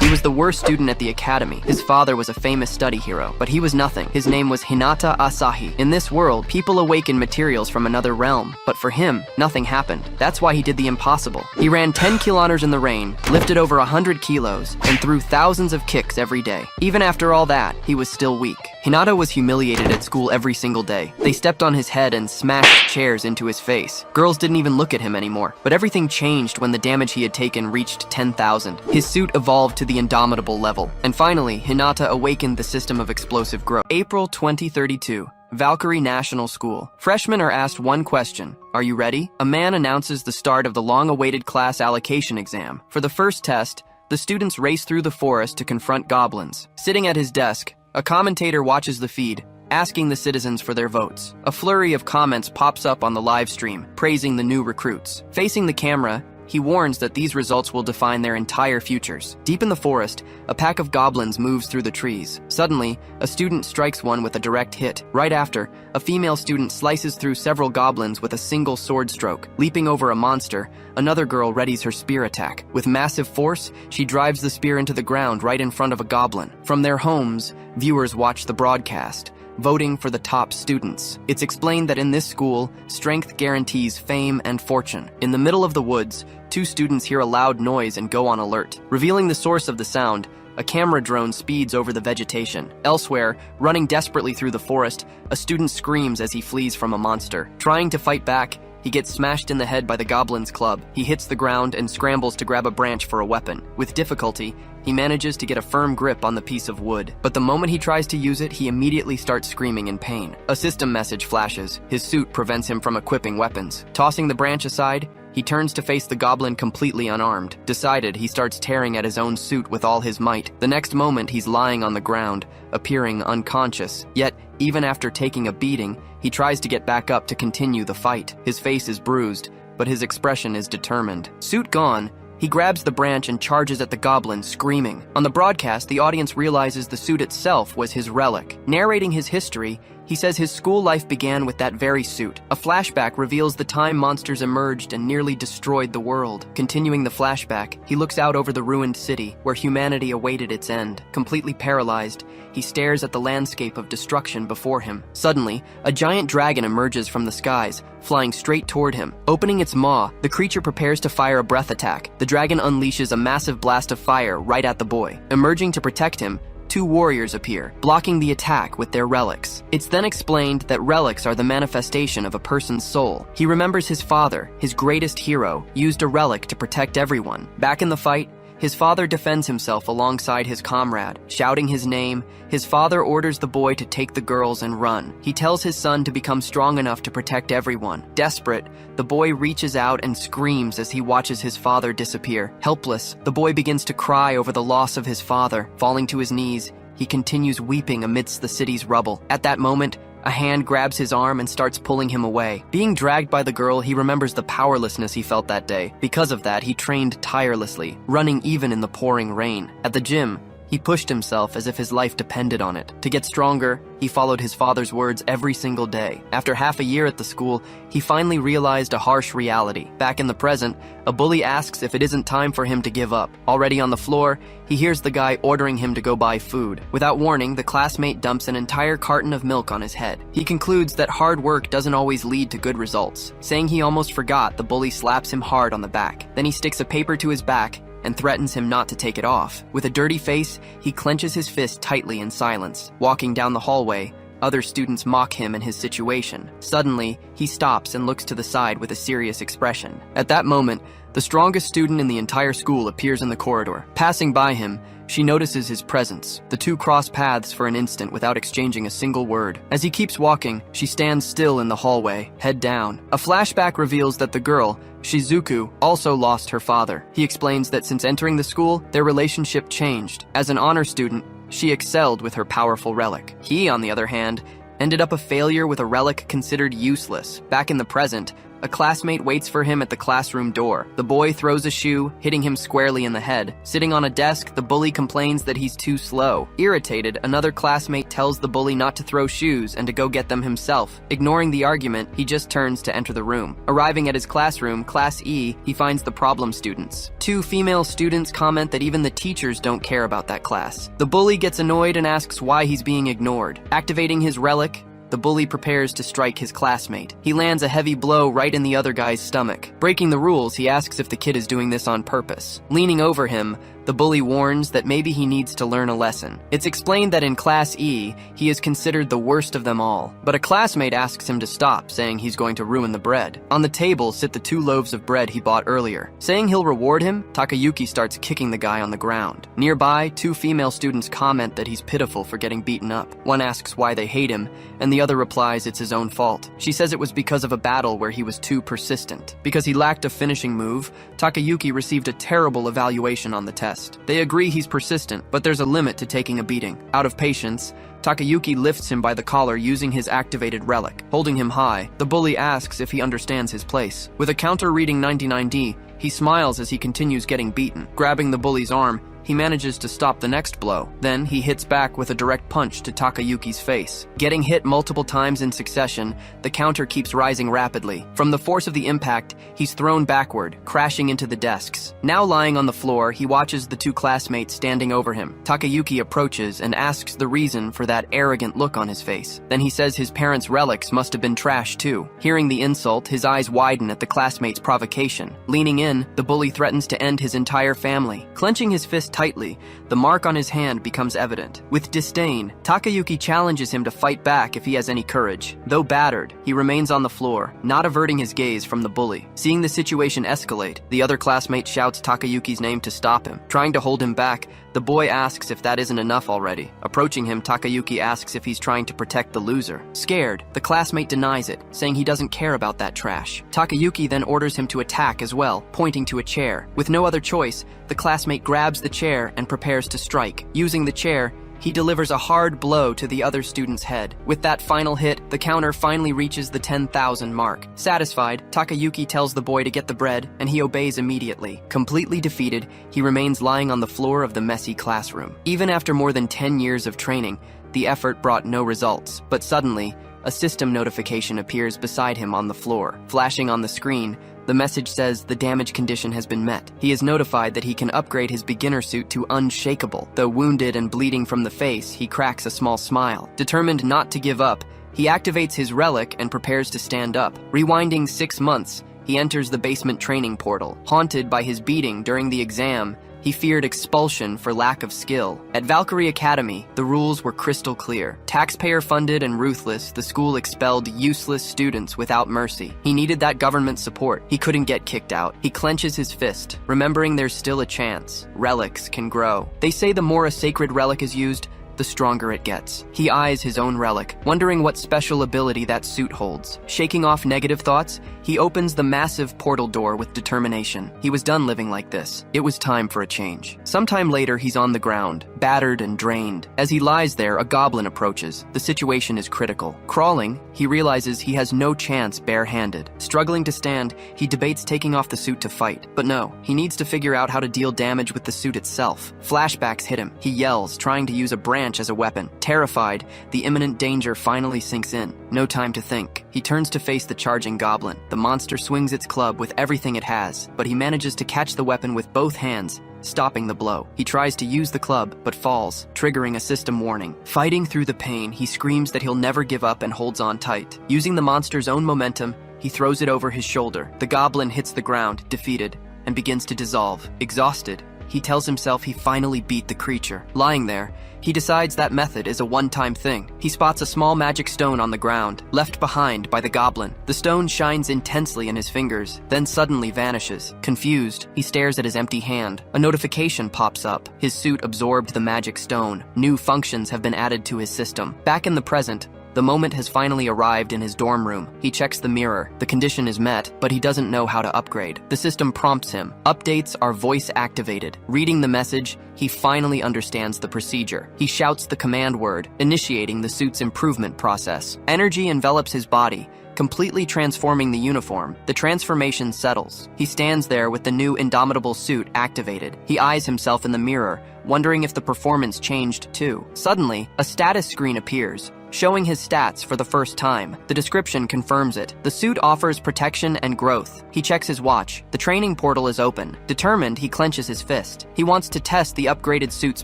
He was the worst student at the academy. His father was a famous study hero, but he was nothing. His name was Hinata Asahi. In this world, people awaken materials from another realm, but for him, nothing happened. That's why he did the impossible. He ran 10 kilometers in the rain, lifted over 100 kilos, and threw thousands of kicks every day. Even after all that, he was still weak. Hinata was humiliated at school every single day. They stepped on his head and smashed chairs into his face. Girls didn't even look at him anymore. But everything changed when the damage he had taken reached 10,000. His suit evolved to the indomitable level. And finally, Hinata awakened the system of explosive growth. April 2032. Valkyrie National School. Freshmen are asked one question. Are you ready? A man announces the start of the long-awaited class allocation exam. For the first test, the students race through the forest to confront goblins. Sitting at his desk, a commentator watches the feed, asking the citizens for their votes. A flurry of comments pops up on the live stream, praising the new recruits. Facing the camera, he warns that these results will define their entire futures. Deep in the forest, a pack of goblins moves through the trees. Suddenly, a student strikes one with a direct hit. Right after, a female student slices through several goblins with a single sword stroke. Leaping over a monster, another girl readies her spear attack. With massive force, she drives the spear into the ground right in front of a goblin. From their homes, viewers watch the broadcast, voting for the top students. It's explained that in this school, strength guarantees fame and fortune. In the middle of the woods, two students hear a loud noise and go on alert. Revealing the source of the sound, a camera drone speeds over the vegetation. Elsewhere, running desperately through the forest, a student screams as he flees from a monster. Trying to fight back, he gets smashed in the head by the goblin's club. He hits the ground and scrambles to grab a branch for a weapon. With difficulty, he manages to get a firm grip on the piece of wood. But the moment he tries to use it, he immediately starts screaming in pain. A system message flashes. His suit prevents him from equipping weapons. Tossing the branch aside, he turns to face the goblin completely unarmed. Decided, he starts tearing at his own suit with all his might. The next moment, he's lying on the ground, appearing unconscious. Yet, even after taking a beating, he tries to get back up to continue the fight. His face is bruised, but his expression is determined. Suit gone, he grabs the branch and charges at the goblin, screaming. On the broadcast, the audience realizes the suit itself was his relic. Narrating his history, he says his school life began with that very suit. A flashback reveals the time monsters emerged and nearly destroyed the world. Continuing the flashback, he looks out over the ruined city, where humanity awaited its end. Completely paralyzed, he stares at the landscape of destruction before him. Suddenly, a giant dragon emerges from the skies, flying straight toward him. Opening its maw, the creature prepares to fire a breath attack. The dragon unleashes a massive blast of fire right at the boy. Emerging to protect him, two warriors appear, blocking the attack with their relics. It's then explained that relics are the manifestation of a person's soul. He remembers his father, his greatest hero, used a relic to protect everyone. Back in the fight, his father defends himself alongside his comrade. Shouting his name, his father orders the boy to take the girls and run. He tells his son to become strong enough to protect everyone. Desperate, the boy reaches out and screams as he watches his father disappear. Helpless, the boy begins to cry over the loss of his father. Falling to his knees, he continues weeping amidst the city's rubble. At that moment, a hand grabs his arm and starts pulling him away. Being dragged by the girl, he remembers the powerlessness he felt that day. Because of that, he trained tirelessly, running even in the pouring rain. At the gym, he pushed himself as if his life depended on it. To get stronger, he followed his father's words every single day. After half a year at the school, he finally realized a harsh reality. Back in the present, a bully asks if it isn't time for him to give up. Already on the floor, he hears the guy ordering him to go buy food. Without warning, the classmate dumps an entire carton of milk on his head. He concludes that hard work doesn't always lead to good results. Saying he almost forgot, the bully slaps him hard on the back. Then he sticks a paper to his back and threatens him not to take it off. With a dirty face, he clenches his fist tightly in silence. Walking down the hallway, other students mock him and his situation. Suddenly, he stops and looks to the side with a serious expression. At that moment, the strongest student in the entire school appears in the corridor. Passing by him, she notices his presence. The two cross paths for an instant without exchanging a single word. As he keeps walking, she stands still in the hallway, head down. A flashback reveals that the girl, Shizuku, also lost her father. He explains that since entering the school, their relationship changed. As an honor student, she excelled with her powerful relic. He, on the other hand, ended up a failure with a relic considered useless. Back in the present, A classmate waits for him at the classroom door. The boy throws a shoe, hitting him squarely in the head. Sitting on a desk, the bully complains that he's too slow. Irritated, another classmate tells the bully not to throw shoes and to go get them himself. Ignoring the argument, he just turns to enter the room. Arriving at his classroom, Class E, he finds the problem students. 2 female students comment that even the teachers don't care about that class. The bully gets annoyed and asks why he's being ignored. Activating his relic, the bully prepares to strike his classmate. He lands a heavy blow right in the other guy's stomach. Breaking the rules, he asks if the kid is doing this on purpose. Leaning over him, the bully warns that maybe he needs to learn a lesson. It's explained that in Class E, he is considered the worst of them all. But a classmate asks him to stop, saying he's going to ruin the bread. On the table sit the 2 loaves of bread he bought earlier. Saying he'll reward him, Takayuki starts kicking the guy on the ground. Nearby, 2 female students comment that he's pitiful for getting beaten up. One asks why they hate him, and the other replies it's his own fault. She says it was because of a battle where he was too persistent. Because he lacked a finishing move, Takayuki received a terrible evaluation on the test. They agree he's persistent, but there's a limit to taking a beating. Out of patience, Takayuki lifts him by the collar using his activated relic. Holding him high, the bully asks if he understands his place. With a counter reading 99D, he smiles as he continues getting beaten. Grabbing the bully's arm, he manages to stop the next blow. Then he hits back with a direct punch to Takayuki's face. Getting hit multiple times in succession, the counter keeps rising rapidly. From the force of the impact, he's thrown backward, crashing into the desks. Now lying on the floor, he watches the 2 classmates standing over him. Takayuki approaches and asks the reason for that arrogant look on his face. Then he says his parents' relics must have been trash too. Hearing the insult, his eyes widen at the classmate's provocation. Leaning in, the bully threatens to end his entire family. Clenching his fist tightly, the mark on his hand becomes evident. With disdain, Takayuki challenges him to fight back if he has any courage. Though battered, he remains on the floor, not averting his gaze from the bully. Seeing the situation escalate, the other classmate shouts Takayuki's name to stop him. Trying to hold him back, the boy asks if that isn't enough already. Approaching him, Takayuki asks if he's trying to protect the loser. Scared, the classmate denies it, saying he doesn't care about that trash. Takayuki then orders him to attack as well, pointing to a chair. With no other choice, the classmate grabs the chair and prepares to strike. Using the chair, he delivers a hard blow to the other student's head. With that final hit, the counter finally reaches the 10,000 mark. Satisfied, Takayuki tells the boy to get the bread, and he obeys immediately. Completely defeated, he remains lying on the floor of the messy classroom. Even after more than 10 years of training, the effort brought no results. But suddenly, a system notification appears beside him on the floor. Flashing on the screen, the message says the damage condition has been met. He is notified that he can upgrade his beginner suit to unshakable. Though wounded and bleeding from the face, he cracks a small smile. Determined not to give up, he activates his relic and prepares to stand up. Rewinding 6 months, he enters the basement training portal. Haunted by his beating during the exam, he feared expulsion for lack of skill. At Valkyrie Academy, the rules were crystal clear. Taxpayer-funded and ruthless, the school expelled useless students without mercy. He needed that government support. He couldn't get kicked out. He clenches his fist, remembering there's still a chance. Relics can grow. They say the more a sacred relic is used, the stronger it gets. He eyes his own relic, wondering what special ability that suit holds. Shaking off negative thoughts, he opens the massive portal door with determination. He was done living like this. It was time for a change. Sometime later, he's on the ground, battered and drained. As he lies there, a goblin approaches. The situation is critical. Crawling, he realizes he has no chance bare-handed. Struggling to stand, he debates taking off the suit to fight. But no, he needs to figure out how to deal damage with the suit itself. Flashbacks hit him. He yells, trying to use a branch as a weapon. Terrified, the imminent danger finally sinks in. No time to think. He turns to face the charging goblin. The monster swings its club with everything it has, but he manages to catch the weapon with both hands, stopping the blow. He tries to use the club, but falls, triggering a system warning. Fighting through the pain, he screams that he'll never give up and holds on tight. Using the monster's own momentum, he throws it over his shoulder. The goblin hits the ground, defeated, and begins to dissolve. Exhausted, he tells himself he finally beat the creature. Lying there, he decides that method is a one-time thing. He spots a small magic stone on the ground, left behind by the goblin. The stone shines intensely in his fingers, then suddenly vanishes. Confused, he stares at his empty hand. A notification pops up. His suit absorbed the magic stone. New functions have been added to his system. Back in the present, the moment has finally arrived in his dorm room. He checks the mirror. The condition is met, but he doesn't know how to upgrade. The system prompts him. Updates are voice activated. Reading the message, he finally understands the procedure. He shouts the command word, initiating the suit's improvement process. Energy envelops his body, completely transforming the uniform. The transformation settles. He stands there with the new indomitable suit activated. He eyes himself in the mirror, wondering if the performance changed too. Suddenly, a status screen appears, showing his stats for the first time. The description confirms it. The suit offers protection and growth. He checks his watch. The training portal is open. Determined, he clenches his fist. He wants to test the upgraded suit's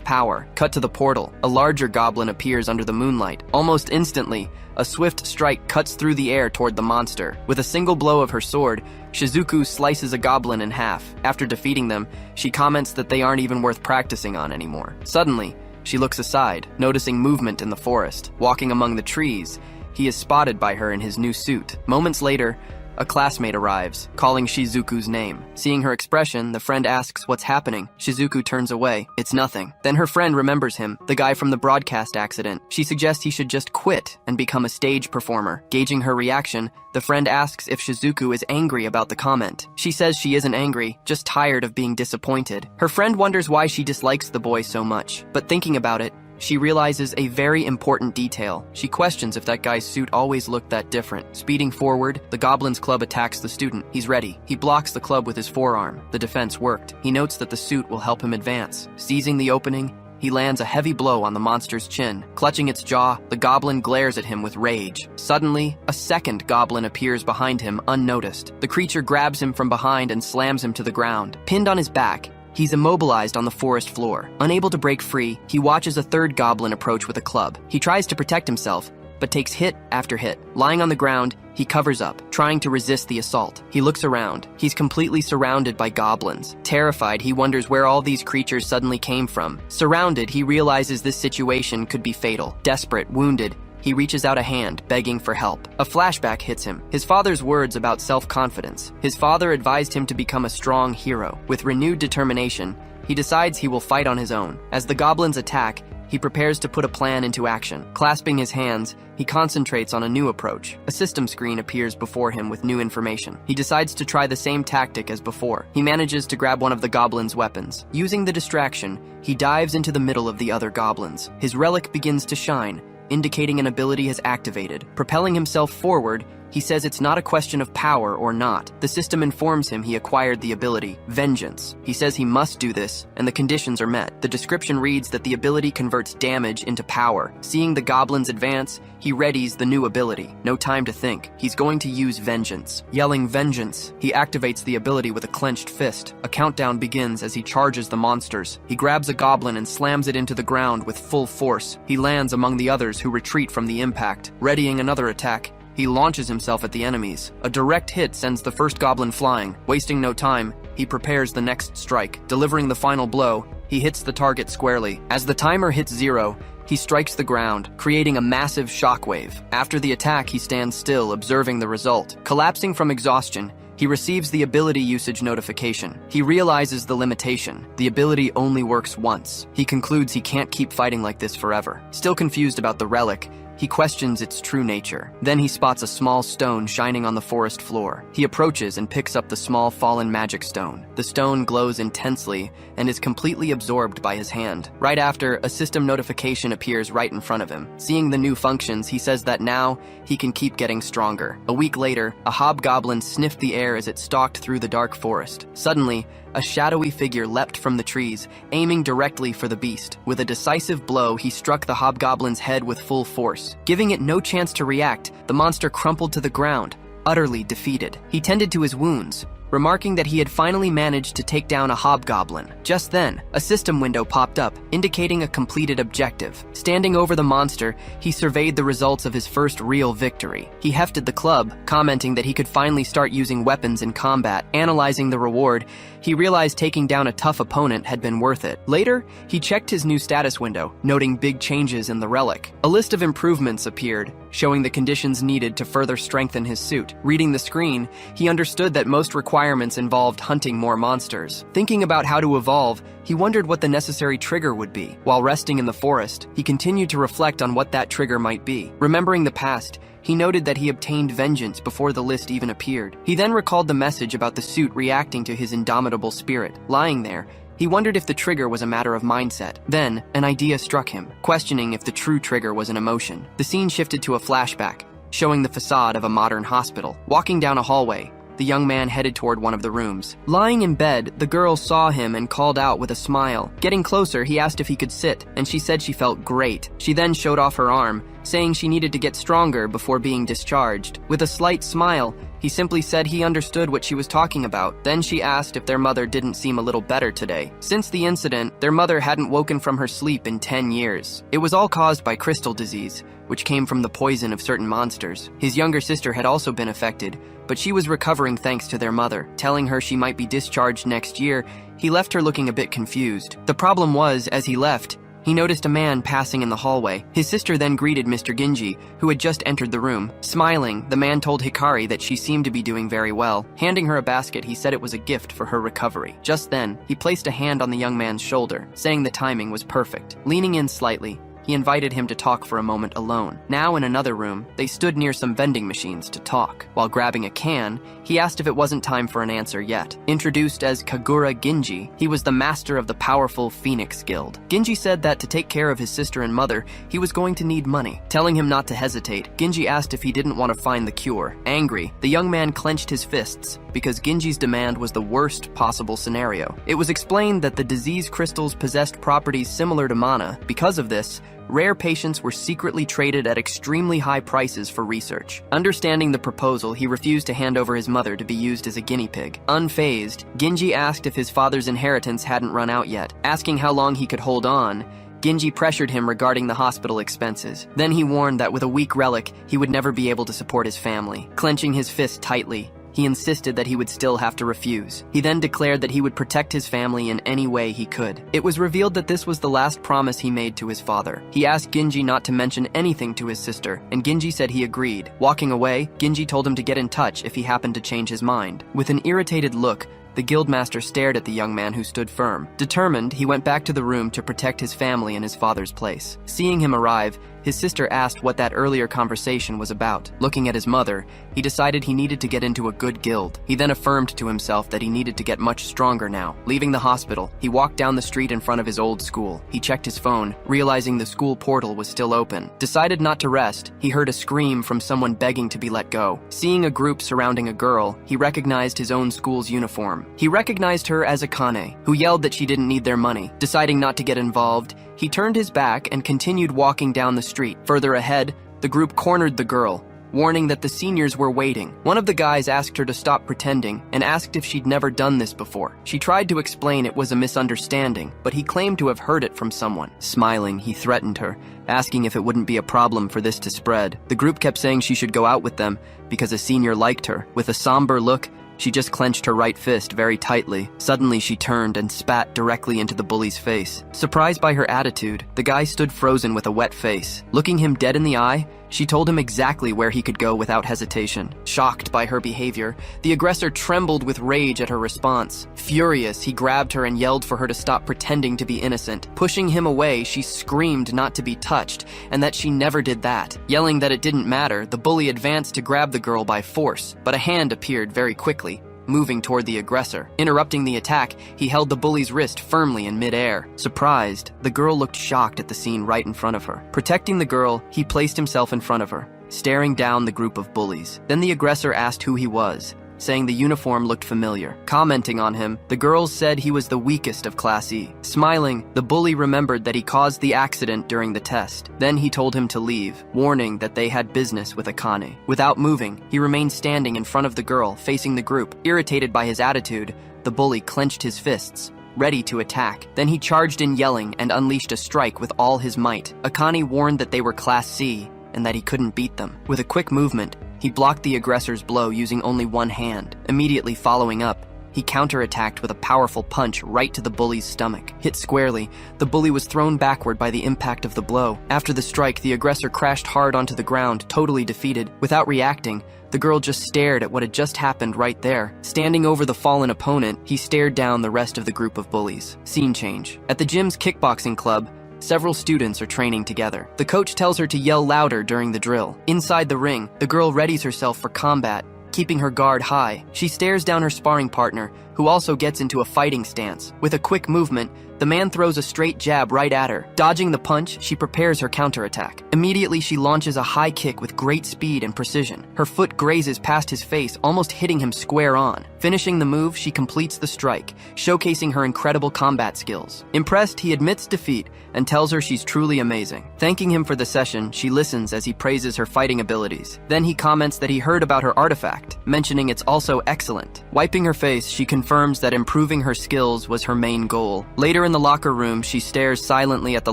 power. Cut to the portal. A larger goblin appears under the moonlight. Almost instantly, a swift strike cuts through the air toward the monster. With a single blow of her sword, Shizuku slices a goblin in half. After defeating them, she comments that they aren't even worth practicing on anymore. Suddenly, she looks aside, noticing movement in the forest. Walking among the trees, he is spotted by her in his new suit. Moments later, a classmate arrives, calling Shizuku's name. Seeing her expression, the friend asks what's happening. Shizuku turns away. It's nothing. Then her friend remembers him, the guy from the broadcast accident. She suggests he should just quit and become a stage performer. Gauging her reaction, the friend asks if Shizuku is angry about the comment. She says she isn't angry, just tired of being disappointed. Her friend wonders why she dislikes the boy so much, but thinking about it, she realizes a very important detail. She questions if that guy's suit always looked that different. Speeding forward, the Goblin's club attacks the student. He's ready. He blocks the club with his forearm. The defense worked. He notes that the suit will help him advance. Seizing the opening, he lands a heavy blow on the monster's chin. Clutching its jaw, the goblin glares at him with rage. Suddenly, a second goblin appears behind him unnoticed. The creature grabs him from behind and slams him to the ground. Pinned on his back, he's immobilized on the forest floor. Unable to break free, he watches a third goblin approach with a club. He tries to protect himself, but takes hit after hit. Lying on the ground, he covers up, trying to resist the assault. He looks around. He's completely surrounded by goblins. Terrified, he wonders where all these creatures suddenly came from. Surrounded, he realizes this situation could be fatal. Desperate, wounded, he reaches out a hand, begging for help. A flashback hits him. His father's words about self-confidence. His father advised him to become a strong hero. With renewed determination, he decides he will fight on his own. As the goblins attack, he prepares to put a plan into action. Clasping his hands, he concentrates on a new approach. A system screen appears before him with new information. He decides to try the same tactic as before. He manages to grab one of the goblins' weapons. Using the distraction, he dives into the middle of the other goblins. His relic begins to shine, indicating an ability has activated. Propelling himself forward, he says it's not a question of power or not. The system informs him he acquired the ability, Vengeance. He says he must do this, and the conditions are met. The description reads that the ability converts damage into power. Seeing the goblins advance, he readies the new ability. No time to think. He's going to use Vengeance. Yelling Vengeance, he activates the ability with a clenched fist. A countdown begins as he charges the monsters. He grabs a goblin and slams it into the ground with full force. He lands among the others who retreat from the impact. Readying another attack, he launches himself at the enemies. A direct hit sends the first goblin flying. Wasting no time, he prepares the next strike. Delivering the final blow, he hits the target squarely. As the timer hits 0, he strikes the ground, creating a massive shockwave. After the attack, he stands still, observing the result. Collapsing from exhaustion, he receives the ability usage notification. He realizes the limitation. The ability only works once. He concludes he can't keep fighting like this forever. Still confused about the relic, he questions its true nature. Then he spots a small stone shining on the forest floor. He approaches and picks up the small fallen magic stone. The stone glows intensely and is completely absorbed by his hand. Right after, a system notification appears right in front of him. Seeing the new functions, he says that now he can keep getting stronger. A week later, a hobgoblin sniffed the air as it stalked through the dark forest. Suddenly, a shadowy figure leapt from the trees, aiming directly for the beast. With a decisive blow, he struck the hobgoblin's head with full force. Giving it no chance to react, the monster crumpled to the ground, utterly defeated. He tended to his wounds, remarking that he had finally managed to take down a hobgoblin. Just then, a system window popped up, indicating a completed objective. Standing over the monster, he surveyed the results of his first real victory. He hefted the club, commenting that he could finally start using weapons in combat. Analyzing the reward, he realized taking down a tough opponent had been worth it. Later, he checked his new status window, noting big changes in the relic. A list of improvements appeared, showing the conditions needed to further strengthen his suit. Reading the screen, he understood that most requirements involved hunting more monsters. Thinking about how to evolve, he wondered what the necessary trigger would be. While resting in the forest, he continued to reflect on what that trigger might be. Remembering the past, he noted that he obtained vengeance before the list even appeared. He then recalled the message about the suit reacting to his indomitable spirit. Lying there, he wondered if the trigger was a matter of mindset. Then, an idea struck him, questioning if the true trigger was an emotion. The scene shifted to a flashback. showing the facade of a modern hospital. Walking down a hallway, the young man headed toward one of the rooms. Lying in bed, the girl saw him and called out with a smile. Getting closer, he asked if he could sit, and she said she felt great. She then showed off her arm, saying she needed to get stronger before being discharged. With a slight smile, he simply said he understood what she was talking about. Then she asked if their mother didn't seem a little better today. Since the incident, their mother hadn't woken from her sleep in 10 years. It was all caused by crystal disease, which came from the poison of certain monsters. His younger sister had also been affected, but she was recovering thanks to their mother. Telling her she might be discharged next year, he left her looking a bit confused. The problem was, as he left, he noticed a man passing in the hallway. His sister then greeted Mr. Ginji, who had just entered the room. Smiling, the man told Hikari that she seemed to be doing very well. Handing her a basket, he said it was a gift for her recovery. Just then, he placed a hand on the young man's shoulder, saying the timing was perfect. Leaning in slightly, he invited him to talk for a moment alone. Now in another room, they stood near some vending machines to talk. While grabbing a can, he asked if it wasn't time for an answer yet. Introduced as Kagura Ginji, he was the master of the powerful Phoenix Guild. Ginji said that to take care of his sister and mother, he was going to need money. Telling him not to hesitate, Ginji asked if he didn't want to find the cure. Angry, the young man clenched his fists because Ginji's demand was the worst possible scenario. It was explained that the disease crystals possessed properties similar to mana. Because of this, rare patients were secretly traded at extremely high prices for research. Understanding the proposal, he refused to hand over his mother to be used as a guinea pig. Unfazed, Ginji asked if his father's inheritance hadn't run out yet. Asking how long he could hold on, Ginji pressured him regarding the hospital expenses. Then he warned that with a weak relic, he would never be able to support his family. Clenching his fist tightly, he insisted that he would still have to refuse. He then declared that he would protect his family in any way he could. It was revealed that this was the last promise he made to his father. He asked Ginji not to mention anything to his sister, and Ginji said he agreed. Walking away, Ginji told him to get in touch if he happened to change his mind. With an irritated look, the guildmaster stared at the young man who stood firm. Determined, he went back to the room to protect his family in his father's place. Seeing him arrive, his sister asked what that earlier conversation was about. Looking at his mother, he decided he needed to get into a good guild. He then affirmed to himself that he needed to get much stronger now. Leaving the hospital, he walked down the street in front of his old school. He checked his phone, realizing the school portal was still open. Decided not to rest, he heard a scream from someone begging to be let go. Seeing a group surrounding a girl, he recognized his own school's uniform. He recognized her as Akane, who yelled that she didn't need their money. Deciding not to get involved, he turned his back and continued walking down the street. Further ahead, the group cornered the girl, warning that the seniors were waiting. One of the guys asked her to stop pretending and asked if she'd never done this before. She tried to explain it was a misunderstanding, but he claimed to have heard it from someone. Smiling, he threatened her, asking if it wouldn't be a problem for this to spread. The group kept saying she should go out with them because a senior liked her. With a somber look, she just clenched her right fist very tightly. Suddenly, she turned and spat directly into the bully's face. Surprised by her attitude, the guy stood frozen with a wet face. Looking him dead in the eye, she told him exactly where he could go without hesitation. Shocked by her behavior, the aggressor trembled with rage at her response. Furious, he grabbed her and yelled for her to stop pretending to be innocent. Pushing him away, she screamed not to be touched and that she never did that. Yelling that it didn't matter, the bully advanced to grab the girl by force, but a hand appeared very quickly, moving toward the aggressor. Interrupting the attack, he held the bully's wrist firmly in midair. Surprised, the girl looked shocked at the scene right in front of her. Protecting the girl, he placed himself in front of her, staring down the group of bullies. Then the aggressor asked who he was, saying the uniform looked familiar. Commenting on him, the girls said he was the weakest of Class E. Smiling, the bully remembered that he caused the accident during the test. Then he told him to leave, warning that they had business with Akane. Without moving, he remained standing in front of the girl, facing the group. Irritated by his attitude, the bully clenched his fists, ready to attack. Then he charged in yelling and unleashed a strike with all his might. Akane warned that they were Class C and that he couldn't beat them. With a quick movement, he blocked the aggressor's blow using only one hand. Immediately following up, he counterattacked with a powerful punch right to the bully's stomach. Hit squarely, the bully was thrown backward by the impact of the blow. After the strike, the aggressor crashed hard onto the ground, totally defeated. Without reacting, the girl just stared at what had just happened right there. Standing over the fallen opponent, he stared down the rest of the group of bullies. Scene change. At the gym's kickboxing club, several students are training together. The coach tells her to yell louder during the drill. Inside the ring, the girl readies herself for combat, keeping her guard high. She stares down her sparring partner, who also gets into a fighting stance. With a quick movement, The man throws a straight jab right at her. Dodging the punch, she prepares her counterattack. Immediately, she launches a high kick with great speed and precision. Her foot grazes past his face, almost hitting him square on. Finishing the move, she completes the strike, showcasing her incredible combat skills. Impressed, he admits defeat and tells her she's truly amazing. Thanking him for the session, she listens as he praises her fighting abilities. Then he comments that he heard about her artifact, mentioning it's also excellent. Wiping her face, she confirms that improving her skills was her main goal. Later in the locker room, she stares silently at the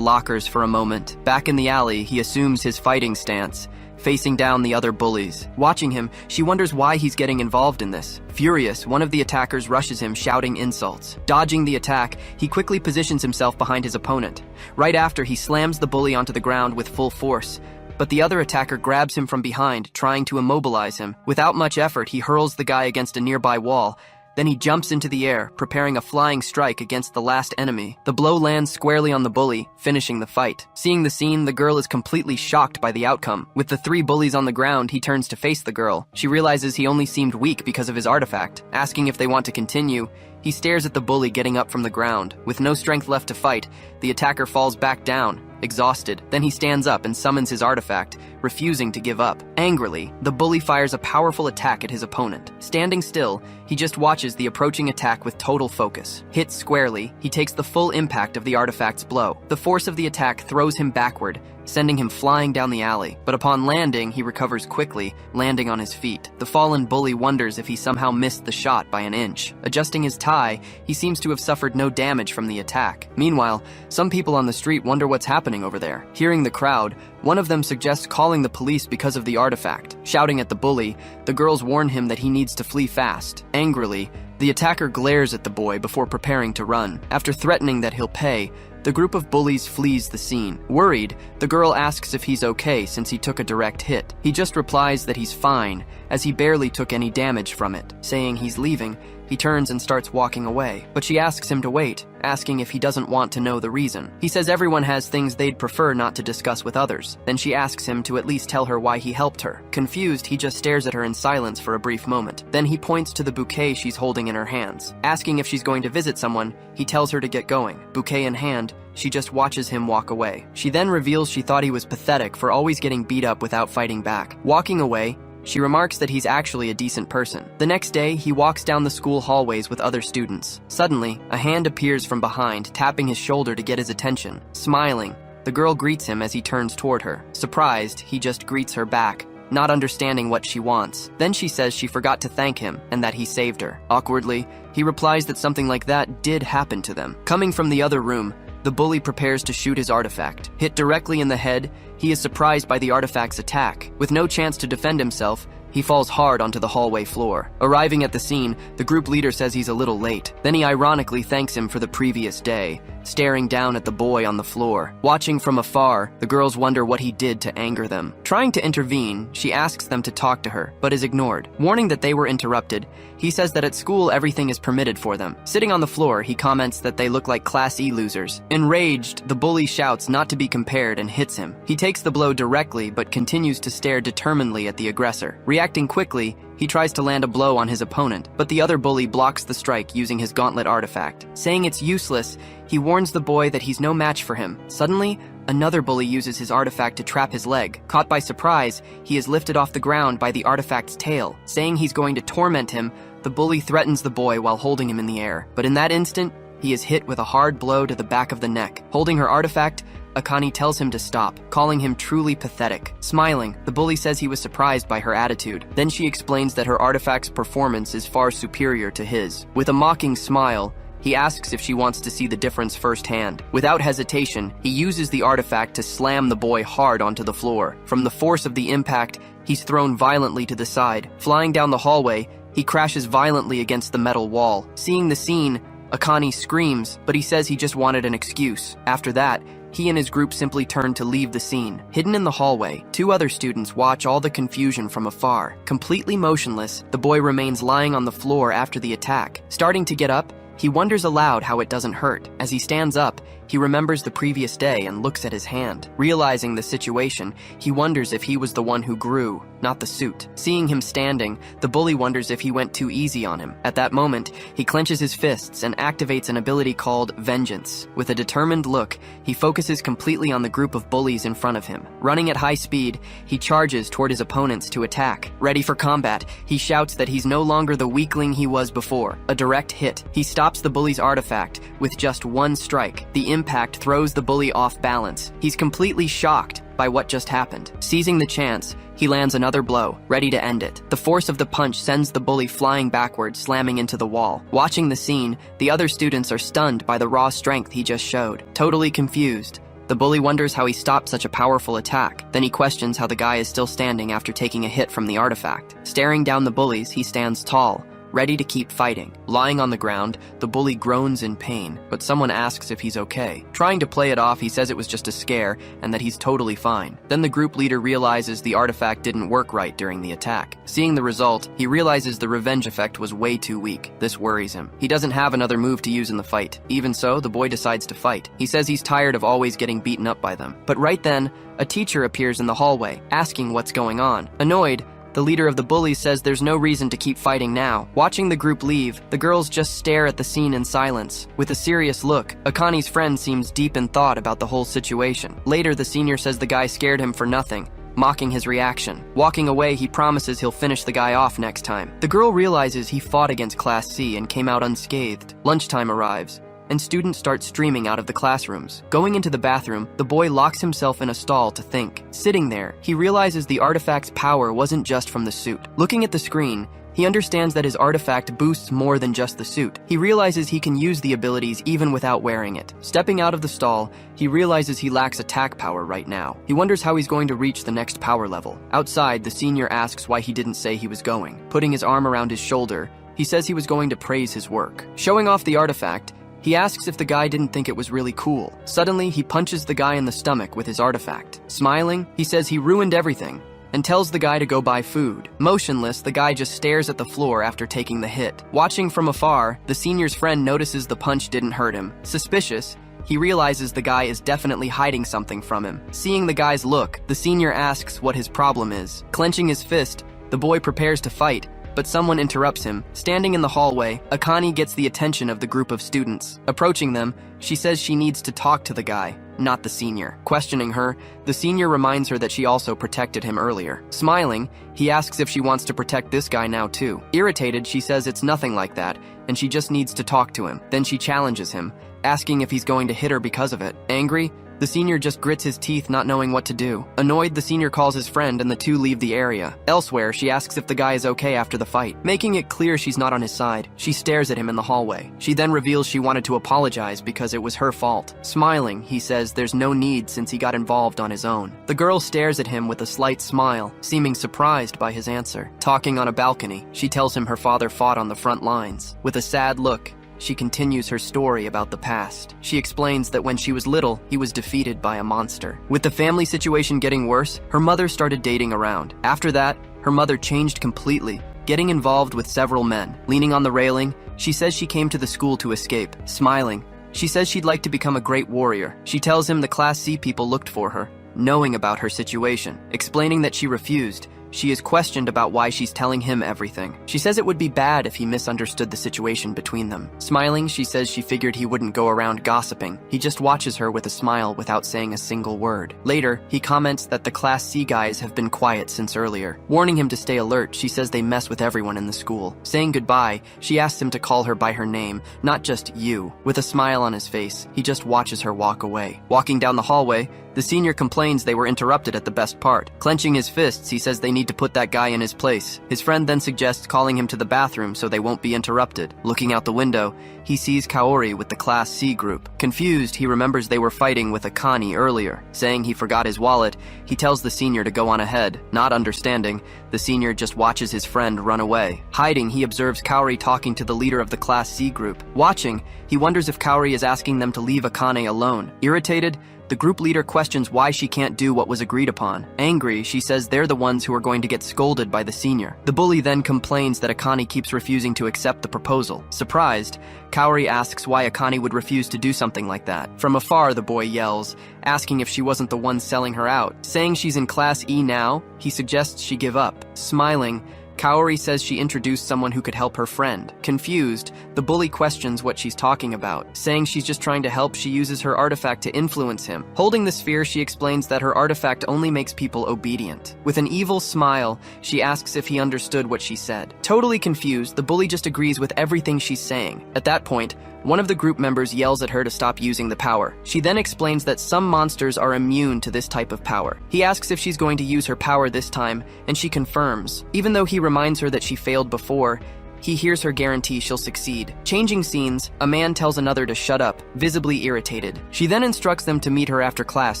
lockers for a moment. Back in the alley, he assumes his fighting stance, facing down the other bullies. Watching him, she wonders why he's getting involved in this. Furious, one of the attackers rushes him, shouting insults. Dodging the attack, he quickly positions himself behind his opponent. Right after, he slams the bully onto the ground with full force. But the other attacker grabs him from behind, trying to immobilize him. Without much effort, he hurls the guy against a nearby wall. Then he jumps into the air, preparing a flying strike against the last enemy. The blow lands squarely on the bully, finishing the fight. Seeing the scene, the girl is completely shocked by the outcome. With the 3 bullies on the ground, he turns to face the girl. She realizes he only seemed weak because of his artifact. Asking if they want to continue, he stares at the bully getting up from the ground. With no strength left to fight, the attacker falls back down, exhausted. Then he stands up and summons his artifact, refusing to give up. Angrily, the bully fires a powerful attack at his opponent. Standing still, he just watches the approaching attack with total focus. Hit squarely, he takes the full impact of the artifact's blow. The force of the attack throws him backward, sending him flying down the alley. But upon landing, he recovers quickly, landing on his feet. The fallen bully wonders if he somehow missed the shot by an inch. Adjusting his tie, he seems to have suffered no damage from the attack. Meanwhile, some people on the street wonder what's happening over there. Hearing the crowd, one of them suggests calling the police because of the artifact. Shouting at the bully, the girls warn him that he needs to flee fast. Angrily, the attacker glares at the boy before preparing to run. After threatening that he'll pay, the group of bullies flees the scene. Worried, the girl asks if he's okay since he took a direct hit. He just replies that he's fine, as he barely took any damage from it. Saying he's leaving, he turns and starts walking away. But she asks him to wait, asking if he doesn't want to know the reason. He says everyone has things they'd prefer not to discuss with others. Then she asks him to at least tell her why he helped her. Confused, he just stares at her in silence for a brief moment. Then he points to the bouquet she's holding in her hands. Asking if she's going to visit someone, he tells her to get going. Bouquet in hand, she just watches him walk away. She then reveals she thought he was pathetic for always getting beat up without fighting back. Walking away, she remarks that he's actually a decent person. The next day, he walks down the school hallways with other students. Suddenly, a hand appears from behind, tapping his shoulder to get his attention. Smiling, the girl greets him as he turns toward her. Surprised, he just greets her back, not understanding what she wants. Then she says she forgot to thank him and that he saved her. Awkwardly, he replies that something like that did happen to them. Coming from the other room, the bully prepares to shoot his artifact. Hit directly in the head, he is surprised by the artifact's attack. With no chance to defend himself, he falls hard onto the hallway floor. Arriving at the scene, the group leader says he's a little late. Then he ironically thanks him for the previous day, staring down at the boy on the floor. Watching from afar, the girls wonder what he did to anger them. Trying to intervene, she asks them to talk to her, but is ignored. Warning that they were interrupted, he says that at school everything is permitted for them. Sitting on the floor, he comments that they look like Class E losers. Enraged, the bully shouts not to be compared and hits him. He takes the blow directly, but continues to stare determinedly at the aggressor. Reacting quickly, he tries to land a blow on his opponent, but the other bully blocks the strike using his gauntlet artifact. Saying it's useless, he warns the boy that he's no match for him. Suddenly, another bully uses his artifact to trap his leg. Caught by surprise, he is lifted off the ground by the artifact's tail. Saying he's going to torment him, the bully threatens the boy while holding him in the air. But in that instant, he is hit with a hard blow to the back of the neck. Holding her artifact, Akane tells him to stop, calling him truly pathetic. Smiling, the bully says he was surprised by her attitude. Then she explains that her artifact's performance is far superior to his. With a mocking smile, he asks if she wants to see the difference firsthand. Without hesitation, he uses the artifact to slam the boy hard onto the floor. From the force of the impact, he's thrown violently to the side. Flying down the hallway, he crashes violently against the metal wall. Seeing the scene, Akane screams, but he says he just wanted an excuse. After that, he and his group simply turn to leave the scene. Hidden in the hallway, 2 other students watch all the confusion from afar. Completely motionless, the boy remains lying on the floor after the attack. Starting to get up, he wonders aloud how it doesn't hurt. As he stands up, he remembers the previous day and looks at his hand. Realizing the situation, he wonders if he was the one who grew, not the suit. Seeing him standing, the bully wonders if he went too easy on him. At that moment, he clenches his fists and activates an ability called Vengeance. With a determined look, he focuses completely on the group of bullies in front of him. Running at high speed, he charges toward his opponents to attack. Ready for combat, he shouts that he's no longer the weakling he was before. A direct hit. He stops the bully's artifact with just one strike. The impact throws the bully off balance. He's completely shocked by what just happened. Seizing the chance, he lands another blow, ready to end it. The force of the punch sends the bully flying backwards, slamming into the wall. Watching the scene, the other students are stunned by the raw strength he just showed. Totally confused, the bully wonders how he stopped such a powerful attack. Then he questions how the guy is still standing after taking a hit from the artifact. Staring down the bullies, he stands tall, ready to keep fighting. Lying on the ground, the bully groans in pain, but someone asks if he's okay. Trying to play it off, he says it was just a scare and that he's totally fine. Then the group leader realizes the artifact didn't work right during the attack. Seeing the result, he realizes the revenge effect was way too weak. This worries him. He doesn't have another move to use in the fight. Even so, the boy decides to fight. He says he's tired of always getting beaten up by them. But right then, a teacher appears in the hallway, asking what's going on. Annoyed, the leader of the bullies says there's no reason to keep fighting now. Watching the group leave, the girls just stare at the scene in silence. With a serious look, Akani's friend seems deep in thought about the whole situation. Later, the senior says the guy scared him for nothing, mocking his reaction. Walking away, he promises he'll finish the guy off next time. The girl realizes he fought against Class C and came out unscathed. Lunchtime arrives, and students start streaming out of the classrooms. Going into the bathroom, the boy locks himself in a stall to think. Sitting there, he realizes the artifact's power wasn't just from the suit. Looking at the screen, he understands that his artifact boosts more than just the suit. He realizes he can use the abilities even without wearing it. Stepping out of the stall, he realizes he lacks attack power right now. He wonders how he's going to reach the next power level. Outside, the senior asks why he didn't say he was going. Putting his arm around his shoulder, he says he was going to praise his work. Showing off the artifact, he asks if the guy didn't think it was really cool. Suddenly, he punches the guy in the stomach with his artifact. Smiling, he says he ruined everything and tells the guy to go buy food. Motionless, the guy just stares at the floor after taking the hit. Watching from afar, the senior's friend notices the punch didn't hurt him. Suspicious, he realizes the guy is definitely hiding something from him. Seeing the guy's look, the senior asks what his problem is. Clenching his fist, the boy prepares to fight, but someone interrupts him. Standing in the hallway, Akane gets the attention of the group of students. Approaching them, she says she needs to talk to the guy, not the senior. Questioning her, the senior reminds her that she also protected him earlier. Smiling, he asks if she wants to protect this guy now too. Irritated, she says it's nothing like that, and she just needs to talk to him. Then she challenges him, asking if he's going to hit her because of it. Angry, the senior just grits his teeth, not knowing what to do. Annoyed, the senior calls his friend and the two leave the area. Elsewhere, she asks if the guy is okay after the fight. Making it clear she's not on his side, she stares at him in the hallway. She then reveals she wanted to apologize because it was her fault. Smiling, he says there's no need since he got involved on his own. The girl stares at him with a slight smile, seeming surprised by his answer. Talking on a balcony, she tells him her father fought on the front lines. With a sad look, she continues her story about the past. She explains that when she was little, he was defeated by a monster. With the family situation getting worse, her mother started dating around. After that, her mother changed completely, getting involved with several men. Leaning on the railing, she says she came to the school to escape. Smiling, she says she'd like to become a great warrior. She tells him the Class C people looked for her, knowing about her situation. Explaining that she refused, she is questioned about why she's telling him everything. She says it would be bad if he misunderstood the situation between them. Smiling, she says she figured he wouldn't go around gossiping. He just watches her with a smile without saying a single word. Later, he comments that the Class C guys have been quiet since earlier. Warning him to stay alert, she says they mess with everyone in the school. Saying goodbye, she asks him to call her by her name, not just you. With a smile on his face, he just watches her walk away. Walking down the hallway, the senior complains they were interrupted at the best part. Clenching his fists, he says they need to put that guy in his place. His friend then suggests calling him to the bathroom so they won't be interrupted. Looking out the window, he sees Kaori with the Class C group. Confused, he remembers they were fighting with Akane earlier. Saying he forgot his wallet, he tells the senior to go on ahead. Not understanding, the senior just watches his friend run away. Hiding, he observes Kaori talking to the leader of the Class C group. Watching, he wonders if Kaori is asking them to leave Akane alone. Irritated, The group leader questions why she can't do what was agreed upon. Angry, she says they're the ones who are going to get scolded by the senior. The bully then complains that Akane keeps refusing to accept the proposal. Surprised, Kaori asks why Akane would refuse to do something like that. From afar, the boy yells, asking if she wasn't the one selling her out. Saying she's in Class E now, he suggests she give up. Smiling, Kaori says she introduced someone who could help her friend. Confused, the bully questions what she's talking about. Saying she's just trying to help, she uses her artifact to influence him. Holding the sphere, she explains that her artifact only makes people obedient. With an evil smile, she asks if he understood what she said. Totally confused, the bully just agrees with everything she's saying. At that point, one of the group members yells at her to stop using the power. She then explains that some monsters are immune to this type of power. He asks if she's going to use her power this time, and she confirms. Even though he reminds her that she failed before, he hears her guarantee she'll succeed. Changing scenes, a man tells another to shut up, visibly irritated. She then instructs them to meet her after class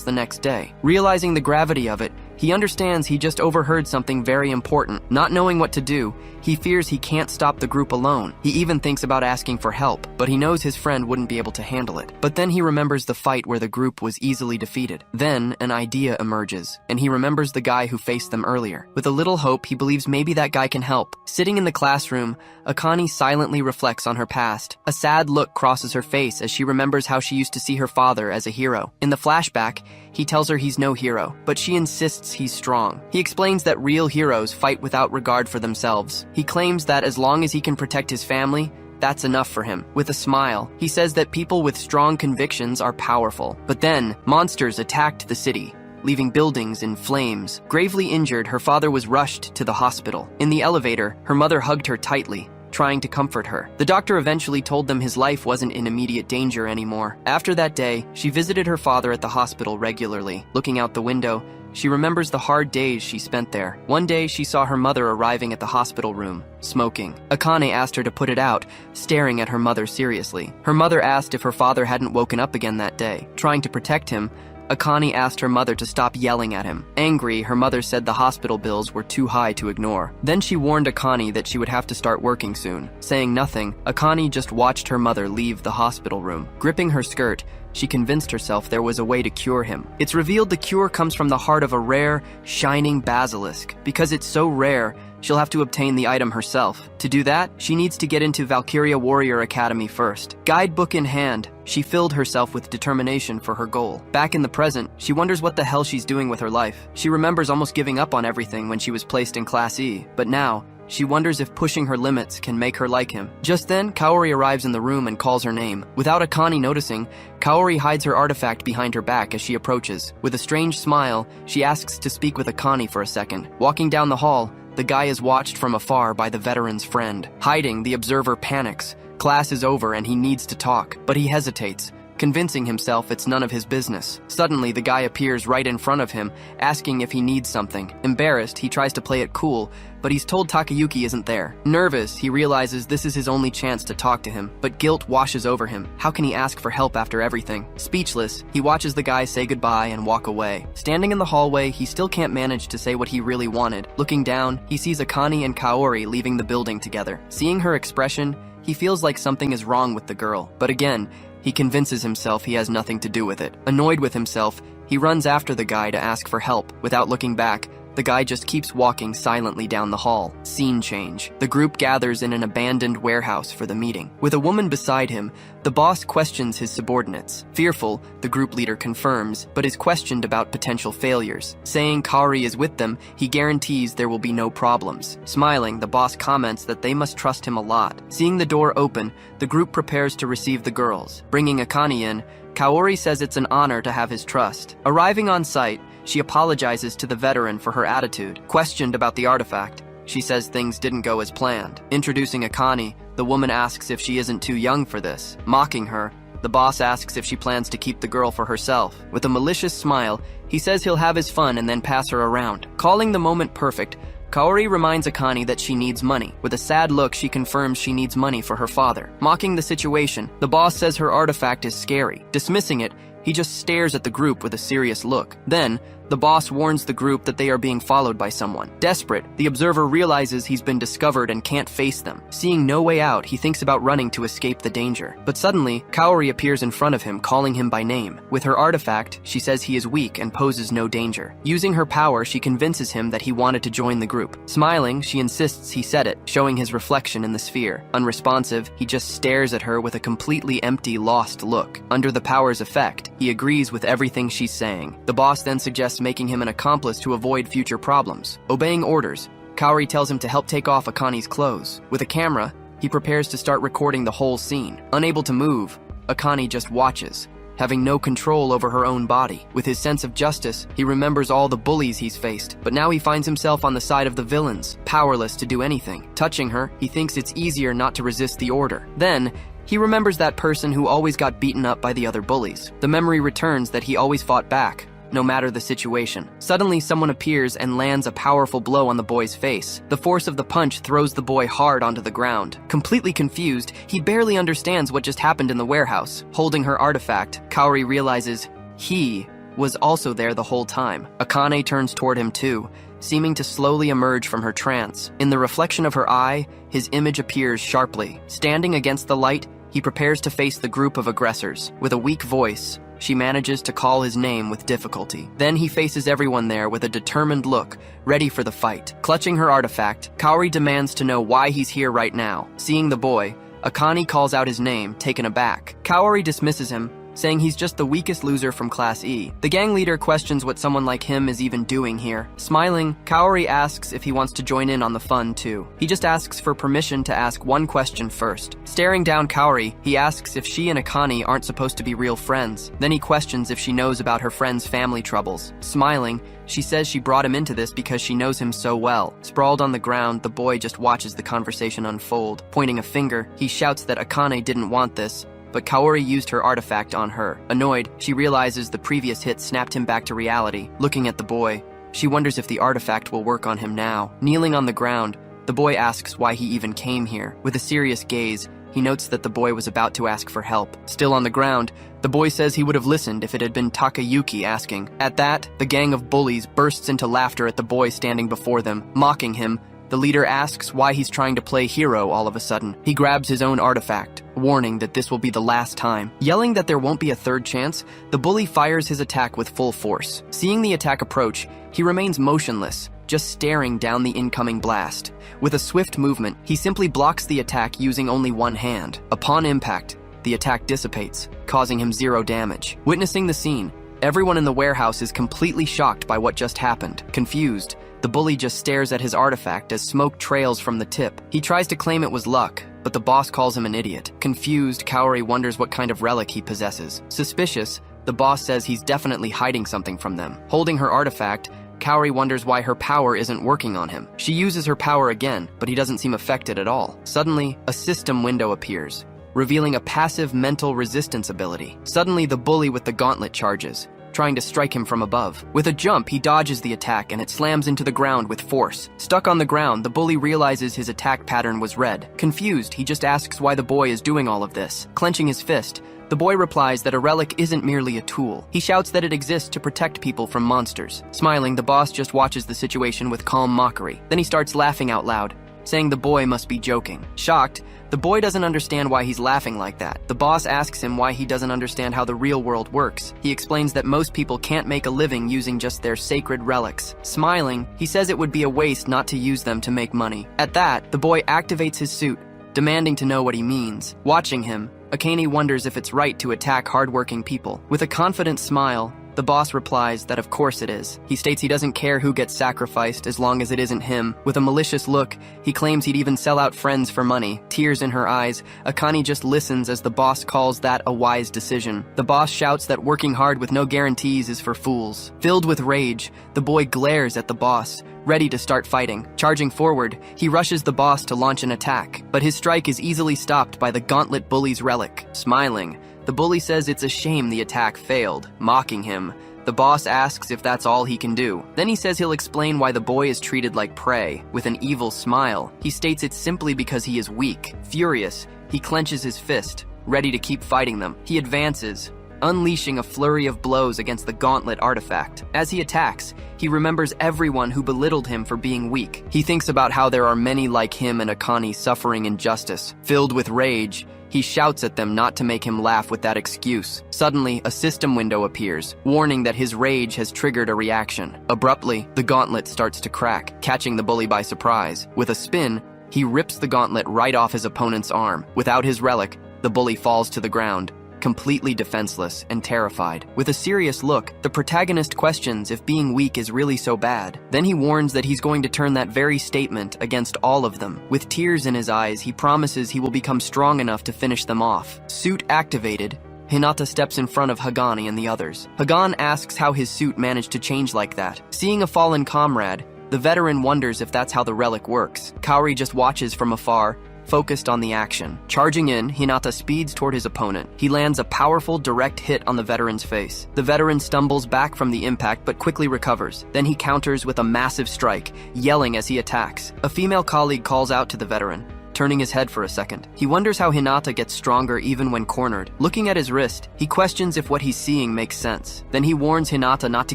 the next day. Realizing the gravity of it, he understands he just overheard something very important. Not knowing what to do, he fears he can't stop the group alone. He even thinks about asking for help, but he knows his friend wouldn't be able to handle it. But then he remembers the fight where the group was easily defeated. Then, an idea emerges, and he remembers the guy who faced them earlier. With a little hope, he believes maybe that guy can help. Sitting in the classroom, Akane silently reflects on her past. A sad look crosses her face as she remembers how she used to see her father as a hero. In the flashback, he tells her he's no hero, but she insists he's strong. He explains that real heroes fight without regard for themselves. He claims that as long as he can protect his family, that's enough for him. With a smile, he says that people with strong convictions are powerful. But then, monsters attacked the city, leaving buildings in flames. Gravely injured, her father was rushed to the hospital. In the elevator, her mother hugged her tightly, trying to comfort her. The doctor eventually told them his life wasn't in immediate danger anymore. After that day, she visited her father at the hospital regularly. Looking out the window, she remembers the hard days she spent there. One day, she saw her mother arriving at the hospital room, smoking. Akane asked her to put it out, staring at her mother seriously. Her mother asked if her father hadn't woken up again that day. Trying to protect him, Akane asked her mother to stop yelling at him. Angry, her mother said the hospital bills were too high to ignore. Then she warned Akane that she would have to start working soon. Saying nothing, Akane just watched her mother leave the hospital room. Gripping her skirt, she convinced herself there was a way to cure him. It's revealed the cure comes from the heart of a rare, shining basilisk. Because it's so rare, she'll have to obtain the item herself. To do that, she needs to get into Valkyria Warrior Academy first. Guidebook in hand, she filled herself with determination for her goal. Back in the present, she wonders what the hell she's doing with her life. She remembers almost giving up on everything when she was placed in Class E, but now, she wonders if pushing her limits can make her like him. Just then, Kaori arrives in the room and calls her name. Without Akane noticing, Kaori hides her artifact behind her back as she approaches. With a strange smile, she asks to speak with Akane for a second. Walking down the hall, the guy is watched from afar by the veteran's friend. Hiding, the observer panics. Class is over and he needs to talk, but he hesitates, convincing himself it's none of his business. Suddenly, the guy appears right in front of him, asking if he needs something. Embarrassed, he tries to play it cool, but he's told Takayuki isn't there. Nervous, he realizes this is his only chance to talk to him, but guilt washes over him. How can he ask for help after everything? Speechless, he watches the guy say goodbye and walk away. Standing in the hallway, he still can't manage to say what he really wanted. Looking down, he sees Akane and Kaori leaving the building together. Seeing her expression, he feels like something is wrong with the girl. But again, he convinces himself he has nothing to do with it. Annoyed with himself, he runs after the guy to ask for help. Without looking back, the guy just keeps walking silently down the hall. Scene change. The group gathers in an abandoned warehouse for the meeting. With a woman beside him, the boss questions his subordinates. Fearful, the group leader confirms, but is questioned about potential failures. Saying Kaori is with them, he guarantees there will be no problems. Smiling, the boss comments that they must trust him a lot. Seeing the door open, the group prepares to receive the girls. Bringing Akane in, Kaori says it's an honor to have his trust. Arriving on site, she apologizes to the veteran for her attitude. Questioned about the artifact, she says things didn't go as planned. Introducing Akane, the woman asks if she isn't too young for this. Mocking her, the boss asks if she plans to keep the girl for herself. With a malicious smile, he says he'll have his fun and then pass her around. Calling the moment perfect, Kaori reminds Akane that she needs money. With a sad look, she confirms she needs money for her father. Mocking the situation, the boss says her artifact is scary. Dismissing it, He just stares at the group with a serious look. Then, the boss warns the group that they are being followed by someone. Desperate, the observer realizes he's been discovered and can't face them. Seeing no way out, he thinks about running to escape the danger. But suddenly, Kaori appears in front of him, calling him by name. With her artifact, she says he is weak and poses no danger. Using her power, she convinces him that he wanted to join the group. Smiling, she insists he said it, showing his reflection in the sphere. Unresponsive, he just stares at her with a completely empty, lost look. Under the power's effect, he agrees with everything she's saying. The boss then suggests making him an accomplice to avoid future problems. Obeying orders, Kaori tells him to help take off Akani's clothes. With a camera, he prepares to start recording the whole scene. Unable to move, Akani just watches, having no control over her own body. With his sense of justice, he remembers all the bullies he's faced, but now he finds himself on the side of the villains, powerless to do anything. Touching her, he thinks it's easier not to resist the order. Then, he remembers that person who always got beaten up by the other bullies. The memory returns that he always fought back, no matter the situation. Suddenly, someone appears and lands a powerful blow on the boy's face. The force of the punch throws the boy hard onto the ground. Completely confused, he barely understands what just happened in the warehouse. Holding her artifact, Kaori realizes he was also there the whole time. Akane turns toward him too, seeming to slowly emerge from her trance. In the reflection of her eye, his image appears sharply. Standing against the light, he prepares to face the group of aggressors. With a weak voice, she manages to call his name with difficulty. Then he faces everyone there with a determined look, ready for the fight. Clutching her artifact, Kaori demands to know why he's here right now. Seeing the boy, Akane calls out his name, taken aback. Kaori dismisses him, saying he's just the weakest loser from Class E. The gang leader questions what someone like him is even doing here. Smiling, Kaori asks if he wants to join in on the fun too. He just asks for permission to ask one question first. Staring down Kaori, he asks if she and Akane aren't supposed to be real friends. Then he questions if she knows about her friend's family troubles. Smiling, she says she brought him into this because she knows him so well. Sprawled on the ground, the boy just watches the conversation unfold. Pointing a finger, he shouts that Akane didn't want this, but Kaori used her artifact on her. Annoyed, she realizes the previous hit snapped him back to reality. Looking at the boy, she wonders if the artifact will work on him now. Kneeling on the ground, the boy asks why he even came here. With a serious gaze, he notes that the boy was about to ask for help. Still on the ground, the boy says he would have listened if it had been Takayuki asking. At that, the gang of bullies bursts into laughter at the boy standing before them, mocking him. The leader asks why he's trying to play hero all of a sudden. He grabs his own artifact, warning that this will be the last time. Yelling that there won't be a third chance, the bully fires his attack with full force. Seeing the attack approach, he remains motionless, just staring down the incoming blast. With a swift movement, he simply blocks the attack using only one hand. Upon impact, the attack dissipates, causing him 0 damage. Witnessing the scene, everyone in the warehouse is completely shocked by what just happened. Confused, the bully just stares at his artifact as smoke trails from the tip. He tries to claim it was luck, but the boss calls him an idiot. Confused, Kaori wonders what kind of relic he possesses. Suspicious, the boss says he's definitely hiding something from them. Holding her artifact, Kaori wonders why her power isn't working on him. She uses her power again, but he doesn't seem affected at all. Suddenly, a system window appears, revealing a passive mental resistance ability. Suddenly, the bully with the gauntlet charges, trying to strike him from above. With a jump, he dodges the attack and it slams into the ground with force. Stuck on the ground, the bully realizes his attack pattern was red. Confused, he just asks why the boy is doing all of this. Clenching his fist, the boy replies that a relic isn't merely a tool. He shouts that it exists to protect people from monsters. Smiling, the boss just watches the situation with calm mockery. Then he starts laughing out loud, saying the boy must be joking. Shocked, the boy doesn't understand why he's laughing like that. The boss asks him why he doesn't understand how the real world works. He explains that most people can't make a living using just their sacred relics. Smiling, he says it would be a waste not to use them to make money. At that, the boy activates his suit, demanding to know what he means. Watching him, Akane wonders if it's right to attack hardworking people. With a confident smile, the boss replies that of course it is. He states he doesn't care who gets sacrificed as long as it isn't him. With a malicious look, he claims he'd even sell out friends for money. Tears in her eyes, Akane just listens as the boss calls that a wise decision. The boss shouts that working hard with no guarantees is for fools. Filled with rage, the boy glares at the boss, ready to start fighting. Charging forward, he rushes the boss to launch an attack, but his strike is easily stopped by the gauntlet bully's relic. Smiling, the bully says it's a shame the attack failed. Mocking him, the boss asks if that's all he can do. Then he says he'll explain why the boy is treated like prey. With an evil smile, he states it's simply because he is weak. Furious, he clenches his fist, ready to keep fighting them. He advances, unleashing a flurry of blows against the gauntlet artifact. As he attacks, he remembers everyone who belittled him for being weak. He thinks about how there are many like him and Akane suffering injustice. Filled with rage, he shouts at them not to make him laugh with that excuse. Suddenly, a system window appears, warning that his rage has triggered a reaction. Abruptly, the gauntlet starts to crack, catching the bully by surprise. With a spin, he rips the gauntlet right off his opponent's arm. Without his relic, the bully falls to the ground, completely defenseless and terrified. With a serious look, the protagonist questions if being weak is really so bad. Then he warns that he's going to turn that very statement against all of them. With tears in his eyes, he promises he will become strong enough to finish them off. Suit activated, Hinata steps in front of Hagane and the others. Hagan asks how his suit managed to change like that. Seeing a fallen comrade, the veteran wonders if that's how the relic works. Kaori just watches from afar, focused on the action. Charging in, Hinata speeds toward his opponent. He lands a powerful, direct hit on the veteran's face. The veteran stumbles back from the impact but quickly recovers. Then he counters with a massive strike, yelling as he attacks. A female colleague calls out to the veteran, turning his head for a second. He wonders how Hinata gets stronger even when cornered. Looking at his wrist, he questions if what he's seeing makes sense. Then he warns Hinata not to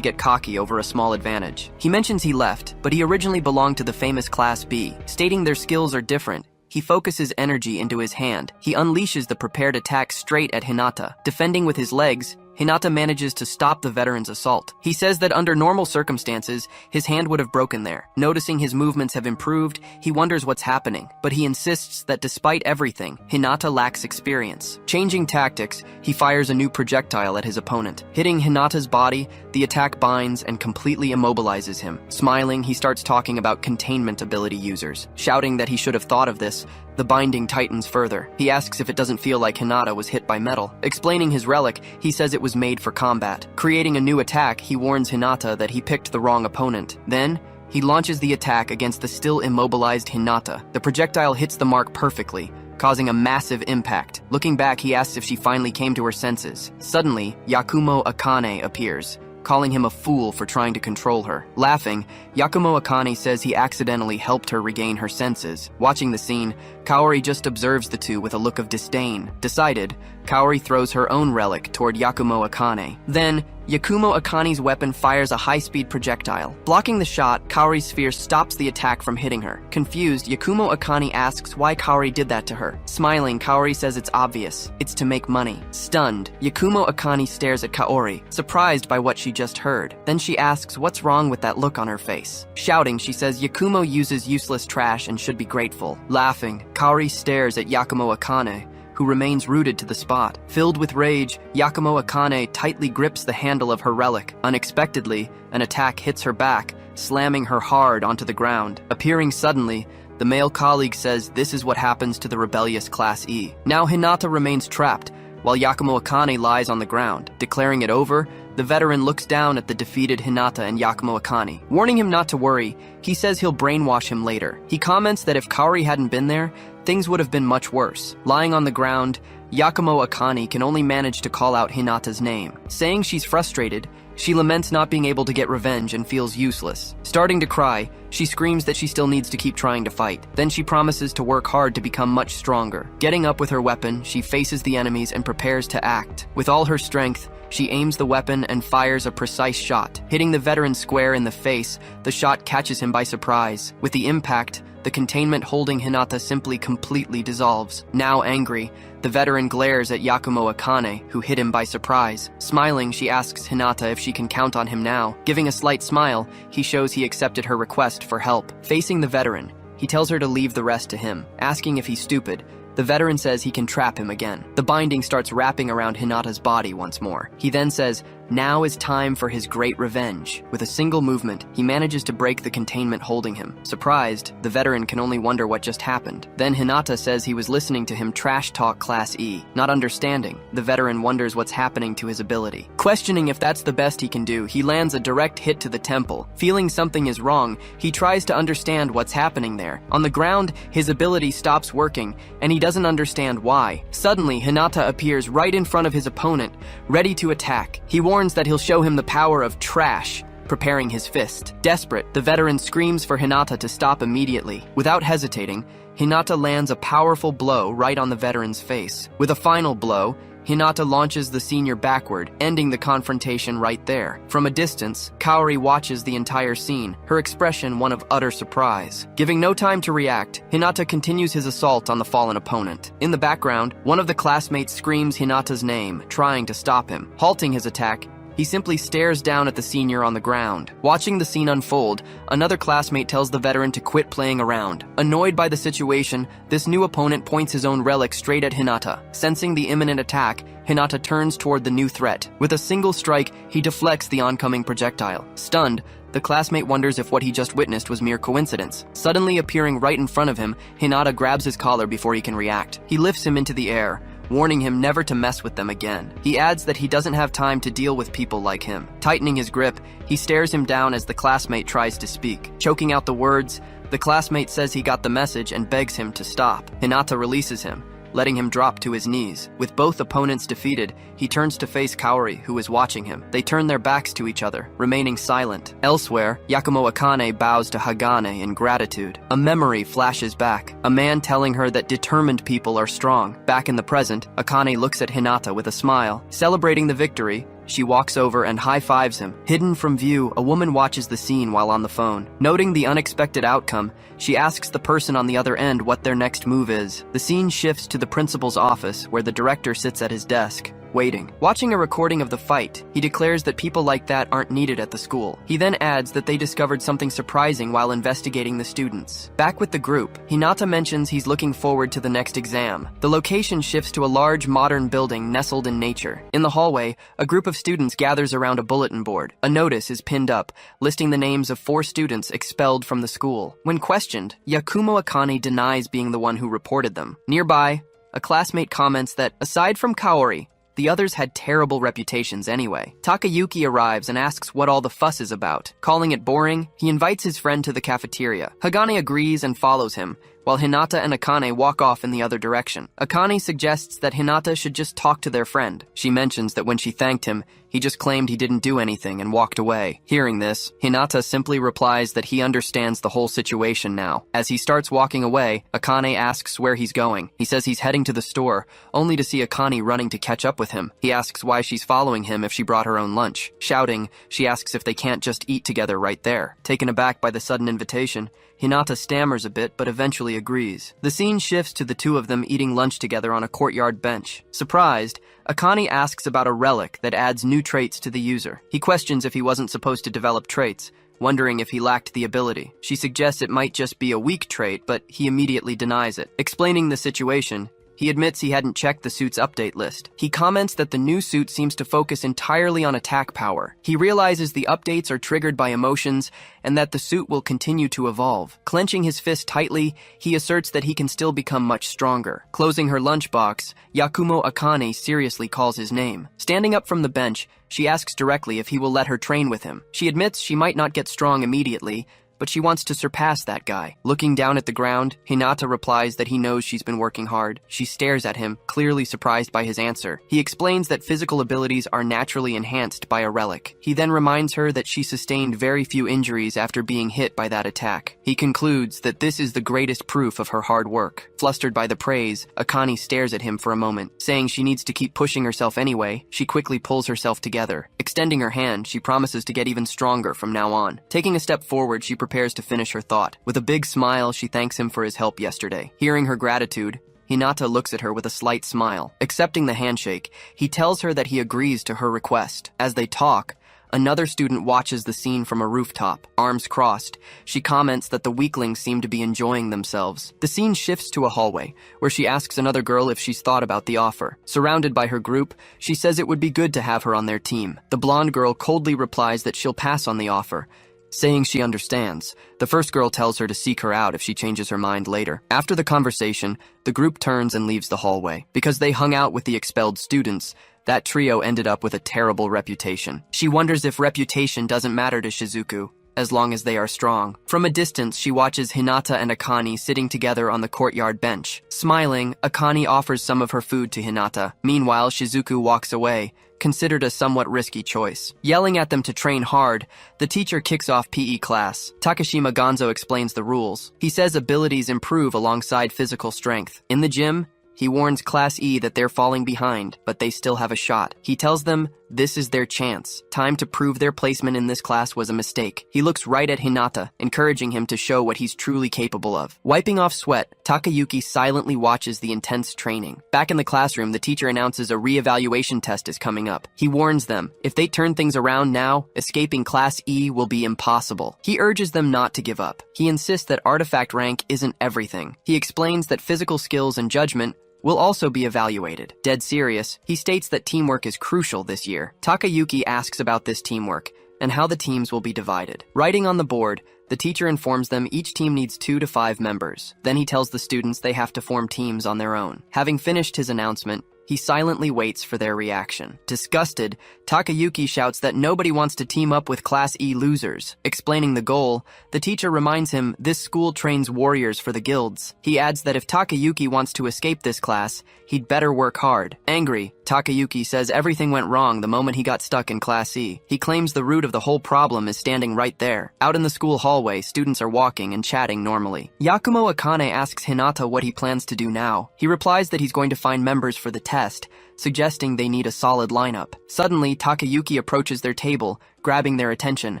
get cocky over a small advantage. He mentions he left, but he originally belonged to the famous Class B. Stating their skills are different, he focuses energy into his hand. He unleashes the prepared attack straight at Hinata. Defending with his legs, Hinata manages to stop the veteran's assault. He says that under normal circumstances, his hand would have broken there. Noticing his movements have improved, he wonders what's happening, but he insists that despite everything, Hinata lacks experience. Changing tactics, he fires a new projectile at his opponent. Hitting Hinata's body, the attack binds and completely immobilizes him. Smiling, he starts talking about containment ability users. Shouting that he should have thought of this, the binding tightens further. He asks if it doesn't feel like Hinata was hit by metal. Explaining his relic, he says it was made for combat. Creating a new attack, he warns Hinata that he picked the wrong opponent. Then, he launches the attack against the still immobilized Hinata. The projectile hits the mark perfectly, causing a massive impact. Looking back, he asks if she finally came to her senses. Suddenly, Yakumo Akane appears, calling him a fool for trying to control her. Laughing, Yakumo Akane says he accidentally helped her regain her senses. Watching the scene, Kaori just observes the two with a look of disdain. Decided, Kaori throws her own relic toward Yakumo Akane. Then, Yakumo Akane's weapon fires a high-speed projectile. Blocking the shot, Kaori's sphere stops the attack from hitting her. Confused, Yakumo Akane asks why Kaori did that to her. Smiling, Kaori says it's obvious. It's to make money. Stunned, Yakumo Akane stares at Kaori, surprised by what she just heard. Then she asks what's wrong with that look on her face. Shouting, she says Yakumo uses useless trash and should be grateful. Laughing, Kaori stares at Yakumo Akane, who remains rooted to the spot. Filled with rage, Yakumo Akane tightly grips the handle of her relic. Unexpectedly, an attack hits her back, slamming her hard onto the ground. Appearing suddenly, the male colleague says this is what happens to the rebellious Class E. Now Hinata remains trapped, while Yakumo Akane lies on the ground. Declaring it over, the veteran looks down at the defeated Hinata and Yakumo Akane. Warning him not to worry, he says he'll brainwash him later. He comments that if Kaori hadn't been there, things would have been much worse. Lying on the ground, Yakumo Akane can only manage to call out Hinata's name. Saying she's frustrated, she laments not being able to get revenge and feels useless. Starting to cry, she screams that she still needs to keep trying to fight. Then she promises to work hard to become much stronger. Getting up with her weapon, she faces the enemies and prepares to act. With all her strength, she aims the weapon and fires a precise shot. Hitting the veteran square in the face, the shot catches him by surprise. With the impact, the containment holding Hinata simply completely dissolves. Now angry, the veteran glares at Yakumo Akane, who hit him by surprise. Smiling, she asks Hinata if she can count on him now. Giving a slight smile, he shows he accepted her request for help. Facing the veteran, he tells her to leave the rest to him. Asking if he's stupid, the veteran says he can trap him again. The binding starts wrapping around Hinata's body once more. He then says, now is time for his great revenge. With a single movement, he manages to break the containment holding him. Surprised, the veteran can only wonder what just happened. Then Hinata says he was listening to him trash talk Class E. Not understanding, the veteran wonders what's happening to his ability. Questioning if that's the best he can do, he lands a direct hit to the temple. Feeling something is wrong, he tries to understand what's happening there. On the ground, his ability stops working, and he doesn't understand why. Suddenly, Hinata appears right in front of his opponent, ready to attack. He warns that he'll show him the power of trash, preparing his fist. Desperate, the veteran screams for Hinata to stop immediately. Without hesitating, Hinata lands a powerful blow right on the veteran's face. With a final blow, Hinata launches the senior backward, ending the confrontation right there. From a distance, Kaori watches the entire scene, her expression one of utter surprise. Giving no time to react, Hinata continues his assault on the fallen opponent. In the background, one of the classmates screams Hinata's name, trying to stop him. Halting his attack, he simply stares down at the senior on the ground. Watching the scene unfold, another classmate tells the veteran to quit playing around. Annoyed by the situation, this new opponent points his own relic straight at Hinata. Sensing the imminent attack, Hinata turns toward the new threat. With a single strike, he deflects the oncoming projectile. Stunned, the classmate wonders if what he just witnessed was mere coincidence. Suddenly appearing right in front of him, Hinata grabs his collar before he can react. He lifts him into the air, warning him never to mess with them again. He adds that he doesn't have time to deal with people like him. Tightening his grip, he stares him down as the classmate tries to speak. Choking out the words, the classmate says he got the message and begs him to stop. Hinata releases him, letting him drop to his knees. With both opponents defeated, he turns to face Kaori, who is watching him. They turn their backs to each other, remaining silent. Elsewhere, Yakumo Akane bows to Hagane in gratitude. A memory flashes back, a man telling her that determined people are strong. Back in the present, Akane looks at Hinata with a smile. Celebrating the victory, she walks over and high-fives him. Hidden from view, a woman watches the scene while on the phone. Noting the unexpected outcome, she asks the person on the other end what their next move is. The scene shifts to the principal's office, where the director sits at his desk, waiting. Watching a recording of the fight, he declares that people like that aren't needed at the school. He then adds that they discovered something surprising while investigating the students. Back with the group, Hinata mentions he's looking forward to the next exam. The location shifts to a large modern building nestled in nature. In the hallway, a group of students gathers around a bulletin board. A notice is pinned up, listing the names of 4 students expelled from the school. When questioned, Yakumo Akane denies being the one who reported them. Nearby, a classmate comments that, aside from Kaori, the others had terrible reputations anyway. Takayuki arrives and asks what all the fuss is about. Calling it boring, he invites his friend to the cafeteria. Hagane agrees and follows him, while Hinata and Akane walk off in the other direction. Akane suggests that Hinata should just talk to their friend. She mentions that when she thanked him, he just claimed he didn't do anything and walked away. Hearing this, Hinata simply replies that he understands the whole situation now. As he starts walking away, Akane asks where he's going. He says he's heading to the store, only to see Akane running to catch up with him. He asks why she's following him if she brought her own lunch. Shouting, she asks if they can't just eat together right there. Taken aback by the sudden invitation, Hinata stammers a bit but eventually agrees. The scene shifts to the two of them eating lunch together on a courtyard bench. Surprised, Akane asks about a relic that adds new traits to the user. He questions if he wasn't supposed to develop traits, wondering if he lacked the ability. She suggests it might just be a weak trait, but he immediately denies it. Explaining the situation, he admits he hadn't checked the suit's update list. He comments that the new suit seems to focus entirely on attack power. He realizes the updates are triggered by emotions and that the suit will continue to evolve. Clenching his fist tightly, he asserts that he can still become much stronger. Closing her lunchbox, Yakumo Akane seriously calls his name. Standing up from the bench, she asks directly if he will let her train with him. She admits she might not get strong immediately, but she wants to surpass that guy. Looking down at the ground, Hinata replies that he knows she's been working hard. She stares at him, clearly surprised by his answer. He explains that physical abilities are naturally enhanced by a relic. He then reminds her that she sustained very few injuries after being hit by that attack. He concludes that this is the greatest proof of her hard work. Flustered by the praise, Akane stares at him for a moment. Saying she needs to keep pushing herself anyway, she quickly pulls herself together. Extending her hand, she promises to get even stronger from now on. Taking a step forward, she prepares to finish her thought. With a big smile, she thanks him for his help yesterday. Hearing her gratitude, Hinata looks at her with a slight smile. Accepting the handshake, he tells her that he agrees to her request. As they talk, another student watches the scene from a rooftop. Arms crossed, she comments that the weaklings seem to be enjoying themselves. The scene shifts to a hallway, where she asks another girl if she's thought about the offer. Surrounded by her group, she says it would be good to have her on their team. The blonde girl coldly replies that she'll pass on the offer, saying she understands. The first girl tells her to seek her out if she changes her mind later. After the conversation, the group turns and leaves the hallway. Because they hung out with the expelled students, that trio ended up with a terrible reputation. She wonders if reputation doesn't matter to Shizuku, as long as they are strong. From a distance, she watches Hinata and Akane sitting together on the courtyard bench. Smiling, Akane offers some of her food to Hinata. Meanwhile, Shizuku walks away, considered a somewhat risky choice. Yelling at them to train hard, the teacher kicks off PE class. Takashima Gonzo explains the rules. He says abilities improve alongside physical strength. In the gym, He warns Class E that they're falling behind, but they still have a shot. He tells them this is their chance. Time to prove their placement in this class was a mistake. He looks right at Hinata, encouraging him to show what he's truly capable of. Wiping off sweat, Takayuki silently watches the intense training. Back in the classroom, the teacher announces a re-evaluation test is coming up. He warns them, if they turn things around now, escaping Class E will be impossible. He urges them not to give up. He insists that artifact rank isn't everything. He explains that physical skills and judgment will also be evaluated. Dead serious, he states that teamwork is crucial this year. Takayuki asks about this teamwork and how the teams will be divided. Writing on the board, the teacher informs them each team needs 2 to 5 members. Then he tells the students they have to form teams on their own. Having finished his announcement, he silently waits for their reaction. Disgusted, Takayuki shouts that nobody wants to team up with Class E losers. Explaining the goal, the teacher reminds him this school trains warriors for the guilds. He adds that if Takayuki wants to escape this class, he'd better work hard. Angry, Takayuki says everything went wrong the moment he got stuck in Class E. He claims the root of the whole problem is standing right there. Out in the school hallway, students are walking and chatting normally. Yakumo Akane asks Hinata what he plans to do now. He replies that he's going to find members for the test, suggesting they need a solid lineup. Suddenly, Takayuki approaches their table, grabbing their attention.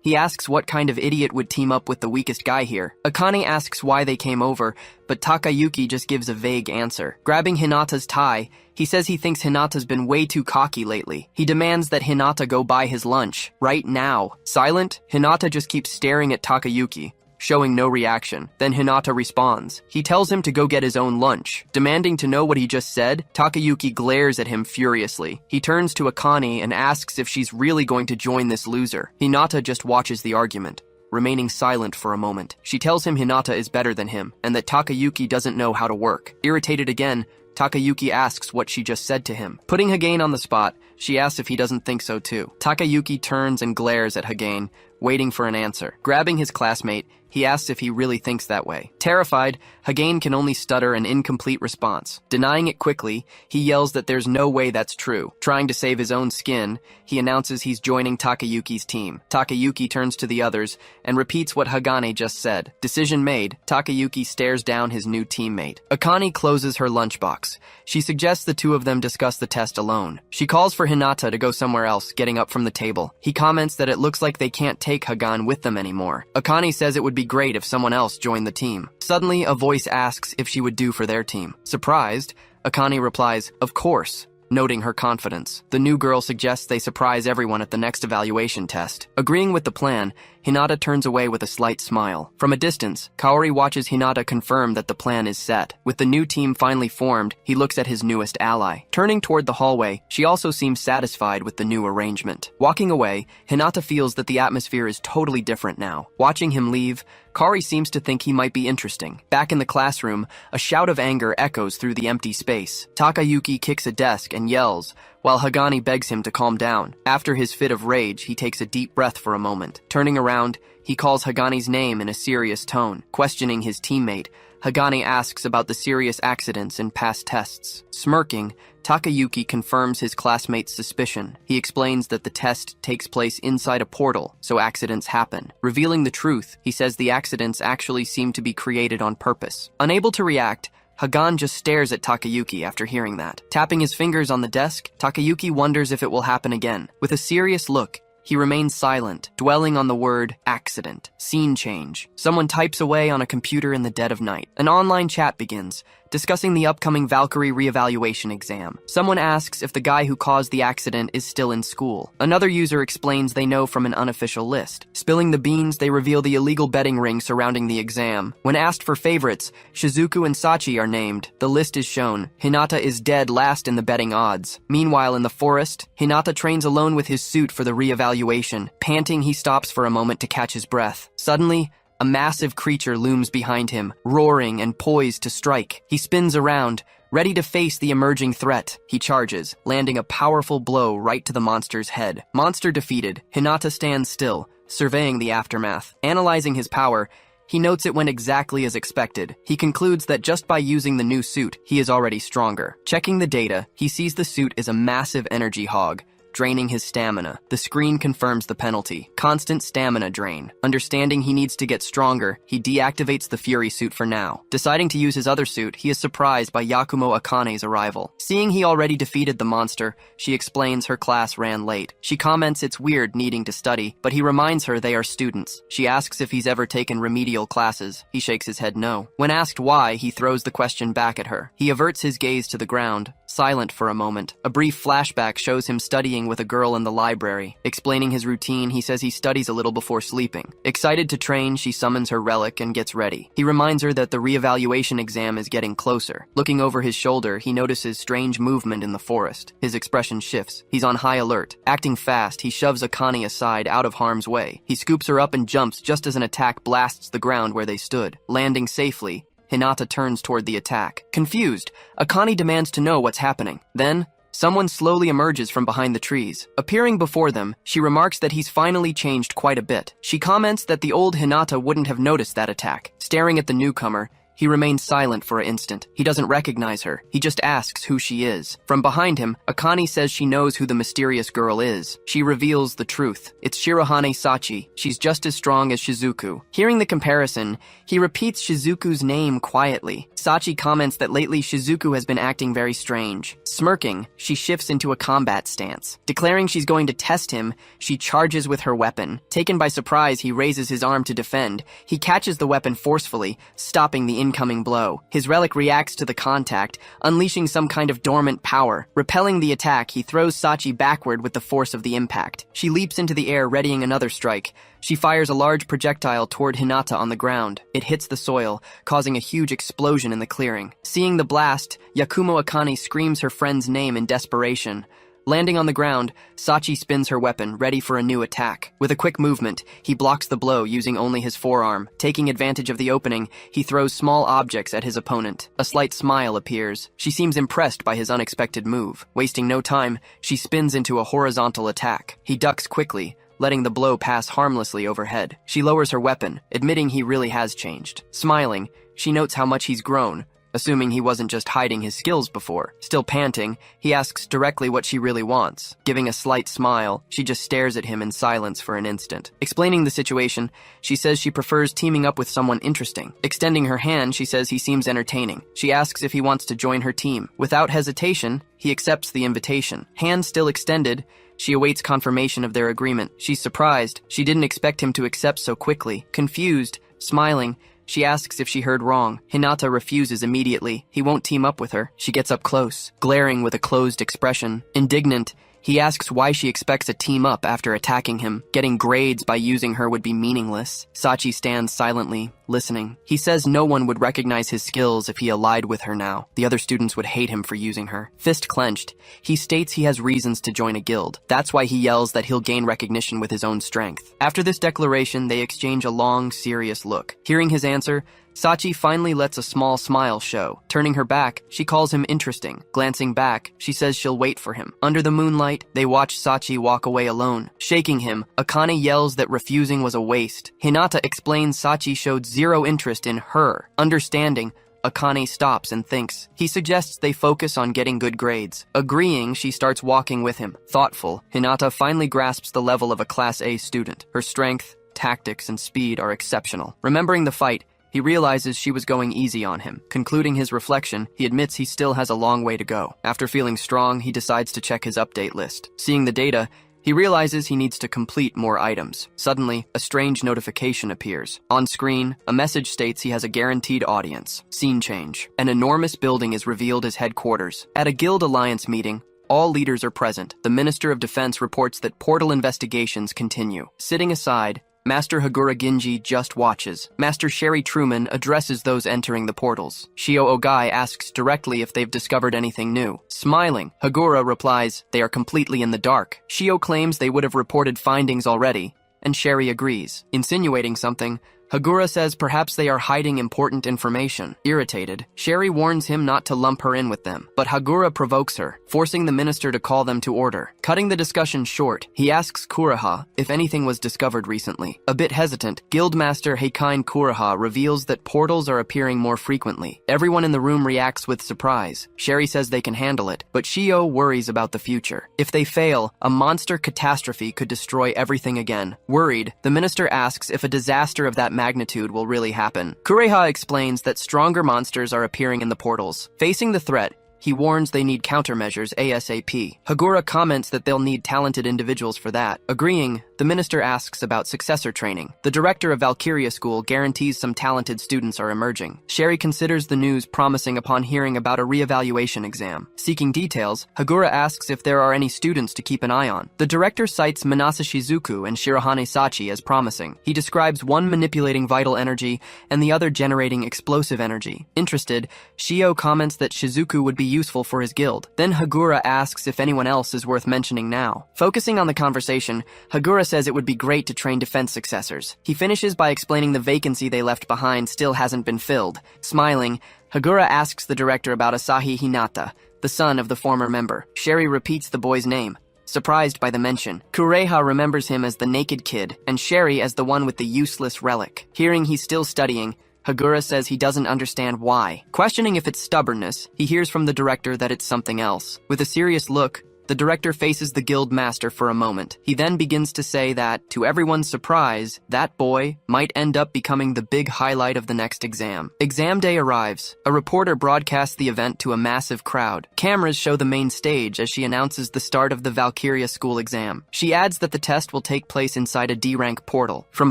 He asks what kind of idiot would team up with the weakest guy here. Akane asks why they came over, but Takayuki just gives a vague answer. Grabbing Hinata's tie, he says he thinks Hinata's been way too cocky lately. He demands that Hinata go buy his lunch, right now. Silent, Hinata just keeps staring at Takayuki, showing no reaction. Then Hinata responds. He tells him to go get his own lunch. Demanding to know what he just said, Takayuki glares at him furiously. He turns to Akane and asks if she's really going to join this loser. Hinata just watches the argument, remaining silent for a moment. She tells him Hinata is better than him, and that Takayuki doesn't know how to work. Irritated again, Takayuki asks what she just said to him. Putting Hagane on the spot, she asks if he doesn't think so too. Takayuki turns and glares at Hagane, waiting for an answer. Grabbing his classmate, he asks if he really thinks that way. Terrified, Hagane can only stutter an incomplete response. Denying it quickly, he yells that there's no way that's true. Trying to save his own skin, he announces he's joining Takayuki's team. Takayuki turns to the others and repeats what Hagane just said. Decision made, Takayuki stares down his new teammate. Akane closes her lunchbox. She suggests the two of them discuss the test alone. She calls for Hinata to go somewhere else, getting up from the table. He comments that it looks like they can't take Hagane with them anymore. Akane says it would be great if someone else joined the team. Suddenly, a voice asks if she would do for their team. Surprised, Akane replies, "Of course," noting her confidence. The new girl suggests they surprise everyone at the next evaluation test. Agreeing with the plan, Hinata turns away with a slight smile. From a distance, Kaori watches Hinata confirm that the plan is set. With the new team finally formed, he looks at his newest ally. Turning toward the hallway, she also seems satisfied with the new arrangement. Walking away, Hinata feels that the atmosphere is totally different now. Watching him leave, Kaori seems to think he might be interesting. Back in the classroom, a shout of anger echoes through the empty space. Takayuki kicks a desk and yells, while Hagane begs him to calm down. After his fit of rage, he takes a deep breath for a moment. Turning around, he calls Hagane's name in a serious tone. Questioning his teammate, Hagane asks about the serious accidents in past tests. Smirking, Takayuki confirms his classmate's suspicion. He explains that the test takes place inside a portal, so accidents happen. Revealing the truth, he says the accidents actually seem to be created on purpose. Unable to react, Hagane just stares at Takayuki after hearing that. Tapping his fingers on the desk, Takayuki wonders if it will happen again. With a serious look, he remains silent, dwelling on the word accident. Scene change. Someone types away on a computer in the dead of night. An online chat begins, discussing the upcoming Valkyrie reevaluation exam. Someone asks if the guy who caused the accident is still in school. Another user explains they know from an unofficial list. Spilling the beans, they reveal the illegal betting ring surrounding the exam. When asked for favorites, Shizuku and Sachi are named. The list is shown. Hinata is dead last in the betting odds. Meanwhile, in the forest, Hinata trains alone with his suit for the reevaluation. Panting, he stops for a moment to catch his breath. Suddenly, a massive creature looms behind him, roaring and poised to strike. He spins around, ready to face the emerging threat. He charges, landing a powerful blow right to the monster's head. Monster defeated, Hinata stands still, surveying the aftermath. Analyzing his power, he notes it went exactly as expected. He concludes that just by using the new suit, he is already stronger. Checking the data, he sees the suit is a massive energy hog, draining his stamina. The screen confirms the penalty. Constant stamina drain. Understanding he needs to get stronger, he deactivates the Fury suit for now. Deciding to use his other suit, he is surprised by Yakumo Akane's arrival. Seeing he already defeated the monster, she explains her class ran late. She comments it's weird needing to study, but he reminds her they are students. She asks if he's ever taken remedial classes. He shakes his head no. When asked why, he throws the question back at her. He averts his gaze to the ground, silent for a moment. A brief flashback shows him studying with a girl in the library. Explaining his routine, he says he studies a little before sleeping. Excited to train, she summons her relic and gets ready. He reminds her that the reevaluation exam is getting closer. Looking over his shoulder, he notices strange movement in the forest. His expression shifts. He's on high alert. Acting fast, he shoves Akane aside out of harm's way. He scoops her up and jumps just as an attack blasts the ground where they stood. Landing safely, Hinata turns toward the attack. Confused, Akane demands to know what's happening. Then, someone slowly emerges from behind the trees. Appearing before them, she remarks that he's finally changed quite a bit. She comments that the old Hinata wouldn't have noticed that attack. Staring at the newcomer, he remains silent for an instant. He doesn't recognize her. He just asks who she is. From behind him, Akane says she knows who the mysterious girl is. She reveals the truth. It's Shirohane Sachi. She's just as strong as Shizuku. Hearing the comparison, he repeats Shizuku's name quietly. Sachi comments that lately Shizuku has been acting very strange. Smirking, she shifts into a combat stance. Declaring she's going to test him, she charges with her weapon. Taken by surprise, he raises his arm to defend. He catches the weapon forcefully, stopping the incoming blow. His relic reacts to the contact, unleashing some kind of dormant power. Repelling the attack, he throws Sachi backward with the force of the impact. She leaps into the air, readying another strike. She fires a large projectile toward Hinata on the ground. It hits the soil, causing a huge explosion in the clearing. Seeing the blast, Yakumo Akane screams her friend's name in desperation. Landing on the ground, Sachi spins her weapon, ready for a new attack. With a quick movement, he blocks the blow using only his forearm. Taking advantage of the opening, he throws small objects at his opponent. A slight smile appears. She seems impressed by his unexpected move. Wasting no time, she spins into a horizontal attack. He ducks quickly, letting the blow pass harmlessly overhead. She lowers her weapon, admitting he really has changed. Smiling, she notes how much he's grown, assuming he wasn't just hiding his skills before. Still panting, he asks directly what she really wants. Giving a slight smile, she just stares at him in silence for an instant. Explaining the situation, she says she prefers teaming up with someone interesting. Extending her hand, she says he seems entertaining. She asks if he wants to join her team. Without hesitation, he accepts the invitation. Hand still extended, she awaits confirmation of their agreement. She's surprised. She didn't expect him to accept so quickly. Confused, smiling, she asks if she heard wrong. Hinata refuses immediately. He won't team up with her. She gets up close, glaring with a closed expression. Indignant, he asks why she expects a team up after attacking him. Getting grades by using her would be meaningless. Sachi stands silently, listening. He says no one would recognize his skills if he allied with her now. The other students would hate him for using her. Fist clenched, he states he has reasons to join a guild. That's why he yells that he'll gain recognition with his own strength. After this declaration, they exchange a long, serious look. Hearing his answer, Sachi finally lets a small smile show. Turning her back, she calls him interesting. Glancing back, she says she'll wait for him. Under the moonlight, they watch Sachi walk away alone. Shaking him, Akane yells that refusing was a waste. Hinata explains Sachi showed zero interest in her. Understanding, Akane stops and thinks. He suggests they focus on getting good grades. Agreeing, she starts walking with him. Thoughtful, Hinata finally grasps the level of a Class A student. Her strength, tactics, and speed are exceptional. Remembering the fight, he realizes she was going easy on him. Concluding his reflection, he admits he still has a long way to go. After feeling strong, he decides to check his update list. Seeing the data, he realizes he needs to complete more items. Suddenly, a strange notification appears. On screen, a message states he has a guaranteed audience. Scene change. An enormous building is revealed as headquarters. At a Guild Alliance meeting, all leaders are present. The Minister of Defense reports that portal investigations continue. Sitting aside, Master Hagura Ginji just watches. Master Sherry Truman addresses those entering the portals. Shio Ogai asks directly if they've discovered anything new. Smiling, Hagura replies, they are completely in the dark. Shio claims they would have reported findings already, and Sherry agrees. Insinuating something, Hagura says perhaps they are hiding important information. Irritated, Sherry warns him not to lump her in with them, but Hagura provokes her, forcing the minister to call them to order. Cutting the discussion short, he asks Kuroha if anything was discovered recently. A bit hesitant, Guildmaster Heikain Kuroha reveals that portals are appearing more frequently. Everyone in the room reacts with surprise. Sherry says they can handle it, but Shio worries about the future. If they fail, a monster catastrophe could destroy everything again. Worried, the minister asks if a disaster of that magnitude will really happen. Kureha explains that stronger monsters are appearing in the portals. Facing the threat, he warns they need countermeasures ASAP. Hagura comments that they'll need talented individuals for that. Agreeing, the minister asks about successor training. The director of Valkyria School guarantees some talented students are emerging. Sherry considers the news promising upon hearing about a re-evaluation exam. Seeking details, Hagura asks if there are any students to keep an eye on. The director cites Manasa Shizuku and Shirahane Sachi as promising. He describes one manipulating vital energy and the other generating explosive energy. Interested, Shio comments that Shizuku would be useful for his guild. Then Hagura asks if anyone else is worth mentioning now. Focusing on the conversation, Hagura says it would be great to train defense successors. He finishes by explaining the vacancy they left behind still hasn't been filled. Smiling, Hagura asks the director about Asahi Hinata, the son of the former member. Sherry repeats the boy's name, surprised by the mention. Kureha remembers him as the naked kid, and Sherry as the one with the useless relic. Hearing he's still studying, Hagura says he doesn't understand why. Questioning if it's stubbornness, he hears from the director that it's something else. With a serious look, the director faces the guild master for a moment. He then begins to say that, to everyone's surprise, that boy might end up becoming the big highlight of the next exam. Exam day arrives. A reporter broadcasts the event to a massive crowd. Cameras show the main stage as she announces the start of the Valkyria School exam. She adds that the test will take place inside a D-rank portal. From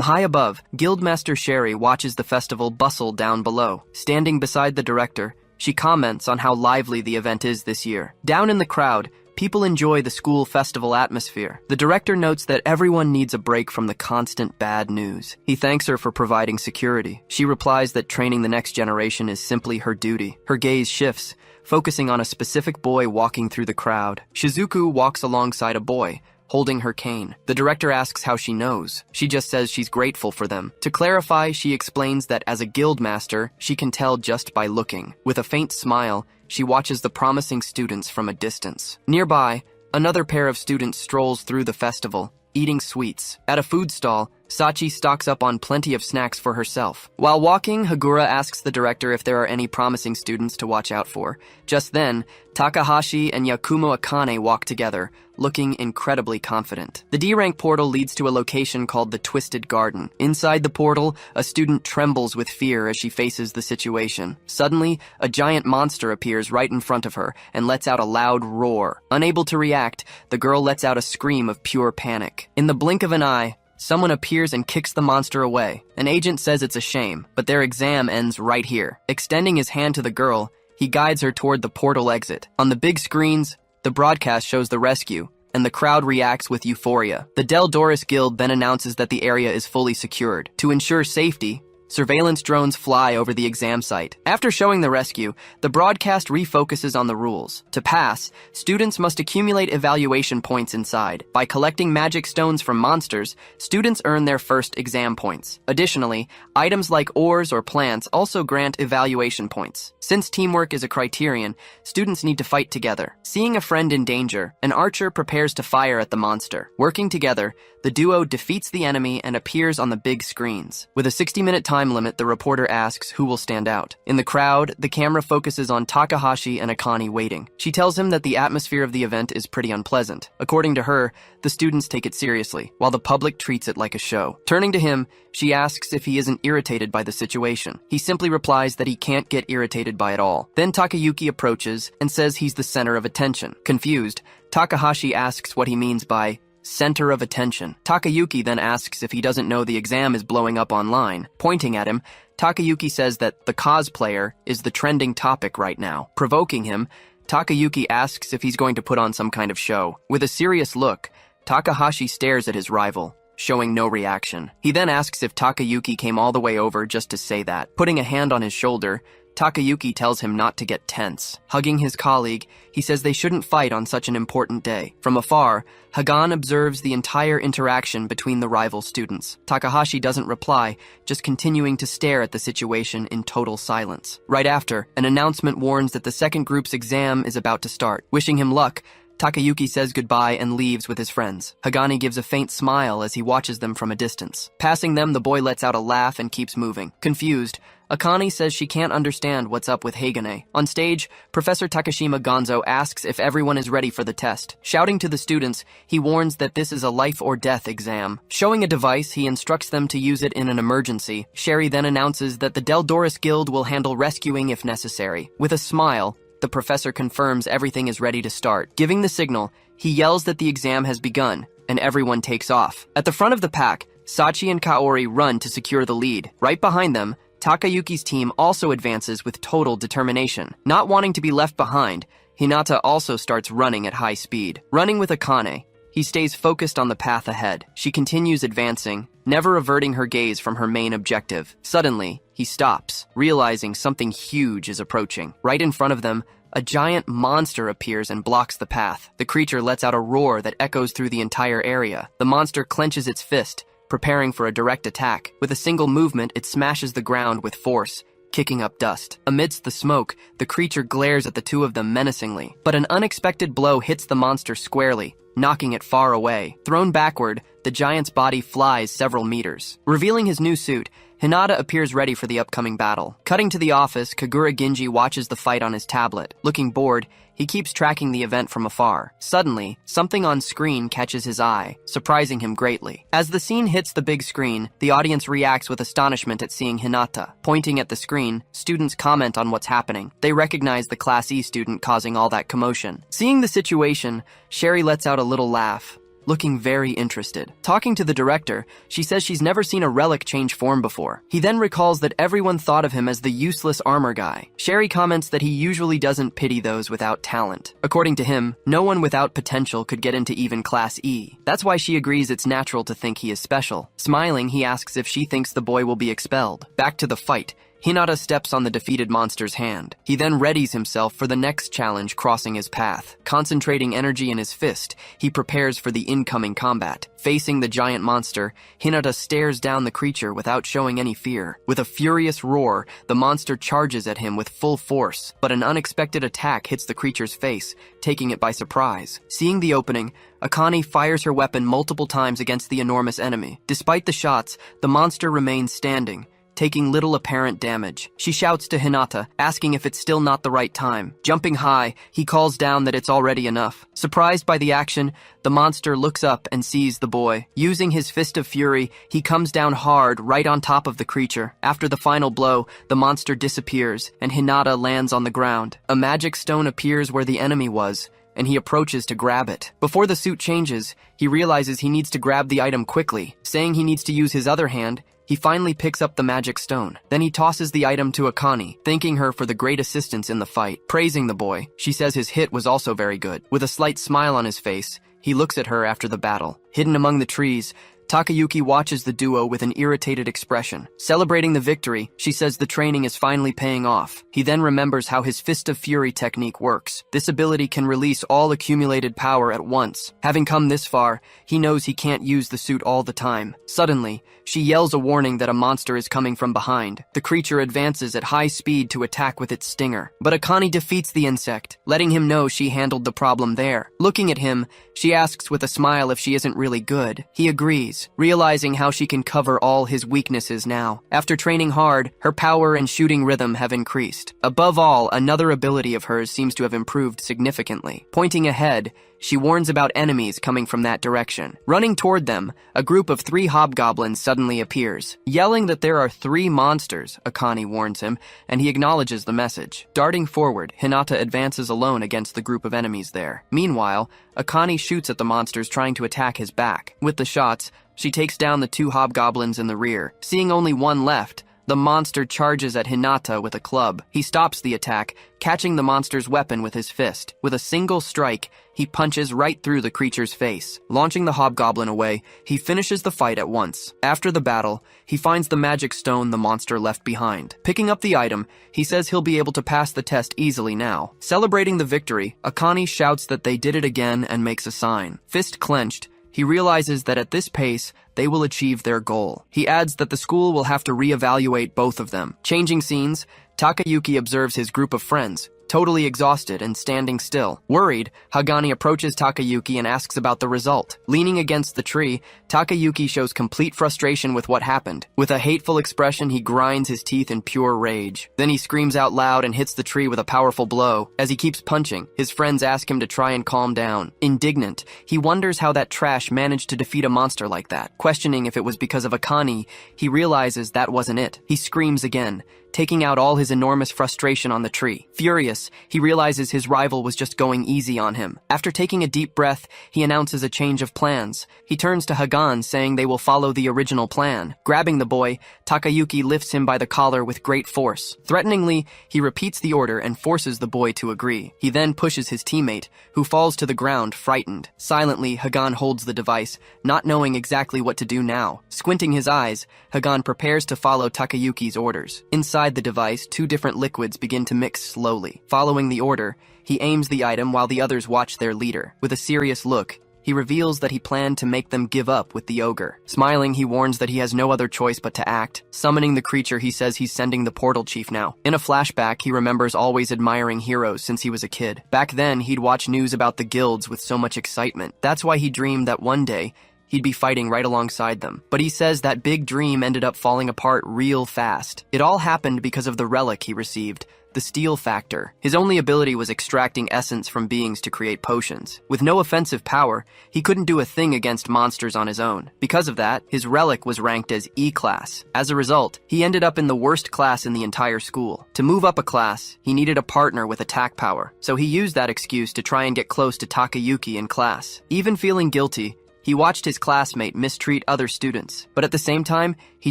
high above, Guildmaster Sherry watches the festival bustle down below. Standing beside the director, she comments on how lively the event is this year. Down in the crowd, people enjoy the school festival atmosphere. The director notes that everyone needs a break from the constant bad news. He thanks her for providing security. She replies that training the next generation is simply her duty. Her gaze shifts, focusing on a specific boy walking through the crowd. Shizuku walks alongside a boy, holding her cane. The director asks how she knows. She just says she's grateful for them. To clarify, she explains that as a guild master, she can tell just by looking. With a faint smile, she watches the promising students from a distance. Nearby, another pair of students strolls through the festival, eating sweets. At a food stall, Sachi stocks up on plenty of snacks for herself. While walking, Hagura asks the director if there are any promising students to watch out for. Just then, Takahashi and Yakumo Akane walk together, looking incredibly confident. The D-rank portal leads to a location called the Twisted Garden. Inside the portal, a student trembles with fear as she faces the situation. Suddenly, a giant monster appears right in front of her and lets out a loud roar. Unable to react, the girl lets out a scream of pure panic. In the blink of an eye, someone appears and kicks the monster away. An agent says it's a shame, but their exam ends right here. Extending his hand to the girl, he guides her toward the portal exit. On the big screens, the broadcast shows the rescue, and the crowd reacts with euphoria. The Del Doris Guild then announces that the area is fully secured. To ensure safety, surveillance drones fly over the exam site. After showing the rescue, the broadcast refocuses on the rules. To pass, students must accumulate evaluation points inside. By collecting magic stones from monsters, students earn their first exam points. Additionally, items like ores or plants also grant evaluation points. Since teamwork is a criterion, students need to fight together. Seeing a friend in danger, an archer prepares to fire at the monster. Working together, the duo defeats the enemy and appears on the big screens. With a 60-minute time limit, the reporter asks who will stand out. In the crowd, the camera focuses on Takahashi and Akane waiting. She tells him that the atmosphere of the event is pretty unpleasant. According to her, the students take it seriously, while the public treats it like a show. Turning to him, she asks if he isn't irritated by the situation. He simply replies that he can't get irritated by it all. Then Takayuki approaches and says he's the center of attention. Confused, Takahashi asks what he means by center of attention. Takayuki then asks if he doesn't know the exam is blowing up online. Pointing at him, Takayuki says that the cosplayer is the trending topic right now. Provoking him, Takayuki asks if he's going to put on some kind of show. With a serious look, Takahashi stares at his rival, showing no reaction. He then asks if Takayuki came all the way over just to say that. Putting a hand on his shoulder, Takayuki tells him not to get tense. Hugging his colleague, he says they shouldn't fight on such an important day. From afar, Hagan observes the entire interaction between the rival students. Takahashi doesn't reply, just continuing to stare at the situation in total silence. Right after, an announcement warns that the second group's exam is about to start. Wishing him luck, Takayuki says goodbye and leaves with his friends. Hagani gives a faint smile as he watches them from a distance. Passing them, the boy lets out a laugh and keeps moving. Confused, Akane says she can't understand what's up with Hagane. On stage, Professor Takashima Gonzo asks if everyone is ready for the test. Shouting to the students, he warns that this is a life-or-death exam. Showing a device, he instructs them to use it in an emergency. Sherry then announces that the Deldoris Guild will handle rescuing if necessary. With a smile, the professor confirms everything is ready to start. Giving the signal, he yells that the exam has begun, and everyone takes off. At the front of the pack, Sachi and Kaori run to secure the lead. Right behind them, Takayuki's team also advances with total determination. Not wanting to be left behind, Hinata also starts running at high speed. Running with Akane, he stays focused on the path ahead. She continues advancing, never averting her gaze from her main objective. Suddenly, he stops, realizing something huge is approaching. Right in front of them, a giant monster appears and blocks the path. The creature lets out a roar that echoes through the entire area. The monster clenches its fist, preparing for a direct attack. With a single movement, it smashes the ground with force, kicking up dust. Amidst the smoke, the creature glares at the two of them menacingly. But an unexpected blow hits the monster squarely, knocking it far away. Thrown backward, the giant's body flies several meters. Revealing his new suit, Hinata appears ready for the upcoming battle. Cutting to the office, Kagura Ginji watches the fight on his tablet. Looking bored, he keeps tracking the event from afar. Suddenly, something on screen catches his eye, surprising him greatly. As the scene hits the big screen, the audience reacts with astonishment at seeing Hinata. Pointing at the screen, students comment on what's happening. They recognize the Class E student causing all that commotion. Seeing the situation, Sherry lets out a little laugh, looking very interested. Talking to the director, she says she's never seen a relic change form before. He then recalls that everyone thought of him as the useless armor guy. Sherry comments that he usually doesn't pity those without talent. According to him, no one without potential could get into even Class E. That's why she agrees it's natural to think he is special. Smiling, he asks if she thinks the boy will be expelled. Back to the fight. Hinata steps on the defeated monster's hand. He then readies himself for the next challenge crossing his path. Concentrating energy in his fist, he prepares for the incoming combat. Facing the giant monster, Hinata stares down the creature without showing any fear. With a furious roar, the monster charges at him with full force, but an unexpected attack hits the creature's face, taking it by surprise. Seeing the opening, Akane fires her weapon multiple times against the enormous enemy. Despite the shots, the monster remains standing, taking little apparent damage. She shouts to Hinata, asking if it's still not the right time. Jumping high, he calls down that it's already enough. Surprised by the action, the monster looks up and sees the boy. Using his fist of fury, he comes down hard right on top of the creature. After the final blow, the monster disappears, and Hinata lands on the ground. A magic stone appears where the enemy was, and he approaches to grab it. Before the suit changes, he realizes he needs to grab the item quickly. Saying he needs to use his other hand, he finally picks up the magic stone. Then he tosses the item to Akane, thanking her for the great assistance in the fight. Praising the boy, she says his hit was also very good. With a slight smile on his face, he looks at her after the battle. Hidden among the trees, Takayuki watches the duo with an irritated expression. Celebrating the victory, she says the training is finally paying off. He then remembers how his Fist of Fury technique works. This ability can release all accumulated power at once. Having come this far, he knows he can't use the suit all the time. Suddenly, she yells a warning that a monster is coming from behind. The creature advances at high speed to attack with its stinger. But Akane defeats the insect, letting him know she handled the problem there. Looking at him, she asks with a smile if she isn't really good. He agrees, realizing how she can cover all his weaknesses now. After training hard, her power and shooting rhythm have increased. Above all, another ability of hers seems to have improved significantly. Pointing ahead, she warns about enemies coming from that direction. Running toward them, a group of 3 hobgoblins suddenly appears. Yelling that there are 3 monsters, Akane warns him, and he acknowledges the message. Darting forward, Hinata advances alone against the group of enemies there. Meanwhile, Akane shoots at the monsters trying to attack his back. With the shots, she takes down the 2 hobgoblins in the rear. Seeing only one left, The monster charges at Hinata with a club. He stops the attack, catching the monster's weapon with his fist. With a single strike, he punches right through the creature's face. Launching the hobgoblin away, he finishes the fight at once. After the battle, he finds the magic stone the monster left behind. Picking up the item, he says he'll be able to pass the test easily now. Celebrating the victory, Akane shouts that they did it again and makes a sign. Fist clenched, he realizes that at this pace, they will achieve their goal. He adds that the school will have to re-evaluate both of them. Changing scenes, Takayuki observes his group of friends, totally exhausted and standing still. Worried, Hagani approaches Takayuki and asks about the result. Leaning against the tree, Takayuki shows complete frustration with what happened. With a hateful expression, he grinds his teeth in pure rage. Then he screams out loud and hits the tree with a powerful blow. As he keeps punching, his friends ask him to try and calm down. Indignant, he wonders how that trash managed to defeat a monster like that. Questioning if it was because of Akane, he realizes that wasn't it. He screams again, taking out all his enormous frustration on the tree. Furious, he realizes his rival was just going easy on him. After taking a deep breath, he announces a change of plans. He turns to Hagan, saying they will follow the original plan. Grabbing the boy, Takayuki lifts him by the collar with great force. Threateningly, he repeats the order and forces the boy to agree. He then pushes his teammate, who falls to the ground, frightened. Silently, Hagan holds the device, not knowing exactly what to do now. Squinting his eyes, Hagan prepares to follow Takayuki's orders. Inside the device, two different liquids begin to mix slowly. Following the order, he aims the item while the others watch their leader. With a serious look, he reveals that he planned to make them give up with the ogre. Smiling, he warns that he has no other choice but to act. Summoning the creature, he says he's sending the portal chief now. In a flashback, he remembers always admiring heroes since he was a kid. Back then, he'd watch news about the guilds with so much excitement. That's why he dreamed that one day, he'd be fighting right alongside them. But he says that big dream ended up falling apart real fast. It all happened because of the relic he received, the Steel Factor. His only ability was extracting essence from beings to create potions. With no offensive power, he couldn't do a thing against monsters on his own. Because of that, his relic was ranked as E-class. As a result, he ended up in the worst class in the entire school. To move up a class, he needed a partner with attack power, so he used that excuse to try and get close to Takayuki in class. Even feeling guilty, he watched his classmate mistreat other students, but at the same time, he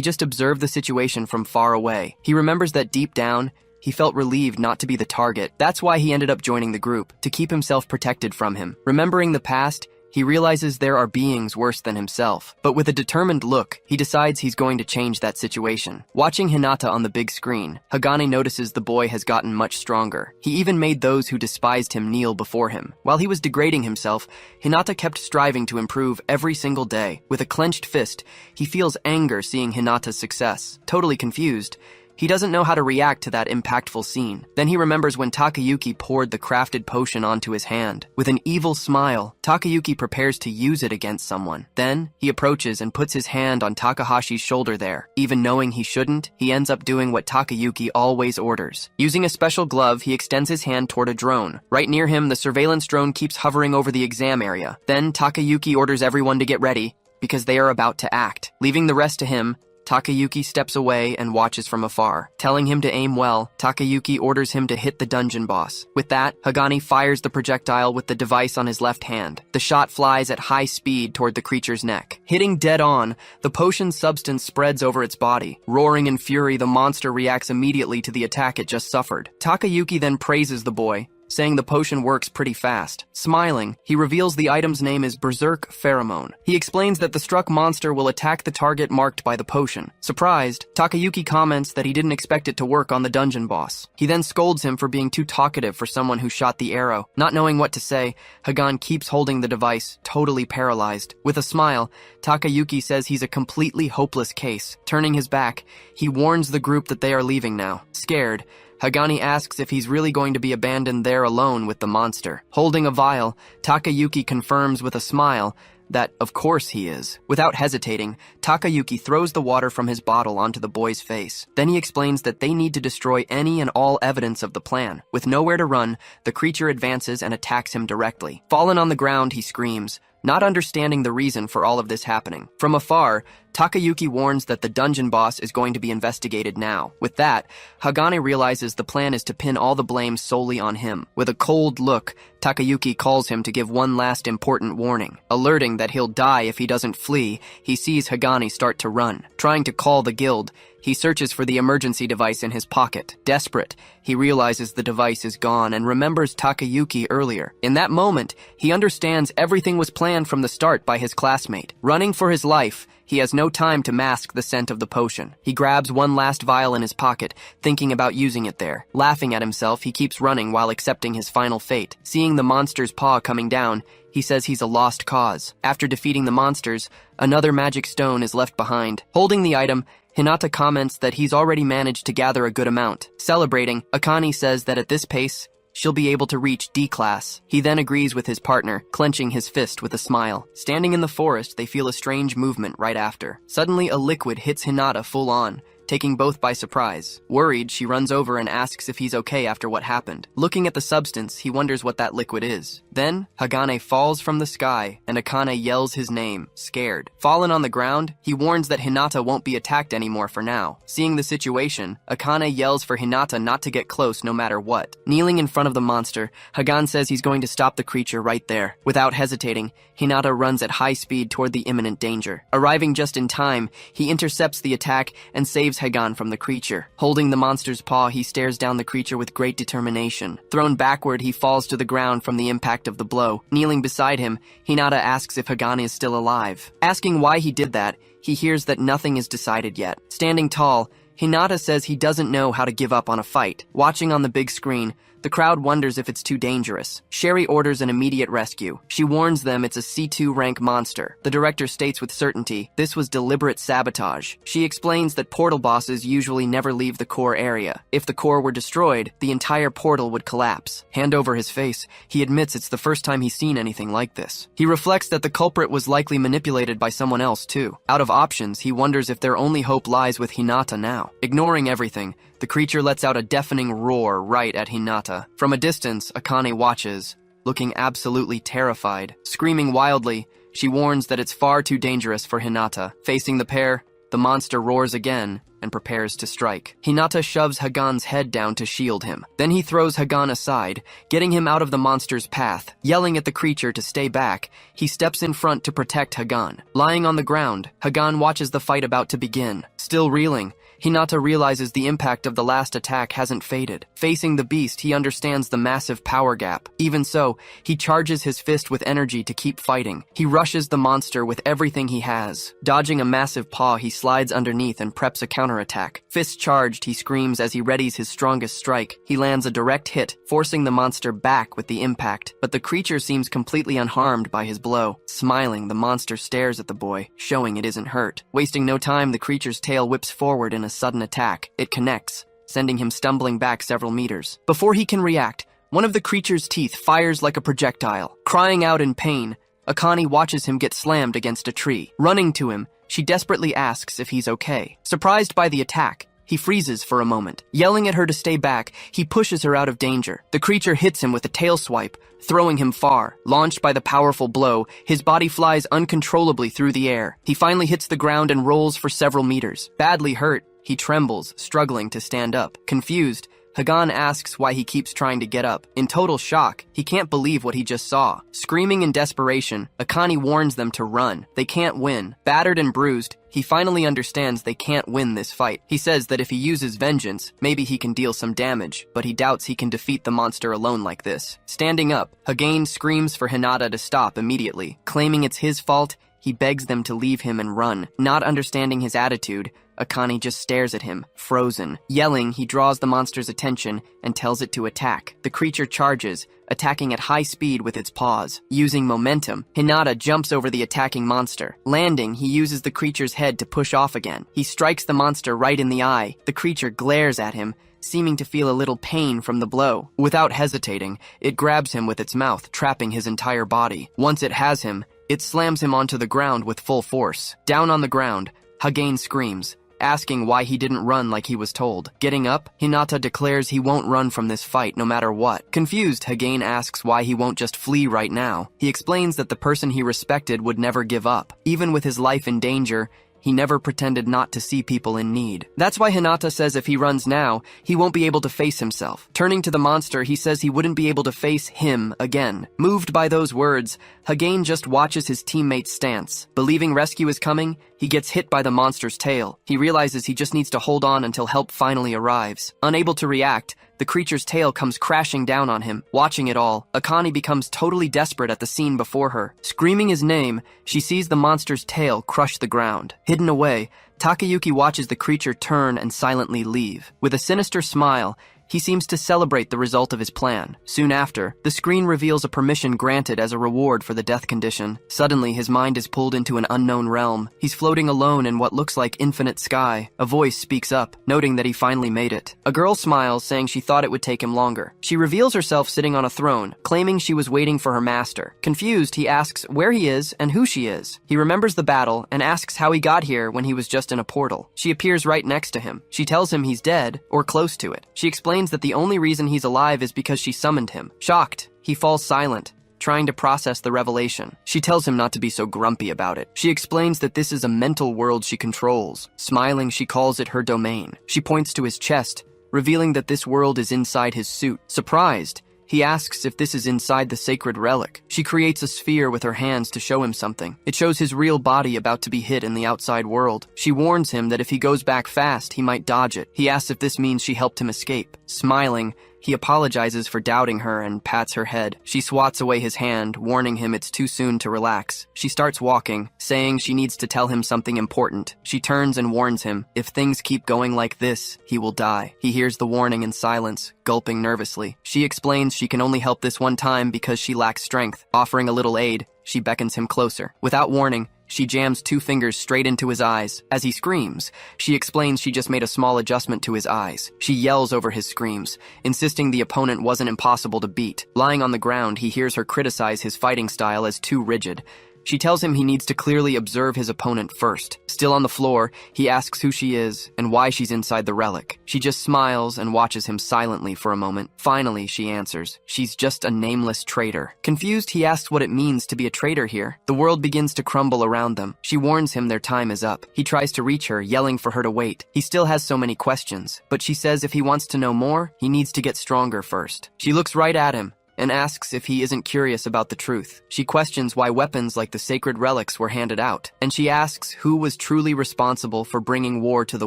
just observed the situation from far away. He remembers that deep down, he felt relieved not to be the target. That's why he ended up joining the group, to keep himself protected from him. Remembering the past, he realizes there are beings worse than himself. But with a determined look, he decides he's going to change that situation. Watching Hinata on the big screen, Hagane notices the boy has gotten much stronger. He even made those who despised him kneel before him. While he was degrading himself, Hinata kept striving to improve every single day. With a clenched fist, he feels anger seeing Hinata's success. Totally confused, he doesn't know how to react to that impactful scene. Then he remembers when Takayuki poured the crafted potion onto his hand. With an evil smile, Takayuki prepares to use it against someone. Then, he approaches and puts his hand on Takahashi's shoulder there. Even knowing he shouldn't, he ends up doing what Takayuki always orders. Using a special glove, he extends his hand toward a drone. Right near him, the surveillance drone keeps hovering over the exam area. Then, Takayuki orders everyone to get ready, because they are about to act. Leaving the rest to him, Takayuki steps away and watches from afar. Telling him to aim well, Takayuki orders him to hit the dungeon boss. With that, Hagane fires the projectile with the device on his left hand. The shot flies at high speed toward the creature's neck. Hitting dead on, the potion's substance spreads over its body. Roaring in fury, the monster reacts immediately to the attack it just suffered. Takayuki then praises the boy, saying the potion works pretty fast. Smiling, he reveals the item's name is Berserk Pheromone. He explains that the struck monster will attack the target marked by the potion. Surprised, Takayuki comments that he didn't expect it to work on the dungeon boss. He then scolds him for being too talkative for someone who shot the arrow. Not knowing what to say, Hagan keeps holding the device, totally paralyzed. With a smile, Takayuki says he's a completely hopeless case. Turning his back, he warns the group that they are leaving now. Scared, Hagane asks if he's really going to be abandoned there alone with the monster. Holding a vial, Takayuki confirms with a smile that, of course, he is. Without hesitating, Takayuki throws the water from his bottle onto the boy's face. Then he explains that they need to destroy any and all evidence of the plan. With nowhere to run, the creature advances and attacks him directly. Fallen on the ground, he screams, not understanding the reason for all of this happening. From afar, Takayuki warns that the dungeon boss is going to be investigated now. With that, Hagane realizes the plan is to pin all the blame solely on him. With a cold look, Takayuki calls him to give one last important warning. Alerting that he'll die if he doesn't flee, he sees Hagane start to run. Trying to call the guild, He searches for the emergency device in his pocket. Desperate, he realizes the device is gone and remembers Takayuki earlier. In that moment, he understands everything was planned from the start by his classmate. Running for his life, he has no time to mask the scent of the potion. He grabs one last vial in his pocket, thinking about using it there. Laughing at himself, he keeps running while accepting his final fate. Seeing the monster's paw coming down, he says he's a lost cause. After defeating the monsters, another magic stone is left behind. Holding the item, Hinata comments that he's already managed to gather a good amount. Celebrating, Akane says that at this pace, she'll be able to reach D class. He then agrees with his partner, clenching his fist with a smile. Standing in the forest, they feel a strange movement right after. Suddenly, a liquid hits Hinata full on, taking both by surprise. Worried, she runs over and asks if he's okay after what happened. Looking at the substance, he wonders what that liquid is. Then, Hagane falls from the sky, and Akane yells his name, scared. Fallen on the ground, he warns that Hinata won't be attacked anymore for now. Seeing the situation, Akane yells for Hinata not to get close no matter what. Kneeling in front of the monster, Hagan says he's going to stop the creature right there. Without hesitating, Hinata runs at high speed toward the imminent danger. Arriving just in time, he intercepts the attack and saves Hagan from the creature. Holding the monster's paw, he stares down the creature with great determination. Thrown backward, he falls to the ground from the impact of the blow. Kneeling beside him, Hinata asks if Hagan is still alive. Asking why he did that, he hears that nothing is decided yet. Standing tall, Hinata says he doesn't know how to give up on a fight. Watching on the big screen, the crowd wonders if it's too dangerous. Sherry orders an immediate rescue. She warns them it's a C2 rank monster. The director states with certainty, this was deliberate sabotage. She explains that portal bosses usually never leave the core area. If the core were destroyed, the entire portal would collapse. Hand over his face, he admits it's the first time he's seen anything like this. He reflects that the culprit was likely manipulated by someone else too. Out of options, he wonders if their only hope lies with Hinata now. Ignoring everything, the creature lets out a deafening roar right at Hinata. From a distance, Akane watches, looking absolutely terrified. Screaming wildly, she warns that it's far too dangerous for Hinata. Facing the pair, the monster roars again and prepares to strike. Hinata shoves Hagan's head down to shield him. Then he throws Hagan aside, getting him out of the monster's path. Yelling at the creature to stay back, he steps in front to protect Hagan. Lying on the ground, Hagan watches the fight about to begin. Still reeling, Hinata realizes the impact of the last attack hasn't faded. Facing the beast, he understands the massive power gap. Even so, he charges his fist with energy to keep fighting. He rushes the monster with everything he has. Dodging a massive paw, he slides underneath and preps a counterattack. Fist charged, he screams as he readies his strongest strike. He lands a direct hit, forcing the monster back with the impact. But the creature seems completely unharmed by his blow. Smiling, the monster stares at the boy, showing it isn't hurt. Wasting no time, the creature's tail whips forward in a sudden attack. It connects, sending him stumbling back several meters. Before he can react, one of the creature's teeth fires like a projectile. Crying out in pain, Akane watches him get slammed against a tree. Running to him, she desperately asks if he's okay. Surprised by the attack, he freezes for a moment. Yelling at her to stay back, he pushes her out of danger. The creature hits him with a tail swipe, throwing him far. Launched by the powerful blow, his body flies uncontrollably through the air. He finally hits the ground and rolls for several meters. Badly hurt, he trembles, struggling to stand up. Confused, Hagan asks why he keeps trying to get up. In total shock, he can't believe what he just saw. Screaming in desperation, Akane warns them to run. They can't win. Battered and bruised, he finally understands they can't win this fight. He says that if he uses vengeance, maybe he can deal some damage, but he doubts he can defeat the monster alone like this. Standing up, Hagan screams for Hinata to stop immediately. Claiming it's his fault, he begs them to leave him and run. Not understanding his attitude, Akane just stares at him, frozen. Yelling, he draws the monster's attention and tells it to attack. The creature charges, attacking at high speed with its paws. Using momentum, Hinata jumps over the attacking monster. Landing, he uses the creature's head to push off again. He strikes the monster right in the eye. The creature glares at him, seeming to feel a little pain from the blow. Without hesitating, it grabs him with its mouth, trapping his entire body. Once it has him, it slams him onto the ground with full force. Down on the ground, Hagan screams, asking why he didn't run like he was told. Getting up, Hinata declares he won't run from this fight no matter what. Confused, Hagan asks why he won't just flee right now. He explains that the person he respected would never give up. Even with his life in danger, He never pretended not to see people in need. That's why Hinata says if he runs now, he won't be able to face himself. Turning to the monster, he says he wouldn't be able to face him again. Moved by those words, Hagane just watches his teammate's stance. Believing rescue is coming, he gets hit by the monster's tail. He realizes he just needs to hold on until help finally arrives. Unable to react, the creature's tail comes crashing down on him. Watching it all, Akane becomes totally desperate at the scene before her. Screaming his name, she sees the monster's tail crush the ground. Hidden away, Takayuki watches the creature turn and silently leave. With a sinister smile, he seems to celebrate the result of his plan. Soon after, the screen reveals a permission granted as a reward for the death condition. Suddenly, his mind is pulled into an unknown realm. He's floating alone in what looks like infinite sky. A voice speaks up, noting that he finally made it. A girl smiles, saying she thought it would take him longer. She reveals herself sitting on a throne, claiming she was waiting for her master. Confused, he asks where he is and who she is. He remembers the battle and asks how he got here when he was just in a portal. She appears right next to him. She tells him he's dead, or close to it. She explains that the only reason he's alive is because she summoned him. Shocked, he falls silent, trying to process the revelation. She tells him not to be so grumpy about it. She explains that this is a mental world she controls. Smiling, she calls it her domain. She points to his chest, revealing that this world is inside his suit. Surprised, he asks if this is inside the sacred relic. She creates a sphere with her hands to show him something. It shows his real body about to be hit in the outside world. She warns him that if he goes back fast, he might dodge it. He asks if this means she helped him escape. Smiling, he apologizes for doubting her and pats her head. She swats away his hand, warning him it's too soon to relax. She starts walking, saying she needs to tell him something important. She turns and warns him, if things keep going like this, he will die. He hears the warning in silence, gulping nervously. She explains she can only help this one time because she lacks strength. Offering a little aid, she beckons him closer. Without warning, she jams 2 fingers straight into his eyes. As he screams, she explains she just made a small adjustment to his eyes. She yells over his screams, insisting the opponent wasn't impossible to beat. Lying on the ground, he hears her criticize his fighting style as too rigid. She tells him he needs to clearly observe his opponent first. Still on the floor, he asks who she is and why she's inside the relic. She just smiles and watches him silently for a moment. Finally, she answers, she's just a nameless traitor. Confused, he asks what it means to be a traitor here. The world begins to crumble around them. She warns him their time is up. He tries to reach her, yelling for her to wait. He still has so many questions, but she says if he wants to know more, he needs to get stronger first. She looks right at him and asks if he isn't curious about the truth. She questions why weapons like the sacred relics were handed out, and she asks who was truly responsible for bringing war to the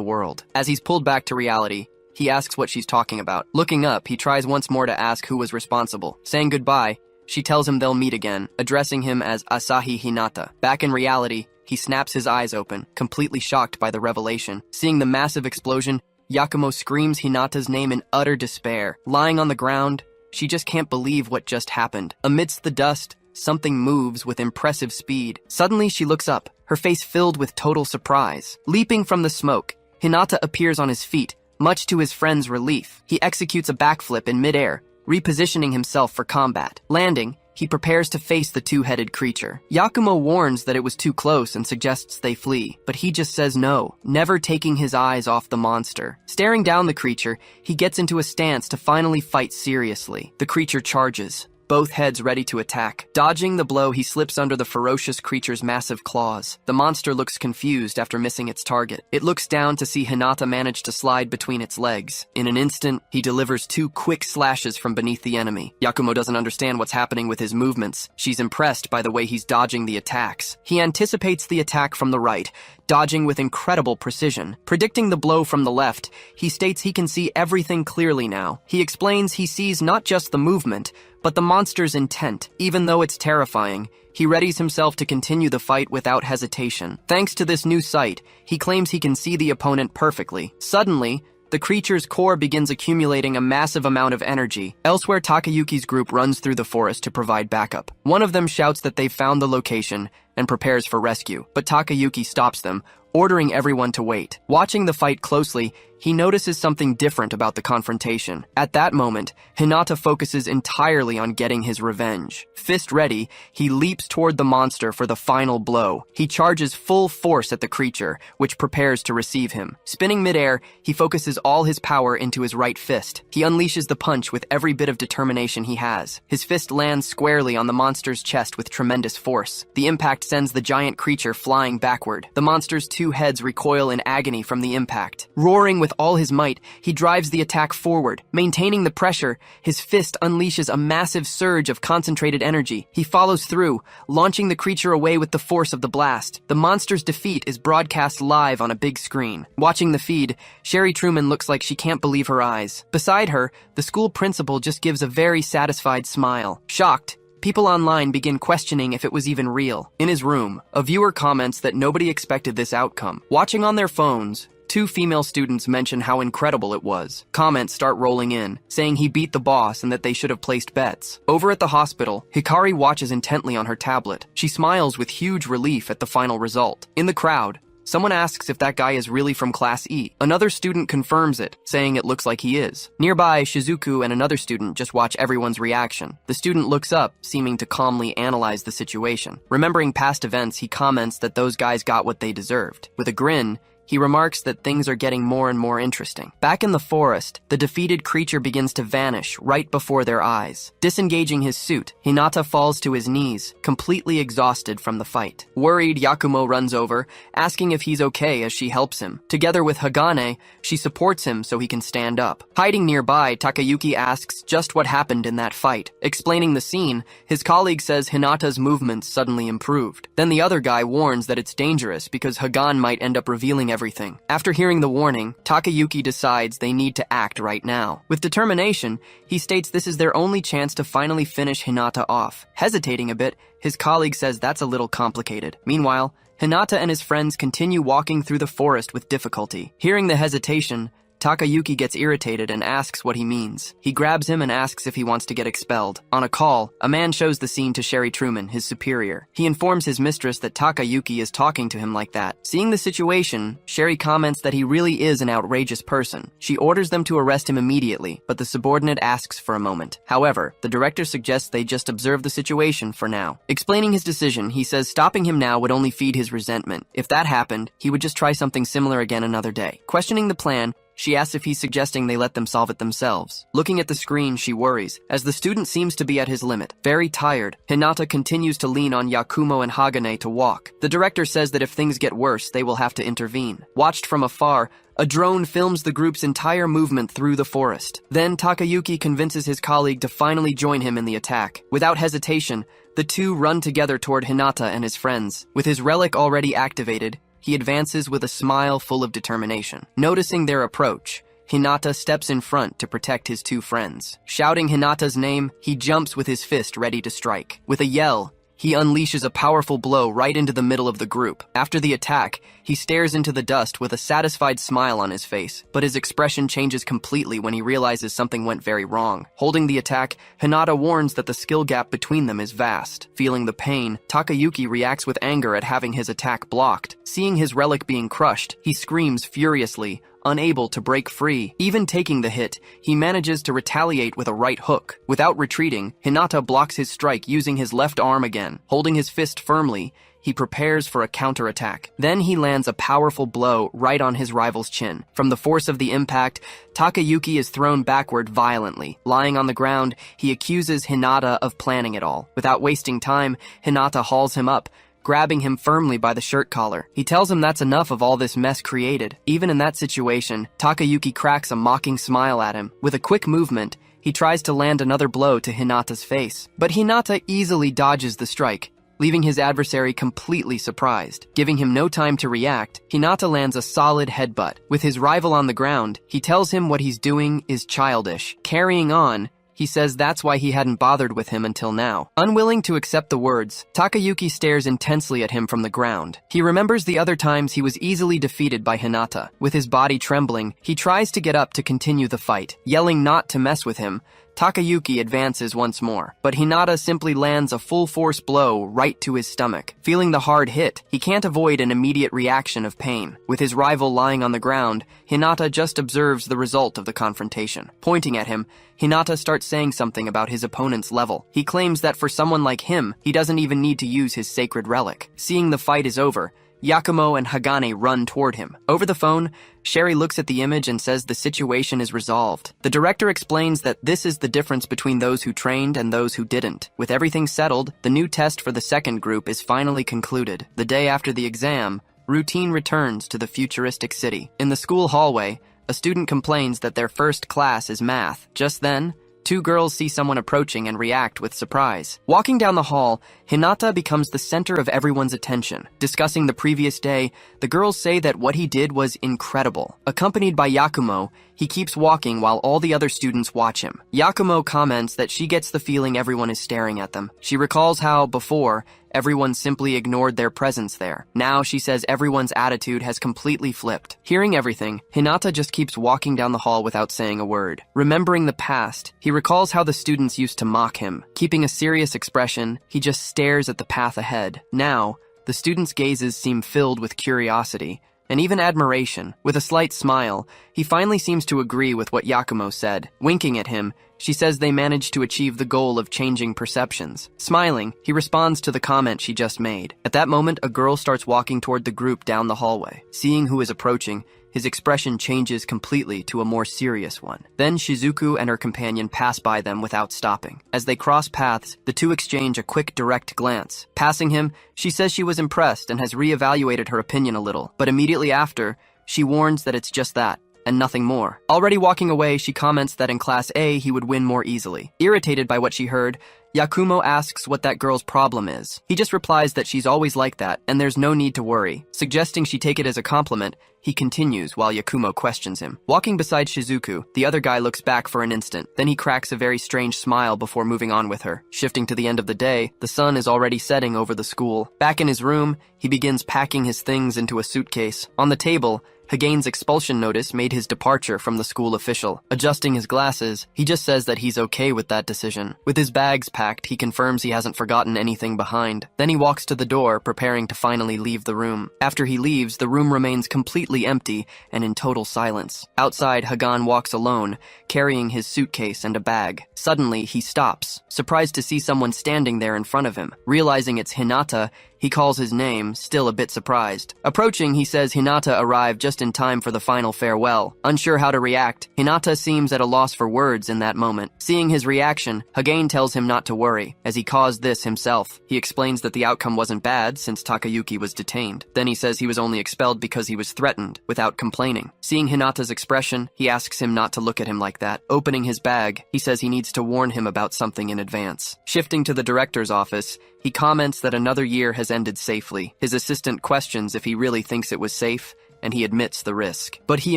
world. As he's pulled back to reality, he asks what she's talking about. Looking up, he tries once more to ask who was responsible. Saying goodbye, she tells him they'll meet again, addressing him as Asahi Hinata. Back in reality, he snaps his eyes open, completely shocked by the revelation. Seeing the massive explosion, Yakumo screams Hinata's name in utter despair. Lying on the ground, she just can't believe what just happened. Amidst the dust, something moves with impressive speed. Suddenly, she looks up, her face filled with total surprise. Leaping from the smoke, Hinata appears on his feet, much to his friend's relief. He executes a backflip in midair, repositioning himself for combat. Landing, he prepares to face the 2-headed creature. Yakumo warns that it was too close and suggests they flee, but he just says no, never taking his eyes off the monster. Staring down the creature, he gets into a stance to finally fight seriously. The creature charges, both heads ready to attack. Dodging the blow, he slips under the ferocious creature's massive claws. The monster looks confused after missing its target. It looks down to see Hinata manage to slide between its legs. In an instant, he delivers 2 quick slashes from beneath the enemy. Yakumo doesn't understand what's happening with his movements. She's impressed by the way he's dodging the attacks. He anticipates the attack from the right, dodging with incredible precision. Predicting the blow from the left, he states he can see everything clearly now. He explains he sees not just the movement, but the monster's intent. Even though it's terrifying, he readies himself to continue the fight without hesitation. Thanks to this new sight, he claims he can see the opponent perfectly. Suddenly, the creature's core begins accumulating a massive amount of energy. Elsewhere, Takayuki's group runs through the forest to provide backup. One of them shouts that they've found the location and prepares for rescue, but Takayuki stops them, ordering everyone to wait. Watching the fight closely, he notices something different about the confrontation. At that moment, Hinata focuses entirely on getting his revenge. Fist ready, he leaps toward the monster for the final blow. He charges full force at the creature, which prepares to receive him. Spinning midair, he focuses all his power into his right fist. He unleashes the punch with every bit of determination he has. His fist lands squarely on the monster's chest with tremendous force. The impact sends the giant creature flying backward. The monster's two heads recoil in agony from the impact. Roaring with all his might, he drives the attack forward. Maintaining the pressure, his fist unleashes a massive surge of concentrated energy. He follows through, launching the creature away with the force of the blast. The monster's defeat is broadcast live on a big screen. Watching the feed, Sherry Truman looks like she can't believe her eyes. Beside her, the school principal just gives a very satisfied smile. Shocked, people online begin questioning if it was even real. In his room, a viewer comments that nobody expected this outcome. Watching on their phones, two female students mention how incredible it was. Comments start rolling in, saying he beat the boss and that they should have placed bets. Over at the hospital, Hikari watches intently on her tablet. She smiles with huge relief at the final result. In the crowd, someone asks if that guy is really from Class E. Another student confirms it, saying it looks like he is. Nearby, Shizuku and another student just watch everyone's reaction. The student looks up, seeming to calmly analyze the situation. Remembering past events, he comments that those guys got what they deserved. With a grin, he remarks that things are getting more and more interesting. Back in the forest, the defeated creature begins to vanish right before their eyes. Disengaging his suit, Hinata falls to his knees, completely exhausted from the fight. Worried, Yakumo runs over, asking if he's okay as she helps him. Together with Hagane, she supports him so he can stand up. Hiding nearby, Takayuki asks just what happened in that fight. Explaining the scene, his colleague says Hinata's movements suddenly improved. Then the other guy warns that it's dangerous because Hagan might end up revealing everything. After hearing the warning, Takayuki decides they need to act right now. With determination, he states this is their only chance to finally finish Hinata off. Hesitating a bit, his colleague says that's a little complicated. Meanwhile, Hinata and his friends continue walking through the forest with difficulty. Hearing the hesitation, Takayuki gets irritated and asks what he means. He grabs him and asks if he wants to get expelled. On a call, a man shows the scene to Sherry Truman, his superior. He informs his mistress that Takayuki is talking to him like that. Seeing the situation, Sherry comments that he really is an outrageous person. She orders them to arrest him immediately, but the subordinate asks for a moment. However, the director suggests they just observe the situation for now. Explaining his decision, he says stopping him now would only feed his resentment. If that happened, he would just try something similar again another day. Questioning the plan, she asks if he's suggesting they let them solve it themselves. Looking at the screen, she worries, as the student seems to be at his limit. Very tired, Hinata continues to lean on Yakumo and Hagane to walk. The director says that if things get worse, they will have to intervene. Watched from afar, a drone films the group's entire movement through the forest. Then Takayuki convinces his colleague to finally join him in the attack. Without hesitation, the two run together toward Hinata and his friends. With his relic already activated, he advances with a smile full of determination. Noticing their approach, Hinata steps in front to protect his two friends. Shouting Hinata's name, he jumps with his fist ready to strike. With a yell, he unleashes a powerful blow right into the middle of the group. After the attack, he stares into the dust with a satisfied smile on his face, but his expression changes completely when he realizes something went very wrong. Holding the attack, Hinata warns that the skill gap between them is vast. Feeling the pain, Takayuki reacts with anger at having his attack blocked. Seeing his relic being crushed, he screams furiously, unable to break free. Even taking the hit, he manages to retaliate with a right hook. Without retreating, Hinata blocks his strike using his left arm again. Holding his fist firmly, he prepares for a counterattack. Then he lands a powerful blow right on his rival's chin. From the force of the impact, Takayuki is thrown backward violently. Lying on the ground, he accuses Hinata of planning it all. Without wasting time, Hinata hauls him up, grabbing him firmly by the shirt collar. He tells him that's enough of all this mess created. Even in that situation, Takayuki cracks a mocking smile at him. With a quick movement, he tries to land another blow to Hinata's face. But Hinata easily dodges the strike, leaving his adversary completely surprised. Giving him no time to react, Hinata lands a solid headbutt. With his rival on the ground, he tells him what he's doing is childish. Carrying on, he says that's why he hadn't bothered with him until now. Unwilling to accept the words, Takayuki stares intensely at him from the ground. He remembers the other times he was easily defeated by Hinata. With his body trembling, he tries to get up to continue the fight. Yelling not to mess with him, Takayuki advances once more, but Hinata simply lands a full-force blow right to his stomach. Feeling the hard hit, he can't avoid an immediate reaction of pain. With his rival lying on the ground, Hinata just observes the result of the confrontation. Pointing at him, Hinata starts saying something about his opponent's level. He claims that for someone like him, he doesn't even need to use his sacred relic. Seeing the fight is over, Yakumo and Hagane run toward him. Over the phone, Sherry looks at the image and says the situation is resolved. The director explains that this is the difference between those who trained and those who didn't. With everything settled, the new test for the second group is finally concluded. The day after the exam, routine returns to the futuristic city. In the school hallway, a student complains that their first class is math. Just then, two girls see someone approaching and react with surprise. Walking down the hall, Hinata becomes the center of everyone's attention. Discussing the previous day, the girls say that what he did was incredible. Accompanied by Yakumo, he keeps walking while all the other students watch him. Yakumo comments that she gets the feeling everyone is staring at them. She recalls how, before, everyone simply ignored their presence there. Now she says everyone's attitude has completely flipped. Hearing everything, Hinata just keeps walking down the hall without saying a word. Remembering the past, he recalls how the students used to mock him. Keeping a serious expression, he just stares at the path ahead. Now, the students' gazes seem filled with curiosity and even admiration. With a slight smile, he finally seems to agree with what Yakumo said. Winking at him, she says they managed to achieve the goal of changing perceptions. Smiling, he responds to the comment she just made. At that moment, a girl starts walking toward the group down the hallway. Seeing who is approaching, his expression changes completely to a more serious one. Then Shizuku and her companion pass by them without stopping. As they cross paths, the two exchange a quick, direct glance. Passing him, she says she was impressed and has reevaluated her opinion a little, but immediately after, she warns that it's just that, and nothing more. Already walking away, she comments that in Class A, he would win more easily. Irritated by what she heard, Yakumo asks what that girl's problem is. He just replies that she's always like that, and there's no need to worry. Suggesting she take it as a compliment, he continues while Yakumo questions him. Walking beside Shizuku, the other guy looks back for an instant. Then he cracks a very strange smile before moving on with her. Shifting to the end of the day, the sun is already setting over the school. Back in his room, he begins packing his things into a suitcase. On the table, Hagane's expulsion notice made his departure from the school official. Adjusting his glasses, he just says that he's okay with that decision. With his bags packed, he confirms he hasn't forgotten anything behind. Then he walks to the door, preparing to finally leave the room. After he leaves, the room remains completely empty and in total silence. Outside, Hagane walks alone, carrying his suitcase and a bag. Suddenly, he stops, surprised to see someone standing there in front of him. Realizing it's Hinata, he calls his name, still a bit surprised. Approaching, he says Hinata arrived just in time for the final farewell. Unsure how to react, Hinata seems at a loss for words in that moment. Seeing his reaction, Hagane tells him not to worry, as he caused this himself. He explains that the outcome wasn't bad since Takayuki was detained. Then he says he was only expelled because he was threatened, without complaining. Seeing Hinata's expression, he asks him not to look at him like that. Opening his bag, he says he needs to warn him about something in advance. Shifting to the director's office, he comments that another year has ended safely. His assistant questions if he really thinks it was safe, and he admits the risk. But he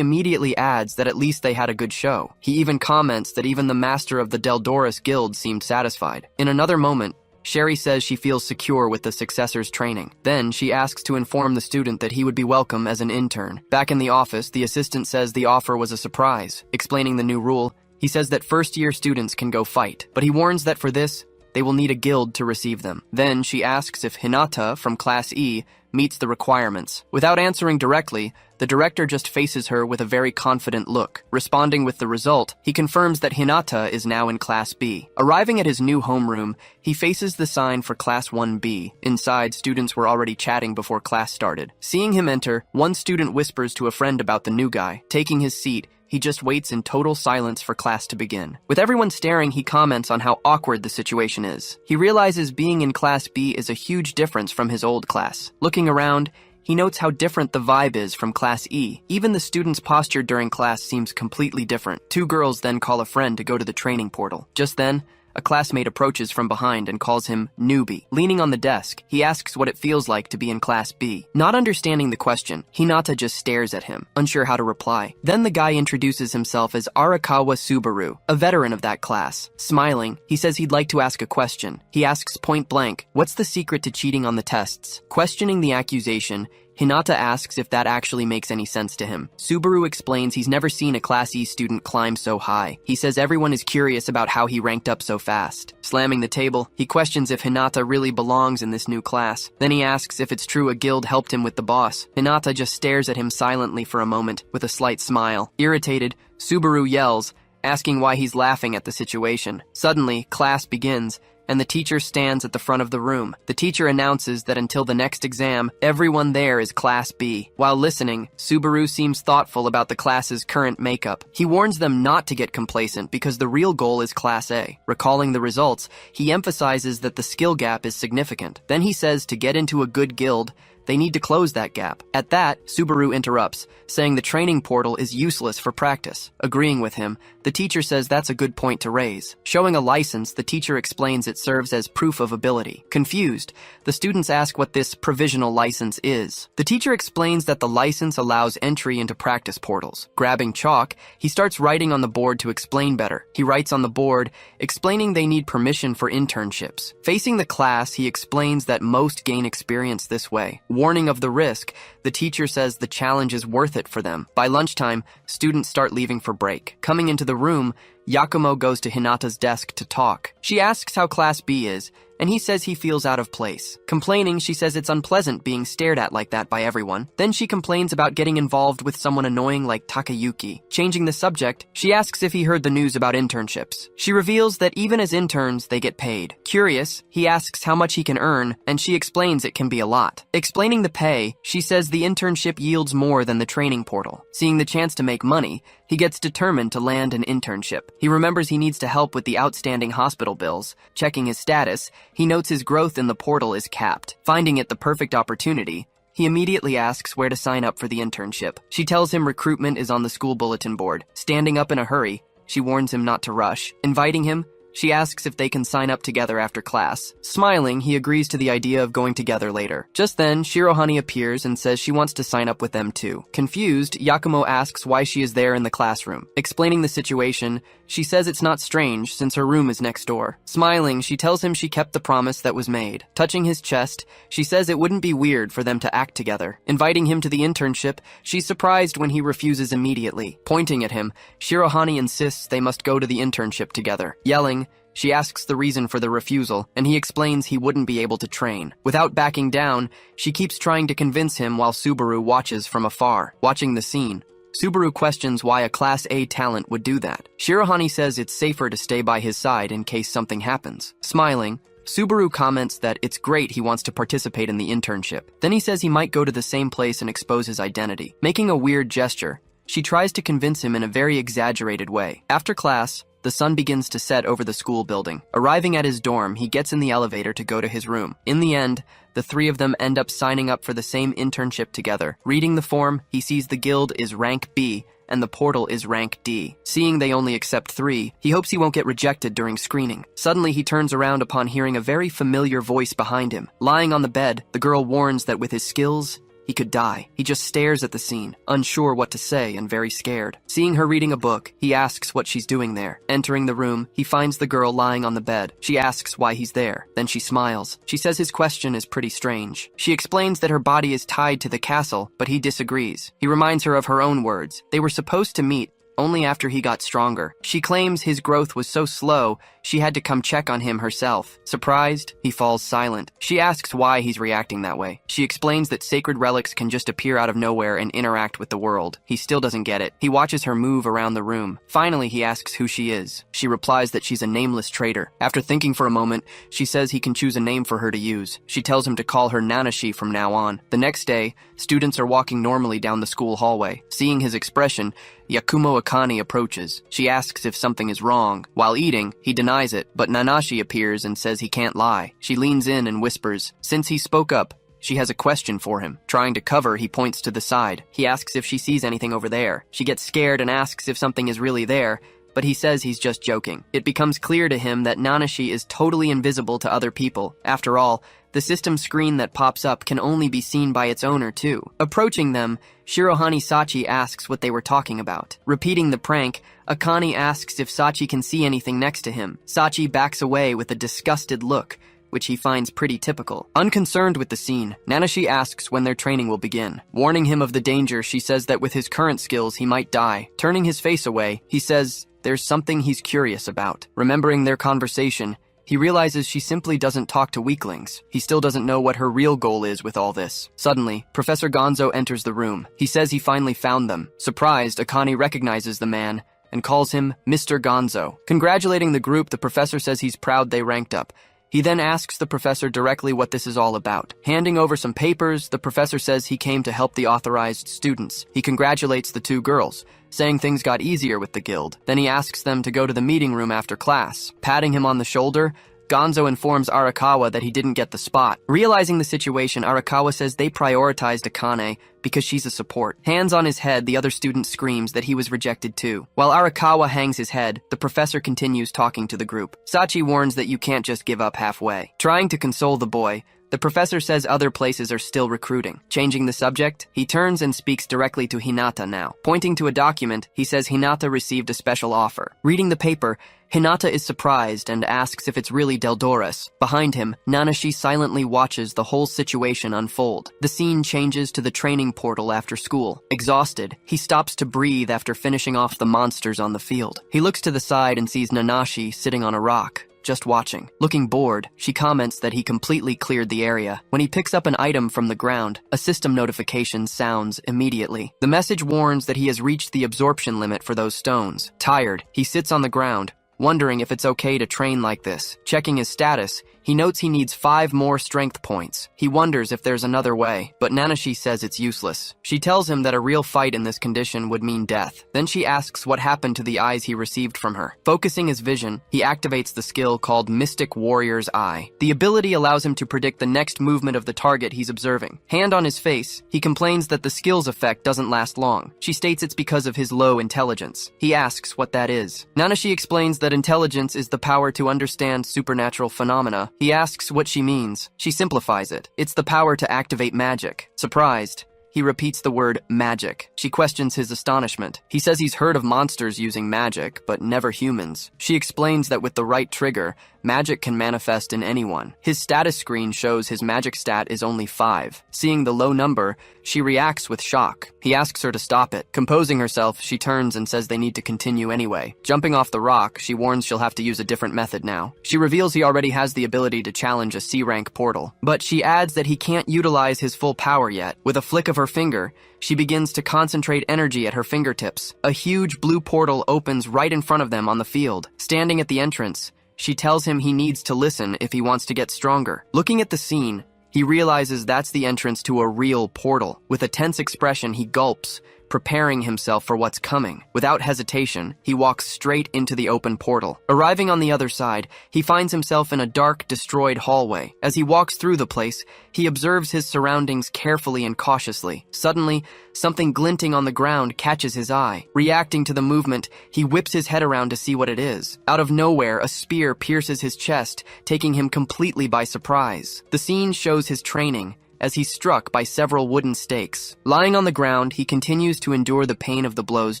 immediately adds that at least they had a good show. He even comments that even the master of the Deldoris Guild seemed satisfied. In another moment, Sherry says she feels secure with the successor's training. Then she asks to inform the student that he would be welcome as an intern. Back in the office, the assistant says the offer was a surprise. Explaining the new rule, he says that first-year students can go fight, but he warns that for this, they will need a guild to receive them. Then she asks if Hinata from Class E meets the requirements. Without answering directly, the director just faces her with a very confident look. Responding with the result, he confirms that Hinata is now in Class B. Arriving at his new homeroom, he faces the sign for Class 1B. Inside, students were already chatting before class started. Seeing him enter, one student whispers to a friend about the new guy. Taking his seat, he just waits in total silence for class to begin. With everyone staring, he comments on how awkward the situation is. He realizes being in Class B is a huge difference from his old class. Looking around, he notes how different the vibe is from Class E. Even the students' posture during class seems completely different. Two girls then call a friend to go to the training portal. Just then, a classmate approaches from behind and calls him newbie. Leaning on the desk, he asks what it feels like to be in Class B. Not understanding the question, Hinata just stares at him, unsure how to reply. Then the guy introduces himself as Arakawa Subaru, a veteran of that class. Smiling, he says he'd like to ask a question. He asks point blank, what's the secret to cheating on the tests? Questioning the accusation, Hinata asks if that actually makes any sense to him. Subaru explains he's never seen a Class E student climb so high. He says everyone is curious about how he ranked up so fast. Slamming the table, he questions if Hinata really belongs in this new class. Then he asks if it's true a guild helped him with the boss. Hinata just stares at him silently for a moment, with a slight smile. Irritated, Subaru yells, asking why he's laughing at the situation. Suddenly, class begins, and the teacher stands at the front of the room. The teacher announces that until the next exam, everyone there is Class B. While listening, Subaru seems thoughtful about the class's current makeup. He warns them not to get complacent because the real goal is Class A. Recalling the results, he emphasizes that the skill gap is significant. Then he says to get into a good guild, they need to close that gap. At that, Subaru interrupts, saying the training portal is useless for practice. Agreeing with him, the teacher says that's a good point to raise. Showing a license, the teacher explains it serves as proof of ability. Confused, the students ask what this provisional license is. The teacher explains that the license allows entry into practice portals. Grabbing chalk, he starts writing on the board to explain better. He writes on the board, explaining they need permission for internships. Facing the class, he explains that most gain experience this way. Warning of the risk, the teacher says the challenge is worth it for them. By lunchtime, students start leaving for break. Coming into the room, Yakumo goes to Hinata's desk to talk. She asks how Class B is, and he says he feels out of place. Complaining, she says it's unpleasant being stared at like that by everyone. Then she complains about getting involved with someone annoying like Takayuki. Changing the subject, she asks if he heard the news about internships. She reveals that even as interns, they get paid. Curious, he asks how much he can earn, and she explains it can be a lot. Explaining the pay, she says the internship yields more than the training portal. Seeing the chance to make money, he gets determined to land an internship. He remembers he needs to help with the outstanding hospital bills. Checking his status, he notes his growth in the portal is capped. Finding it the perfect opportunity, he immediately asks where to sign up for the internship. She tells him recruitment is on the school bulletin board. Standing up in a hurry, she warns him not to rush. Inviting him, she asks if they can sign up together after class. Smiling, he agrees to the idea of going together later. Just then, Shirohani appears and says she wants to sign up with them too. Confused, Yakumo asks why she is there in the classroom. Explaining the situation, she says it's not strange since her room is next door. Smiling, she tells him she kept the promise that was made. Touching his chest, she says it wouldn't be weird for them to act together. Inviting him to the internship, she's surprised when he refuses immediately. Pointing at him, Shirohani insists they must go to the internship together. Yelling, she asks the reason for the refusal, and he explains he wouldn't be able to train. Without backing down, she keeps trying to convince him while Subaru watches from afar. Watching the scene, Subaru questions why a Class A talent would do that. Shirohani says it's safer to stay by his side in case something happens. Smiling, Subaru comments that it's great he wants to participate in the internship. Then he says he might go to the same place and expose his identity. Making a weird gesture, she tries to convince him in a very exaggerated way. After class, the sun begins to set over the school building. Arriving at his dorm, he gets in the elevator to go to his room. In the end, the three of them end up signing up for the same internship together. Reading the form, he sees the guild is rank B, and the portal is rank D. Seeing they only accept 3, he hopes he won't get rejected during screening. Suddenly, he turns around upon hearing a very familiar voice behind him. Lying on the bed, the girl warns that with his skills, he could die. He just stares at the scene, unsure what to say and very scared. Seeing her reading a book, he asks what she's doing there. Entering the room, he finds the girl lying on the bed. She asks why he's there. Then she smiles. She says his question is pretty strange. She explains that her body is tied to the castle, but he disagrees. He reminds her of her own words. They were supposed to meet only after he got stronger. She claims his growth was so slow, she had to come check on him herself. Surprised, he falls silent. She asks why he's reacting that way. She explains that sacred relics can just appear out of nowhere and interact with the world. He still doesn't get it. He watches her move around the room. Finally, he asks who she is. She replies that she's a nameless traitor. After thinking for a moment, she says he can choose a name for her to use. She tells him to call her Nanashi from now on. The next day, students are walking normally down the school hallway. Seeing his expression, Yakumo Akane approaches. She asks if something is wrong. While eating, he denies it, but Nanashi appears and says he can't lie. She leans in and whispers, since he spoke up, she has a question for him. Trying to cover, he points to the side. He asks if she sees anything over there. She gets scared and asks if something is really there, but he says he's just joking. It becomes clear to him that Nanashi is totally invisible to other people. After all, the system screen that pops up can only be seen by its owner too. Approaching them, Shirohani Sachi asks what they were talking about. Repeating the prank, Akane asks if Sachi can see anything next to him. Sachi backs away with a disgusted look. which he finds pretty typical. Unconcerned with the scene, Nanashi asks when their training will begin. Warning him of the danger, she says that with his current skills he might die. Turning his face away, he says there's something he's curious about. Remembering their conversation, he realizes she simply doesn't talk to weaklings. He still doesn't know what her real goal is with all this. Suddenly, Professor Gonzo enters the room. He says he finally found them. Surprised, Akane recognizes the man and calls him Mr. Gonzo. Congratulating the group, the professor says he's proud they ranked up. He then asks the professor directly what this is all about. Handing over some papers, the professor says he came to help the authorized students. He congratulates the two girls, saying things got easier with the guild. Then he asks them to go to the meeting room after class. Patting him on the shoulder, Gonzo informs Arakawa that he didn't get the spot. Realizing the situation, Arakawa says they prioritized Akane because she's a support. Hands on his head, the other student screams that he was rejected too. While Arakawa hangs his head, the professor continues talking to the group. Sachi warns that you can't just give up halfway. Trying to console the boy, the professor says other places are still recruiting. Changing the subject, he turns and speaks directly to Hinata now. Pointing to a document, he says Hinata received a special offer. Reading the paper, Hinata is surprised and asks if it's really Deldoris. Behind him, Nanashi silently watches the whole situation unfold. The scene changes to the training portal after school. Exhausted, he stops to breathe after finishing off the monsters on the field. He looks to the side and sees Nanashi sitting on a rock, just watching. Looking bored, she comments that he completely cleared the area. When he picks up an item from the ground, a system notification sounds immediately. The message warns that he has reached the absorption limit for those stones. Tired, he sits on the ground, wondering if it's okay to train like this. Checking his status, he notes he needs 5 more strength points. He wonders if there's another way, but Nanashi says it's useless. She tells him that a real fight in this condition would mean death. Then she asks what happened to the eyes he received from her. Focusing his vision, he activates the skill called Mystic Warrior's Eye. The ability allows him to predict the next movement of the target he's observing. Hand on his face, he complains that the skill's effect doesn't last long. She states it's because of his low intelligence. He asks what that is. Nanashi explains that intelligence is the power to understand supernatural phenomena. He asks what she means. She simplifies it. It's the power to activate magic. Surprised, he repeats the word magic. She questions his astonishment. He says he's heard of monsters using magic, but never humans. She explains that with the right trigger, magic can manifest in anyone. His status screen shows his magic stat is only 5. Seeing the low number, she reacts with shock. He asks her to stop it. Composing herself, she turns and says they need to continue anyway. Jumping off the rock, she warns she'll have to use a different method now. She reveals he already has the ability to challenge a C-rank portal, but she adds that he can't utilize his full power yet. With a flick of her finger, she begins to concentrate energy at her fingertips. A huge blue portal opens right in front of them on the field. Standing at the entrance, she tells him he needs to listen if he wants to get stronger. Looking at the scene, he realizes that's the entrance to a real portal. With a tense expression, he gulps, preparing himself for what's coming. Without hesitation, he walks straight into the open portal. Arriving on the other side, he finds himself in a dark, destroyed hallway. As he walks through the place, he observes his surroundings carefully and cautiously. Suddenly, something glinting on the ground catches his eye. Reacting to the movement, he whips his head around to see what it is. Out of nowhere, a spear pierces his chest, taking him completely by surprise. The scene shows his training, as he's struck by several wooden stakes. Lying on the ground, he continues to endure the pain of the blows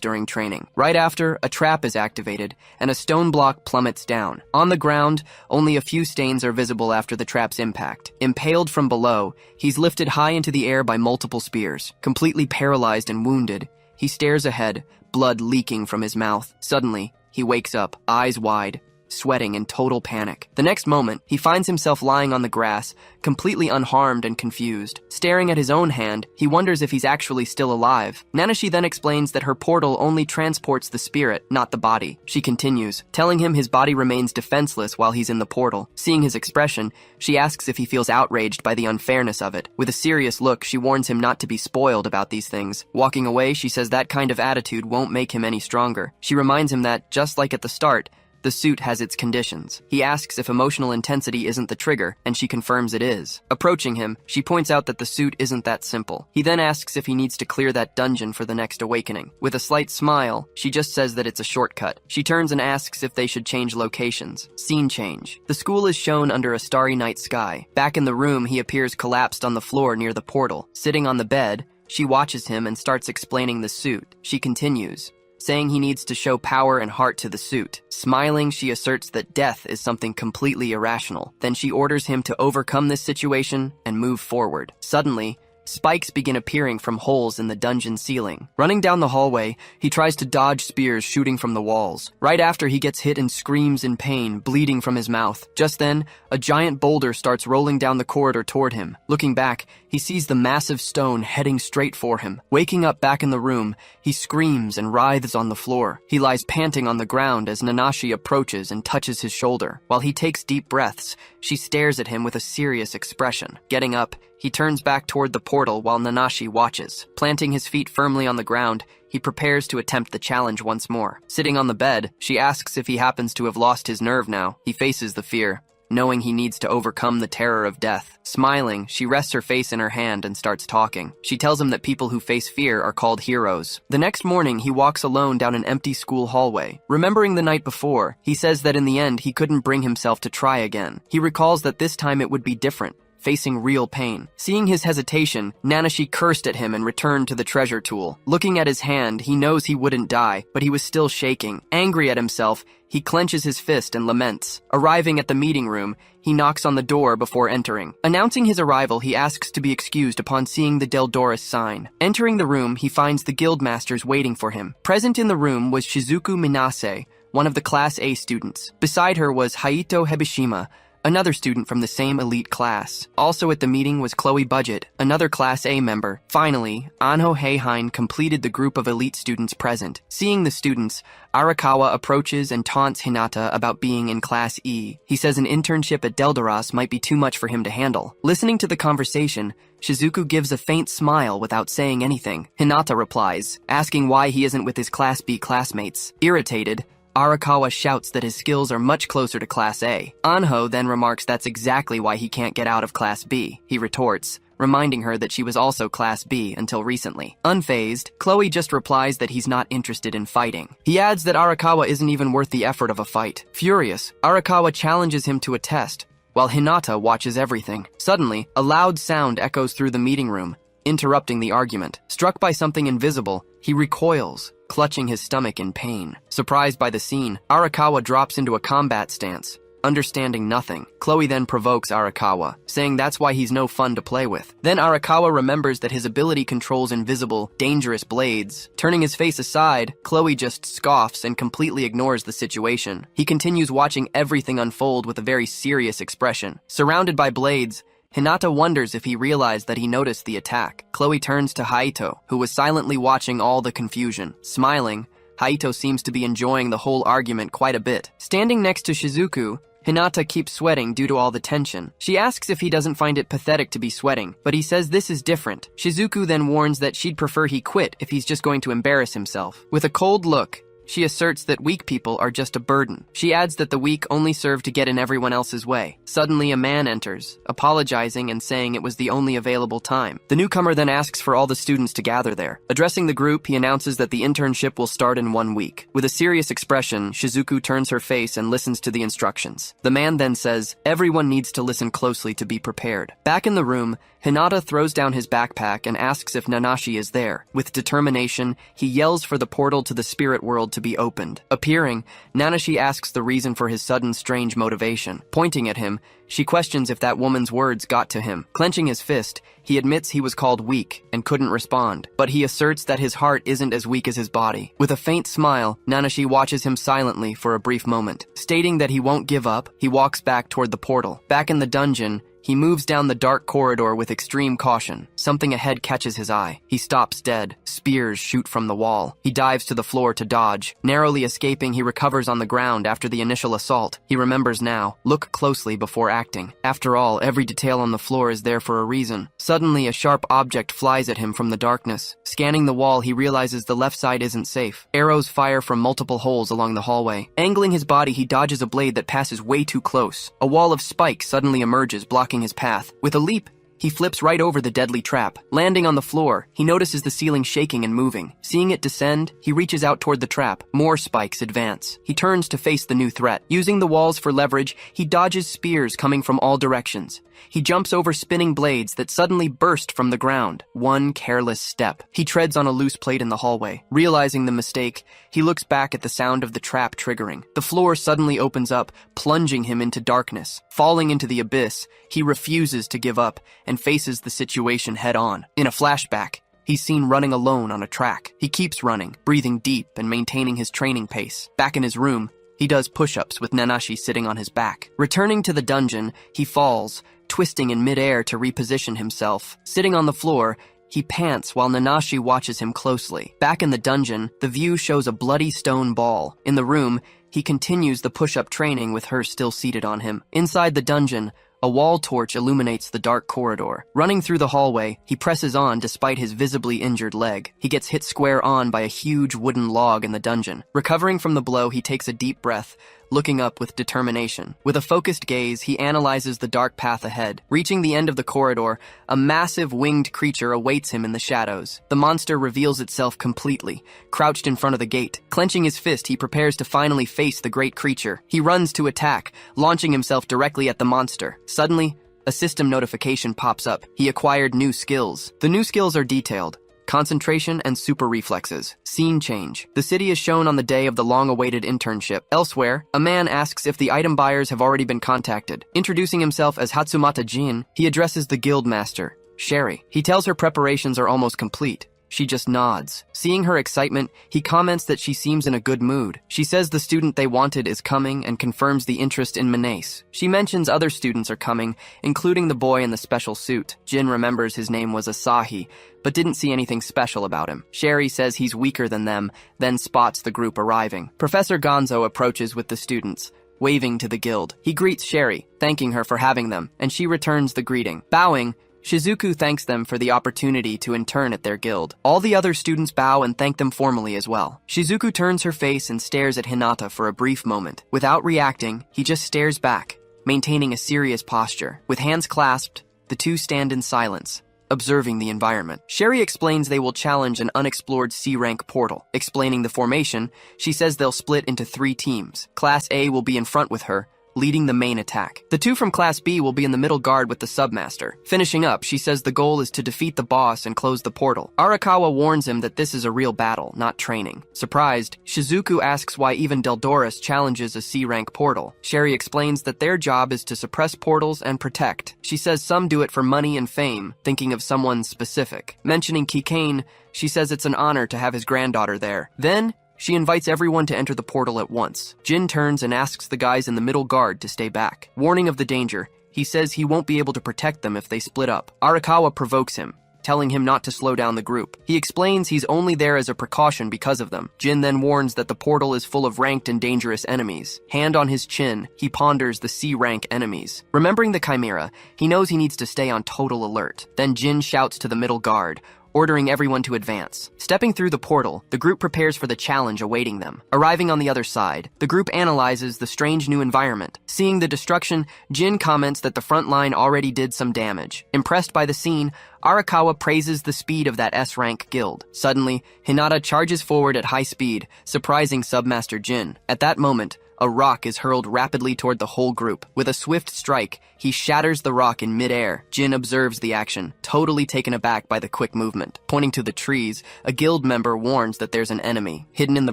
during training. Right after, a trap is activated, and a stone block plummets down. On the ground, only a few stains are visible after the trap's impact. Impaled from below, he's lifted high into the air by multiple spears. Completely paralyzed and wounded, he stares ahead, blood leaking from his mouth. Suddenly, he wakes up, eyes wide, sweating in total panic. The next moment, he finds himself lying on the grass, completely unharmed and confused. Staring at his own hand, he wonders if he's actually still alive. Nanashi then explains that her portal only transports the spirit, not the body. She continues, telling him his body remains defenseless while he's in the portal. Seeing his expression, she asks if he feels outraged by the unfairness of it. With a serious look, she warns him not to be spoiled about these things. Walking away, she says that kind of attitude won't make him any stronger. She reminds him that, just like at the start, the suit has its conditions. He asks if emotional intensity isn't the trigger, and she confirms it is. Approaching him, she points out that the suit isn't that simple. He then asks if he needs to clear that dungeon for the next awakening. With a slight smile, she just says that it's a shortcut. She turns and asks if they should change locations. Scene change. The school is shown under a starry night sky. Back in the room, he appears collapsed on the floor near the portal. Sitting on the bed, she watches him and starts explaining the suit. She continues, saying he needs to show power and heart to the suit. Smiling, she asserts that death is something completely irrational. Then she orders him to overcome this situation and move forward. Suddenly, spikes begin appearing from holes in the dungeon ceiling. Running down the hallway, he tries to dodge spears shooting from the walls. Right after, he gets hit and screams in pain, bleeding from his mouth. Just then, a giant boulder starts rolling down the corridor toward him. Looking back, he sees the massive stone heading straight for him. Waking up back in the room, he screams and writhes on the floor. He lies panting on the ground as Nanashi approaches and touches his shoulder. While he takes deep breaths, she stares at him with a serious expression. Getting up, he turns back toward the portal while Nanashi watches. Planting his feet firmly on the ground, he prepares to attempt the challenge once more. Sitting on the bed, she asks if he happens to have lost his nerve now. He faces the fear, knowing he needs to overcome the terror of death. Smiling, she rests her face in her hand and starts talking. She tells him that people who face fear are called heroes. The next morning, he walks alone down an empty school hallway. Remembering the night before, he says that in the end, he couldn't bring himself to try again. He recalls that this time it would be different, facing real pain. Seeing his hesitation, Nanashi cursed at him and returned to the treasure tool. Looking at his hand, he knows he wouldn't die, but he was still shaking. Angry at himself, he clenches his fist and laments. Arriving at the meeting room, he knocks on the door before entering. Announcing his arrival, he asks to be excused upon seeing the Deldoris sign. Entering the room, he finds the guildmasters waiting for him. Present in the room was Shizuku Minase, one of the Class A students. Beside her was Haito Hebishima, another student from the same elite class. Also at the meeting was Chloe Budget, another Class A member. Finally, Anho Heihine completed the group of elite students present. Seeing the students, Arakawa approaches and taunts Hinata about being in Class E. He says an internship at Deldoros might be too much for him to handle. Listening to the conversation, Shizuku gives a faint smile without saying anything. Hinata replies, asking why he isn't with his Class B classmates. Irritated, Arakawa shouts that his skills are much closer to Class A. Anho then remarks that's exactly why he can't get out of Class B. He retorts, reminding her that she was also Class B until recently. Unfazed, Chloe just replies that he's not interested in fighting. He adds that Arakawa isn't even worth the effort of a fight. Furious, Arakawa challenges him to a test, while Hinata watches everything. Suddenly, a loud sound echoes through the meeting room, interrupting the argument. Struck by something invisible, he recoils, clutching his stomach in pain. Surprised by the scene, Arakawa drops into a combat stance, understanding nothing. Chloe then provokes Arakawa, saying that's why he's no fun to play with. Then Arakawa remembers that his ability controls invisible, dangerous blades. Turning his face aside, Chloe just scoffs and completely ignores the situation. He continues watching everything unfold with a very serious expression. Surrounded by blades, Hinata wonders if he realized that he noticed the attack. Chloe turns to Haito, who was silently watching all the confusion. Smiling, Haito seems to be enjoying the whole argument quite a bit. Standing next to Shizuku, Hinata keeps sweating due to all the tension. She asks if he doesn't find it pathetic to be sweating, but he says this is different. Shizuku then warns that she'd prefer he quit if he's just going to embarrass himself. With a cold look, she asserts that weak people are just a burden. She adds that the weak only serve to get in everyone else's way. Suddenly, a man enters, apologizing and saying it was the only available time. The newcomer then asks for all the students to gather there. Addressing the group, he announces that the internship will start in 1 week. With a serious expression, Shizuku turns her face and listens to the instructions. The man then says, everyone needs to listen closely to be prepared. Back in the room, Hinata throws down his backpack and asks if Nanashi is there. With determination, he yells for the portal to the spirit world to be opened. Appearing, Nanashi asks the reason for his sudden strange motivation. Pointing at him, she questions if that woman's words got to him. Clenching his fist, he admits he was called weak and couldn't respond, but he asserts that his heart isn't as weak as his body. With a faint smile, Nanashi watches him silently for a brief moment. Stating that he won't give up, he walks back toward the portal. Back in the dungeon, he moves down the dark corridor with extreme caution. Something ahead catches his eye. He stops dead. Spears shoot from the wall. He dives to the floor to dodge. Narrowly escaping, he recovers on the ground after the initial assault. He remembers now. Look closely before acting. After all, every detail on the floor is there for a reason. Suddenly, a sharp object flies at him from the darkness. Scanning the wall, he realizes the left side isn't safe. Arrows fire from multiple holes along the hallway. Angling his body, he dodges a blade that passes way too close. A wall of spikes suddenly emerges, blocking his path. With a leap, he flips right over the deadly trap. Landing on the floor, he notices the ceiling shaking and moving. Seeing it descend, he reaches out toward the trap. More spikes advance. He turns to face the new threat. Using the walls for leverage, he dodges spears coming from all directions. He jumps over spinning blades that suddenly burst from the ground. One careless step. He treads on a loose plate in the hallway. Realizing the mistake, he looks back at the sound of the trap triggering. The floor suddenly opens up, plunging him into darkness. Falling into the abyss, he refuses to give up and faces the situation head-on. In a flashback, he's seen running alone on a track. He keeps running, breathing deep and maintaining his training pace. Back in his room, he does push-ups with Nanashi sitting on his back. Returning to the dungeon, he falls, twisting in midair to reposition himself. Sitting on the floor, he pants while Nanashi watches him closely. Back in the dungeon, the view shows a bloody stone ball. In the room, he continues the push-up training with her still seated on him. Inside the dungeon, a wall torch illuminates the dark corridor. Running through the hallway, he presses on despite his visibly injured leg. He gets hit square on by a huge wooden log in the dungeon. Recovering from the blow, he takes a deep breath, looking up with determination. With a focused gaze, he analyzes the dark path ahead. Reaching the end of the corridor, a massive winged creature awaits him in the shadows. The monster reveals itself completely, crouched in front of the gate. Clenching his fist, he prepares to finally face the great creature. He runs to attack, launching himself directly at the monster. Suddenly, a system notification pops up. He acquired new skills. The new skills are detailed: concentration and super reflexes. Scene change. The city is shown on the day of the long-awaited internship. Elsewhere, a man asks if the item buyers have already been contacted. Introducing himself as Hatsumata Jin, he addresses the guild master, Sherry. He tells her preparations are almost complete. She just nods. Seeing her excitement, he comments that she seems in a good mood. She says the student they wanted is coming and confirms the interest in Menace. She mentions other students are coming, including the boy in the special suit. Jin remembers his name was Asahi, but didn't see anything special about him. Sherry says he's weaker than them, then spots the group arriving. Professor Gonzo approaches with the students, waving to the guild. He greets Sherry, thanking her for having them, and she returns the greeting. Bowing, Shizuku thanks them for the opportunity to intern at their guild. All the other students bow and thank them formally as well. Shizuku turns her face and stares at Hinata for a brief moment. Without reacting, he just stares back, maintaining a serious posture. With hands clasped, the two stand in silence, observing the environment. Sherry explains they will challenge an unexplored C-rank portal. Explaining the formation, she says they'll split into 3 teams. Class A will be in front with her, leading the main attack. The 2 from Class B will be in the middle guard with the Submaster. Finishing up, she says the goal is to defeat the boss and close the portal. Arakawa warns him that this is a real battle, not training. Surprised, Shizuku asks why even Deldoris challenges a C-rank portal. Sherry explains that their job is to suppress portals and protect. She says some do it for money and fame, thinking of someone specific. Mentioning Kikane, she says it's an honor to have his granddaughter there. Then, she invites everyone to enter the portal at once. Jin turns and asks the guys in the middle guard to stay back. Warning of the danger, he says he won't be able to protect them if they split up. Arakawa provokes him, telling him not to slow down the group. He explains he's only there as a precaution because of them. Jin then warns that the portal is full of ranked and dangerous enemies. Hand on his chin, he ponders the C-rank enemies. Remembering the Chimera, he knows he needs to stay on total alert. Then Jin shouts to the middle guard, ordering everyone to advance. Stepping through the portal, the group prepares for the challenge awaiting them. Arriving on the other side, the group analyzes the strange new environment. Seeing the destruction, Jin comments that the front line already did some damage. Impressed by the scene, Arakawa praises the speed of that S-rank guild. Suddenly, Hinata charges forward at high speed, surprising Submaster Jin. At that moment, a rock is hurled rapidly toward the whole group. With a swift strike, he shatters the rock in midair. Jin observes the action, totally taken aback by the quick movement. Pointing to the trees, a guild member warns that there's an enemy. Hidden in the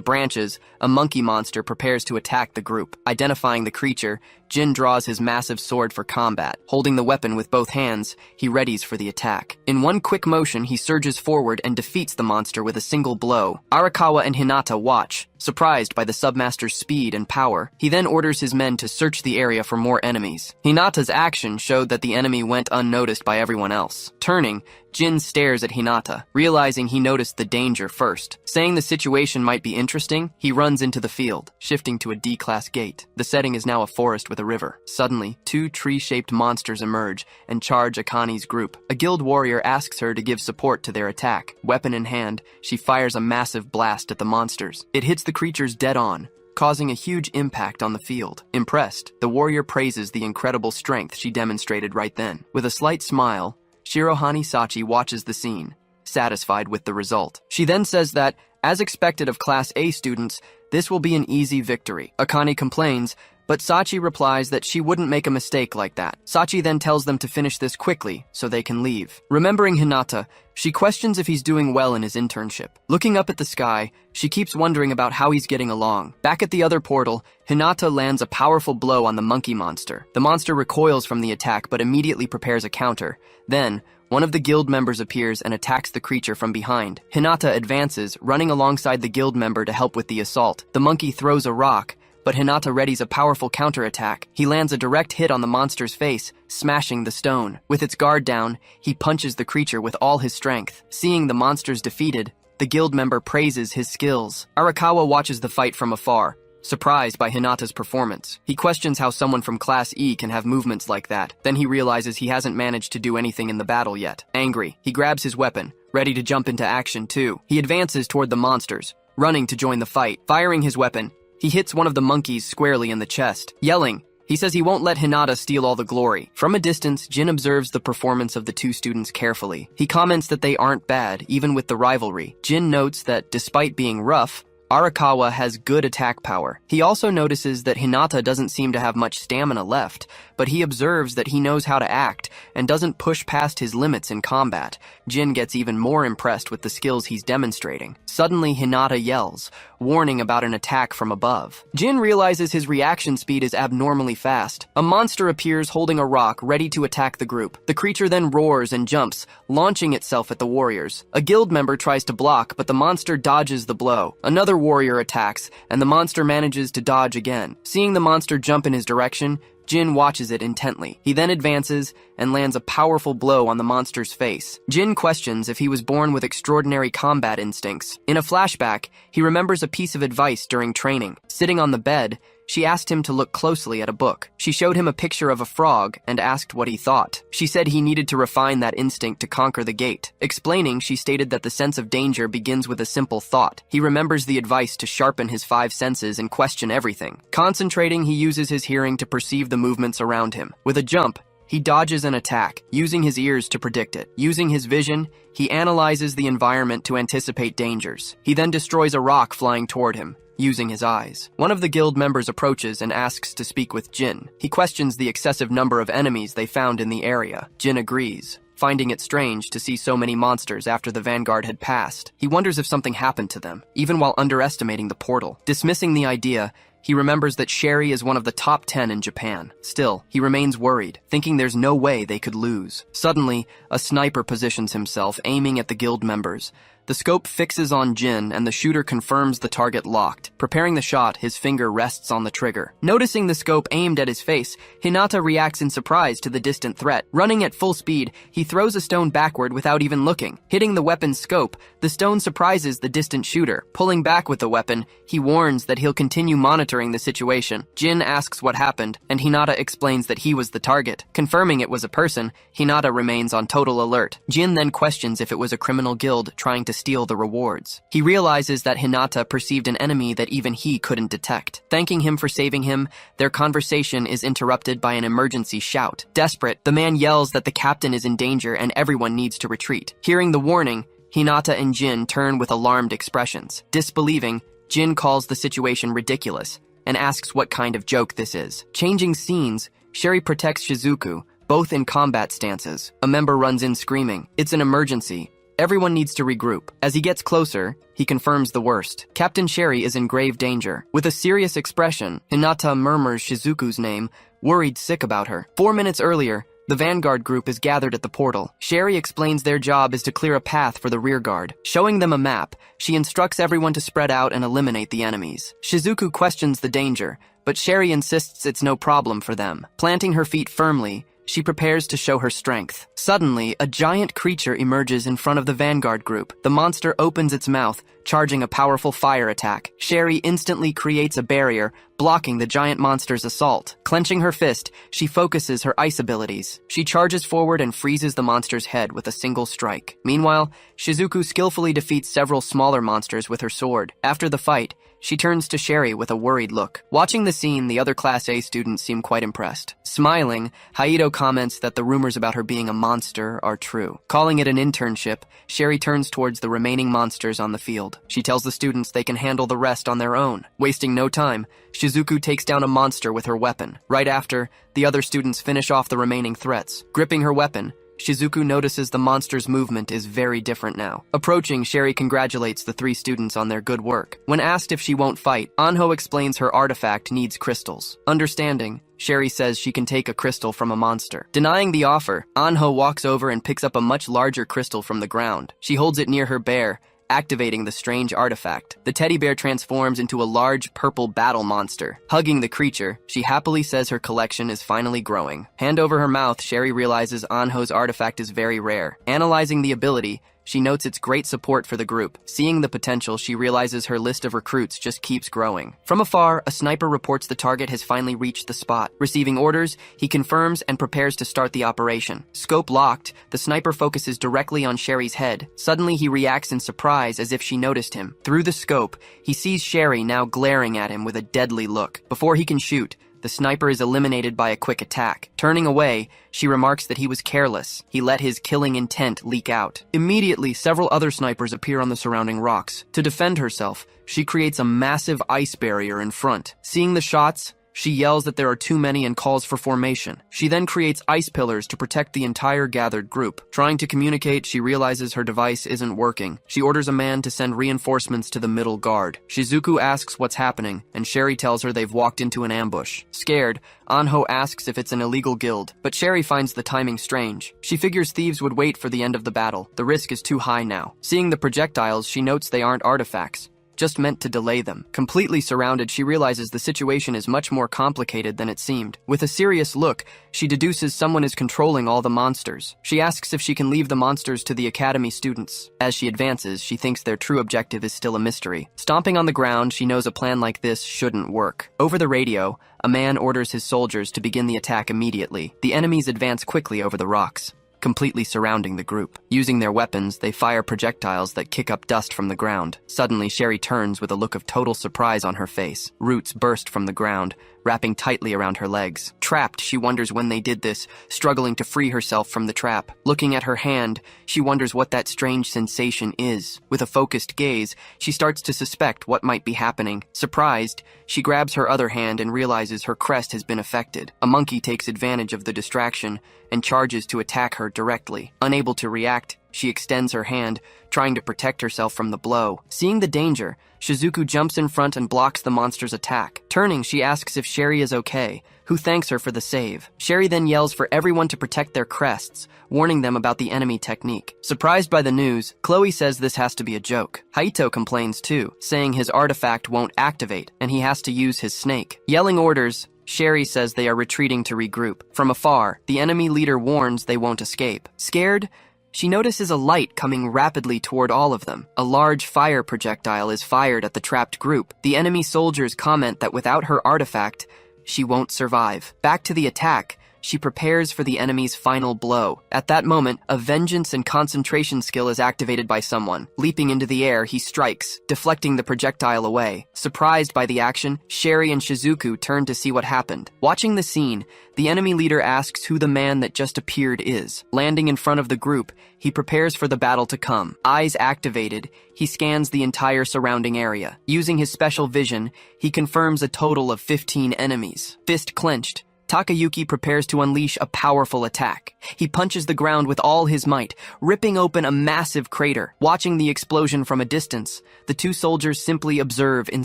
branches, a monkey monster prepares to attack the group. Identifying the creature, Jin draws his massive sword for combat. Holding the weapon with both hands, he readies for the attack. In one quick motion, he surges forward and defeats the monster with a single blow. Arakawa and Hinata watch, surprised by the Submaster's speed and power. He then orders his men to search the area for more enemies. Hinata's action showed that the enemy went unnoticed by everyone else. Turning, Jin stares at Hinata, realizing he noticed the danger first. Saying the situation might be interesting, he runs into the field, shifting to a D-class gate. The setting is now a forest with a river. Suddenly, 2 tree-shaped monsters emerge and charge Akani's group. A guild warrior asks her to give support to their attack. Weapon in hand, she fires a massive blast at the monsters. It hits the creatures dead on, causing a huge impact on the field. Impressed, the warrior praises the incredible strength she demonstrated right then. With a slight smile, Shirohani Sachi watches the scene, satisfied with the result. She then says that, as expected of Class A students, this will be an easy victory. Akane complains, but Sachi replies that she wouldn't make a mistake like that. Sachi then tells them to finish this quickly so they can leave. Remembering Hinata, she questions if he's doing well in his internship. Looking up at the sky, she keeps wondering about how he's getting along. Back at the other portal, Hinata lands a powerful blow on the monkey monster. The monster recoils from the attack but immediately prepares a counter. Then, one of the guild members appears and attacks the creature from behind. Hinata advances, running alongside the guild member to help with the assault. The monkey throws a rock, but Hinata readies a powerful counterattack. He lands a direct hit on the monster's face, smashing the stone. With its guard down, he punches the creature with all his strength. Seeing the monsters defeated, the guild member praises his skills. Arakawa watches the fight from afar, surprised by Hinata's performance. He questions how someone from Class E can have movements like that. Then he realizes he hasn't managed to do anything in the battle yet. Angry, he grabs his weapon, ready to jump into action too. He advances toward the monsters, running to join the fight. Firing his weapon, he hits one of the monkeys squarely in the chest. Yelling, he says he won't let Hinata steal all the glory. From a distance, Jin observes the performance of the two students carefully. He comments that they aren't bad, even with the rivalry. Jin notes that, despite being rough, Arakawa has good attack power. He also notices that Hinata doesn't seem to have much stamina left, but he observes that he knows how to act and doesn't push past his limits in combat. Jin gets even more impressed with the skills he's demonstrating. Suddenly, Hinata yells, warning about an attack from above. Jin realizes his reaction speed is abnormally fast. A monster appears holding a rock, ready to attack the group. The creature then roars and jumps, launching itself at the warriors. A guild member tries to block, but the monster dodges the blow. Another warrior attacks, and the monster manages to dodge again. Seeing the monster jump in his direction, Jin watches it intently. He then advances and lands a powerful blow on the monster's face. Jin questions if he was born with extraordinary combat instincts. In a flashback, he remembers a piece of advice during training. Sitting on the bed, she asked him to look closely at a book. She showed him a picture of a frog and asked what he thought. She said he needed to refine that instinct to conquer the gate. Explaining, she stated that the sense of danger begins with a simple thought. He remembers the advice to sharpen his 5 senses and question everything. Concentrating, he uses his hearing to perceive the movements around him. With a jump, he dodges an attack, using his ears to predict it. Using his vision, he analyzes the environment to anticipate dangers. He then destroys a rock flying toward him, using his eyes. One of the guild members approaches and asks to speak with Jin. He questions the excessive number of enemies they found in the area. Jin agrees, finding it strange to see so many monsters after the vanguard had passed. He wonders if something happened to them, even while underestimating the portal. Dismissing the idea, he remembers that Sherry is one of the top 10 in Japan. Still, he remains worried, thinking there's no way they could lose. Suddenly, a sniper positions himself, aiming at the guild members. The scope fixes on Jin, and the shooter confirms the target locked. Preparing the shot, his finger rests on the trigger. Noticing the scope aimed at his face, Hinata reacts in surprise to the distant threat. Running at full speed, he throws a stone backward without even looking. Hitting the weapon's scope, the stone surprises the distant shooter. Pulling back with the weapon, he warns that he'll continue monitoring the situation. Jin asks what happened, and Hinata explains that he was the target. Confirming it was a person, Hinata remains on total alert. Jin then questions if it was a criminal guild trying to steal the rewards. He realizes that Hinata perceived an enemy that even he couldn't detect. Thanking him for saving him, their conversation is interrupted by an emergency shout. Desperate, the man yells that the captain is in danger and everyone needs to retreat. Hearing the warning, Hinata and Jin turn with alarmed expressions. Disbelieving, Jin calls the situation ridiculous and asks what kind of joke this is. Changing scenes, Sherry protects Shizuku, both in combat stances. A member runs in screaming, "It's an emergency. Everyone needs to regroup." As he gets closer, he confirms the worst. Captain Sherry is in grave danger. With a serious expression, Hinata murmurs Shizuku's name, worried sick about her. 4 minutes earlier, the vanguard group is gathered at the portal. Sherry explains their job is to clear a path for the rearguard. Showing them a map, she instructs everyone to spread out and eliminate the enemies. Shizuku questions the danger, but Sherry insists it's no problem for them. Planting her feet firmly, she prepares to show her strength. Suddenly, a giant creature emerges in front of the vanguard group. The monster opens its mouth, charging a powerful fire attack. Sherry instantly creates a barrier, blocking the giant monster's assault. Clenching her fist, she focuses her ice abilities. She charges forward and freezes the monster's head with a single strike. Meanwhile, Shizuku skillfully defeats several smaller monsters with her sword. After the fight, She turns to Sherry with a worried look. Watching the scene, the other Class A students seem quite impressed. Smiling, Haito comments that the rumors about her being a monster are true. Calling it an internship, Sherry turns towards the remaining monsters on the field. She tells the students they can handle the rest on their own. Wasting no time, Shizuku takes down a monster with her weapon. Right after, the other students finish off the remaining threats. Gripping her weapon, Shizuku notices the monster's movement is very different now. Approaching, Sherry congratulates the 3 students on their good work. When asked if she won't fight, Anho explains her artifact needs crystals. Understanding, Sherry says she can take a crystal from a monster. Denying the offer, Anho walks over and picks up a much larger crystal from the ground. She holds it near her bear, activating the strange artifact. The teddy bear transforms into a large purple battle monster. Hugging the creature, she happily says her collection is finally growing. Hand over her mouth, Sherry realizes Anho's artifact is very rare. Analyzing the ability, she notes its great support for the group. Seeing the potential, she realizes her list of recruits just keeps growing. From afar, a sniper reports the target has finally reached the spot. Receiving orders, he confirms and prepares to start the operation. Scope locked, the sniper focuses directly on Sherry's head. Suddenly, he reacts in surprise as if she noticed him. Through the scope, he sees Sherry now glaring at him with a deadly look. Before he can shoot, the sniper is eliminated by a quick attack. Turning away, she remarks that he was careless. He let his killing intent leak out. Immediately, several other snipers appear on the surrounding rocks. To defend herself, she creates a massive ice barrier in front. Seeing the shots, she yells that there are too many and calls for formation. She then creates ice pillars to protect the entire gathered group. Trying to communicate, she realizes her device isn't working. She orders a man to send reinforcements to the middle guard. Shizuku asks what's happening, and Sherry tells her they've walked into an ambush. Scared, Anho asks if it's an illegal guild, but Sherry finds the timing strange. She figures thieves would wait for the end of the battle. The risk is too high now. Seeing the projectiles, she notes they aren't artifacts, just meant to delay them. Completely surrounded, she realizes the situation is much more complicated than it seemed. With a serious look, she deduces someone is controlling all the monsters. She asks if she can leave the monsters to the academy students. As she advances, she thinks their true objective is still a mystery. Stomping on the ground, she knows a plan like this shouldn't work. Over the radio, a man orders his soldiers to begin the attack immediately. The enemies advance quickly over the rocks, completely surrounding the group. Using their weapons, they fire projectiles that kick up dust from the ground. Suddenly, Sherry turns with a look of total surprise on her face. Roots burst from the ground, wrapping tightly around her legs. Trapped, she wonders when they did this, struggling to free herself from the trap. Looking at her hand, she wonders what that strange sensation is. With a focused gaze, she starts to suspect what might be happening. Surprised, she grabs her other hand and realizes her crest has been affected. A monkey takes advantage of the distraction and charges to attack her directly. Unable to react, she extends her hand, trying to protect herself from the blow. Seeing the danger, Shizuku jumps in front and blocks the monster's attack. Turning, she asks if Sherry is okay, who thanks her for the save. Sherry then yells for everyone to protect their crests, warning them about the enemy technique. Surprised by the news, Chloe says this has to be a joke. Haito complains too, saying his artifact won't activate, and he has to use his snake. Yelling orders, Sherry says they are retreating to regroup. From afar, the enemy leader warns they won't escape. Scared, she notices a light coming rapidly toward all of them. A large fire projectile is fired at the trapped group. The enemy soldiers comment that without her artifact, she won't survive. Back to the attack, she prepares for the enemy's final blow. At that moment, a vengeance and concentration skill is activated by someone. Leaping into the air, he strikes, deflecting the projectile away. Surprised by the action, Sherry and Shizuku turn to see what happened. Watching the scene, the enemy leader asks who the man that just appeared is. Landing in front of the group, he prepares for the battle to come. Eyes activated, he scans the entire surrounding area. Using his special vision, he confirms a total of 15 enemies. Fist clenched, Takayuki prepares to unleash a powerful attack. He punches the ground with all his might, ripping open a massive crater. Watching the explosion from a distance, the two soldiers simply observe in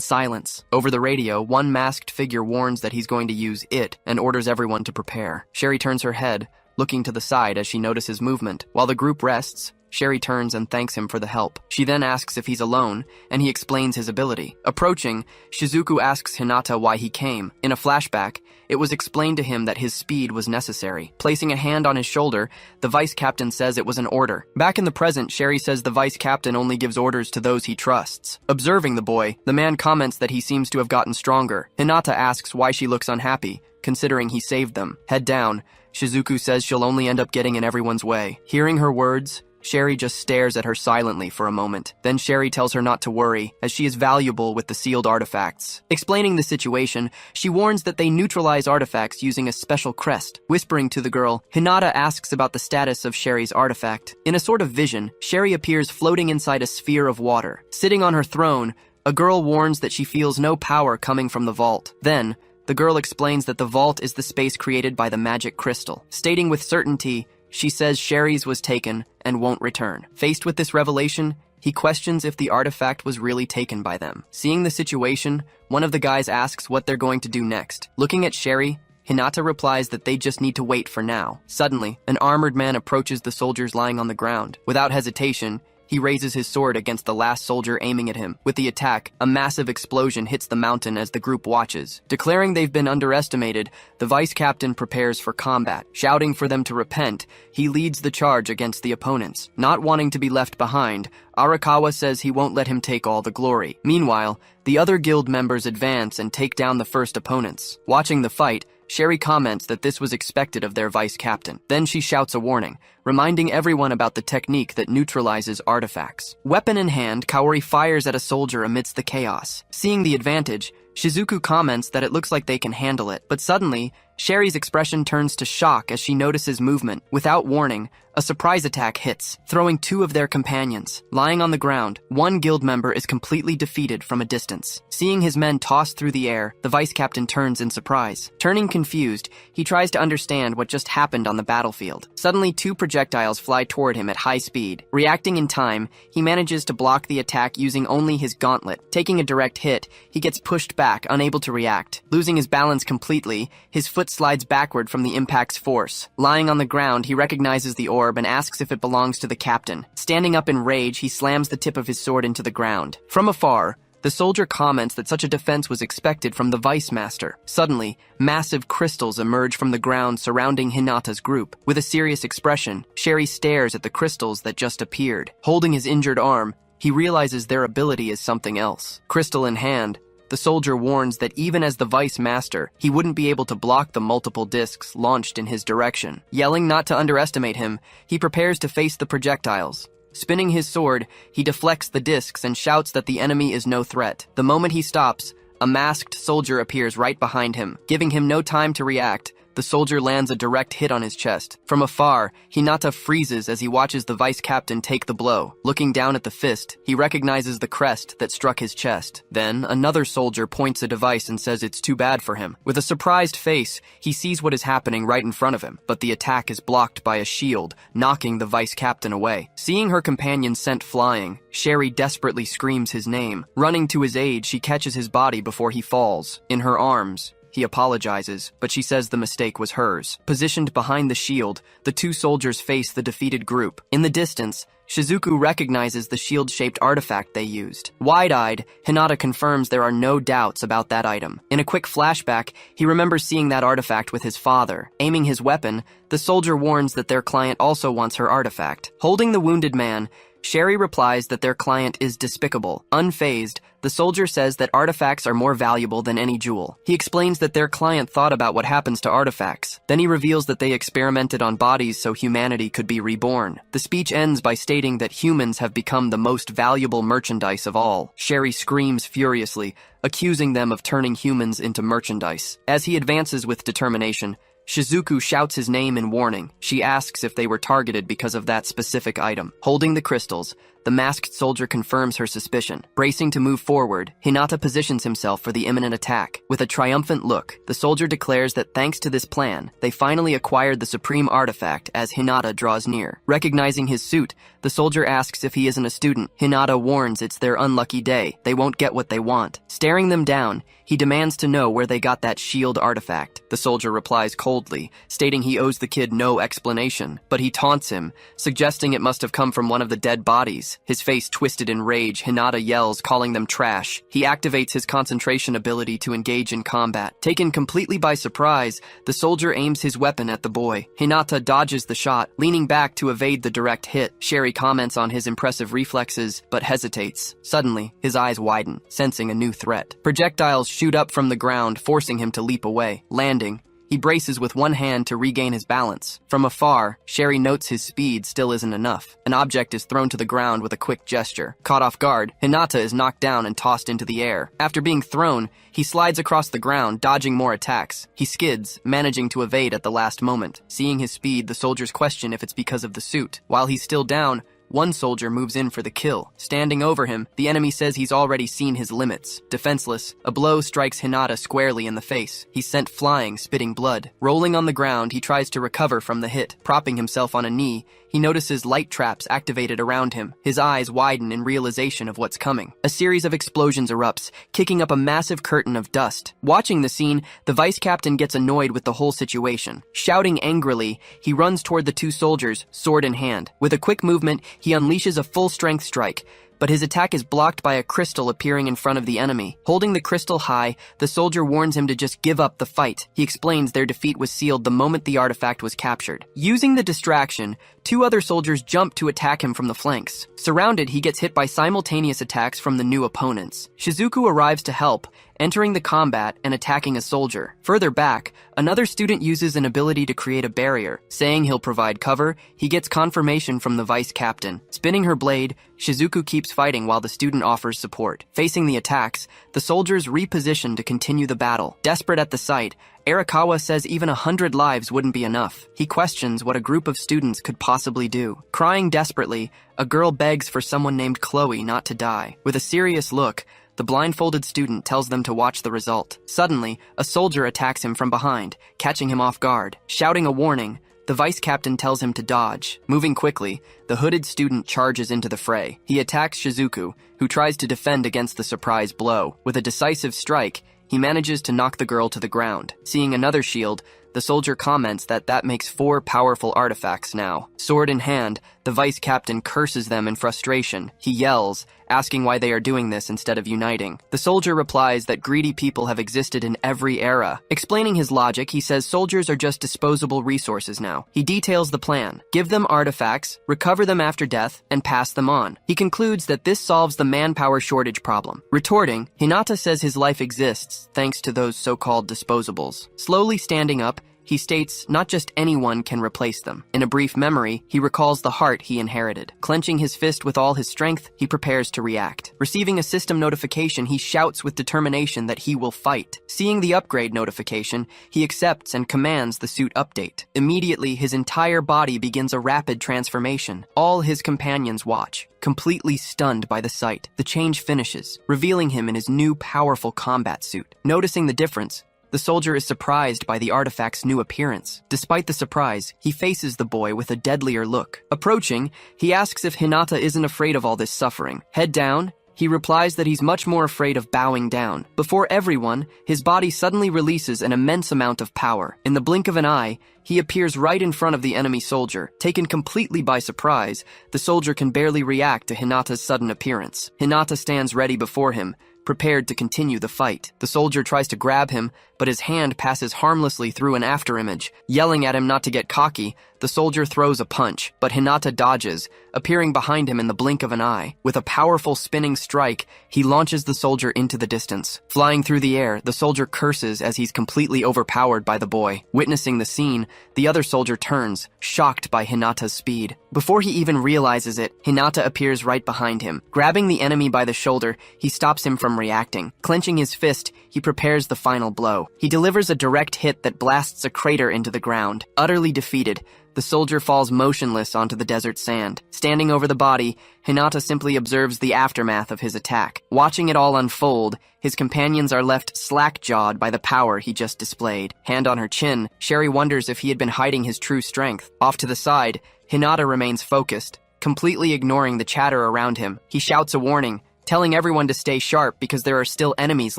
silence. Over the radio, one masked figure warns that he's going to use it and orders everyone to prepare. Sherry turns her head, looking to the side as she notices movement. While the group rests, Sherry turns and thanks him for the help. She then asks if he's alone, and he explains his ability. Approaching, Shizuku asks Hinata why he came. In a flashback, it was explained to him that his speed was necessary. Placing a hand on his shoulder, the vice captain says it was an order. Back in the present, Sherry says the vice captain only gives orders to those he trusts. Observing the boy, the man comments that he seems to have gotten stronger. Hinata asks why she looks unhappy, considering he saved them. Head down, Shizuku says she'll only end up getting in everyone's way. Hearing her words, Sherry just stares at her silently for a moment. Then Sherry tells her not to worry, as she is valuable with the sealed artifacts. Explaining the situation, she warns that they neutralize artifacts using a special crest. Whispering to the girl, Hinata asks about the status of Sherry's artifact. In a sort of vision, Sherry appears floating inside a sphere of water. Sitting on her throne, a girl warns that she feels no power coming from the vault. Then, the girl explains that the vault is the space created by the magic crystal. Stating with certainty, she says Sherry's was taken and won't return. Faced with this revelation, he questions if the artifact was really taken by them. Seeing the situation, one of the guys asks what they're going to do next. Looking at Sherry, Hinata replies that they just need to wait for now. Suddenly, an armored man approaches the soldiers lying on the ground. Without hesitation, he raises his sword against the last soldier aiming at him. With the attack, a massive explosion hits the mountain as the group watches. Declaring they've been underestimated, the vice captain prepares for combat. Shouting for them to repent, he leads the charge against the opponents. Not wanting to be left behind, Arakawa says he won't let him take all the glory. Meanwhile, the other guild members advance and take down the first opponents. Watching the fight, Sherry comments that this was expected of their vice captain. Then she shouts a warning, reminding everyone about the technique that neutralizes artifacts. Weapon in hand, Kaori fires at a soldier amidst the chaos. Seeing the advantage, Shizuku comments that it looks like they can handle it, but suddenly, Sherry's expression turns to shock as she notices movement. Without warning, a surprise attack hits, throwing two of their companions. Lying on the ground, one guild member is completely defeated from a distance. Seeing his men tossed through the air, the vice captain turns in surprise. Turning confused, he tries to understand what just happened on the battlefield. Suddenly, two projectiles fly toward him at high speed. Reacting in time, he manages to block the attack using only his gauntlet. Taking a direct hit, he gets pushed back, unable to react. Losing his balance completely, his foot slides backward from the impact's force. Lying on the ground, he recognizes the orb and asks if it belongs to the captain. Standing up in rage, he slams the tip of his sword into the ground. From afar, the soldier comments that such a defense was expected from the vice master. Suddenly, massive crystals emerge from the ground surrounding Hinata's group. With a serious expression, Sherry stares at the crystals that just appeared. Holding his injured arm, he realizes their ability is something else. Crystal in hand, the soldier warns that even as the vice master, he wouldn't be able to block the multiple discs launched in his direction. Yelling not to underestimate him, he prepares to face the projectiles. Spinning his sword, he deflects the discs and shouts that the enemy is no threat. The moment he stops, a masked soldier appears right behind him. Giving him no time to react, the soldier lands a direct hit on his chest. From afar, Hinata freezes as he watches the vice captain take the blow. Looking down at the fist, he recognizes the crest that struck his chest. Then, another soldier points a device and says it's too bad for him. With a surprised face, he sees what is happening right in front of him, but the attack is blocked by a shield, knocking the vice captain away. Seeing her companion sent flying, Sherry desperately screams his name. Running to his aid, she catches his body before he falls. In her arms, he apologizes, but she says the mistake was hers. Positioned behind the shield, the two soldiers face the defeated group. In the distance, Shizuku recognizes the shield-shaped artifact they used. Wide-eyed, Hinata confirms there are no doubts about that item. In a quick flashback, he remembers seeing that artifact with his father. Aiming his weapon, the soldier warns that their client also wants her artifact. Holding the wounded man, Sherry replies that their client is despicable. Unfazed, the soldier says that artifacts are more valuable than any jewel. He explains that their client thought about what happens to artifacts. Then he reveals that they experimented on bodies so humanity could be reborn. The speech ends by stating that humans have become the most valuable merchandise of all. Sherry screams furiously, accusing them of turning humans into merchandise. As he advances with determination, Shizuku shouts his name in warning. She asks if they were targeted because of that specific item. Holding the crystals, the masked soldier confirms her suspicion. Bracing to move forward, Hinata positions himself for the imminent attack. With a triumphant look, the soldier declares that thanks to this plan, they finally acquired the supreme artifact as Hinata draws near. Recognizing his suit, the soldier asks if he isn't a student. Hinata warns it's their unlucky day. They won't get what they want. Staring them down, he demands to know where they got that shield artifact. The soldier replies coldly, stating he owes the kid no explanation, but he taunts him, suggesting it must have come from one of the dead bodies. His face twisted in rage, Hinata yells, calling them trash. He activates his concentration ability to engage in combat. Taken completely by surprise, the soldier aims his weapon at the boy. Hinata dodges the shot, leaning back to evade the direct hit. Sherry comments on his impressive reflexes, but hesitates. Suddenly, his eyes widen, sensing a new threat. Projectiles shoot up from the ground, forcing him to leap away. Landing, He braces with one hand to regain his balance. From afar, Sherry notes his speed still isn't enough. An object is thrown to the ground with a quick gesture. Caught off guard, Hinata is knocked down and tossed into the air. After being thrown, he slides across the ground, dodging more attacks. He skids, managing to evade at the last moment. Seeing his speed, the soldiers question if it's because of the suit. While he's still down, one soldier moves in for the kill. Standing over him, the enemy says he's already seen his limits. Defenseless, a blow strikes Hinata squarely in the face. He's sent flying, spitting blood. Rolling on the ground, he tries to recover from the hit. Propping himself on a knee, he notices light traps activated around him. His eyes widen in realization of what's coming. A series of explosions erupts, kicking up a massive curtain of dust. Watching the scene, the vice captain gets annoyed with the whole situation. Shouting angrily, he runs toward the two soldiers, sword in hand. With a quick movement, he unleashes a full-strength strike, but his attack is blocked by a crystal appearing in front of the enemy. Holding the crystal high, the soldier warns him to just give up the fight. He explains their defeat was sealed the moment the artifact was captured. Using the distraction, two other soldiers jump to attack him from the flanks. Surrounded, he gets hit by simultaneous attacks from the new opponents. Shizuku arrives to help, entering the combat and attacking a soldier. Further back, another student uses an ability to create a barrier. Saying he'll provide cover, he gets confirmation from the vice captain. Spinning her blade, Shizuku keeps fighting while the student offers support. Facing the attacks, the soldiers reposition to continue the battle. Desperate at the sight, Arakawa says even 100 lives wouldn't be enough. He questions what a group of students could possibly do. Crying desperately, a girl begs for someone named Chloe not to die. With a serious look, the blindfolded student tells them to watch the result. Suddenly, a soldier attacks him from behind, catching him off guard. Shouting a warning, the vice captain tells him to dodge. Moving quickly, the hooded student charges into the fray. He attacks Shizuku, who tries to defend against the surprise blow. With a decisive strike, he manages to knock the girl to the ground. Seeing another shield, the soldier comments that makes 4 powerful artifacts now. Sword in hand, the vice captain curses them in frustration. He yells, asking why they are doing this instead of uniting. The soldier replies that greedy people have existed in every era. Explaining his logic, he says soldiers are just disposable resources now. He details the plan. Give them artifacts, recover them after death, and pass them on. He concludes that this solves the manpower shortage problem. Retorting, Hinata says his life exists thanks to those so-called disposables. Slowly standing up, he states not just anyone can replace them. In a brief memory, he recalls the heart he inherited. Clenching his fist with all his strength, he prepares to react. Receiving a system notification, he shouts with determination that he will fight. Seeing the upgrade notification, he accepts and commands the suit update. Immediately, his entire body begins a rapid transformation. All his companions watch, completely stunned by the sight. The change finishes, revealing him in his new powerful combat suit. Noticing the difference, the soldier is surprised by the artifact's new appearance. Despite the surprise, he faces the boy with a deadlier look. Approaching, he asks if Hinata isn't afraid of all this suffering. Head down, he replies that he's much more afraid of bowing down. Before everyone, his body suddenly releases an immense amount of power. In the blink of an eye, he appears right in front of the enemy soldier. Taken completely by surprise, the soldier can barely react to Hinata's sudden appearance. Hinata stands ready before him, prepared to continue the fight. The soldier tries to grab him, but his hand passes harmlessly through an afterimage. Yelling at him not to get cocky, the soldier throws a punch, but Hinata dodges, appearing behind him in the blink of an eye. With a powerful spinning strike, he launches the soldier into the distance. Flying through the air, the soldier curses as he's completely overpowered by the boy. Witnessing the scene, the other soldier turns, shocked by Hinata's speed. Before he even realizes it, Hinata appears right behind him. Grabbing the enemy by the shoulder, he stops him from reacting. Clenching his fist, he prepares the final blow. He delivers a direct hit that blasts a crater into the ground. Utterly defeated, the soldier falls motionless onto the desert sand. Standing over the body, Hinata simply observes the aftermath of his attack. Watching it all unfold, his companions are left slack-jawed by the power he just displayed. Hand on her chin, Sherry wonders if he had been hiding his true strength. Off to the side, Hinata remains focused, completely ignoring the chatter around him. He shouts a warning, telling everyone to stay sharp because there are still enemies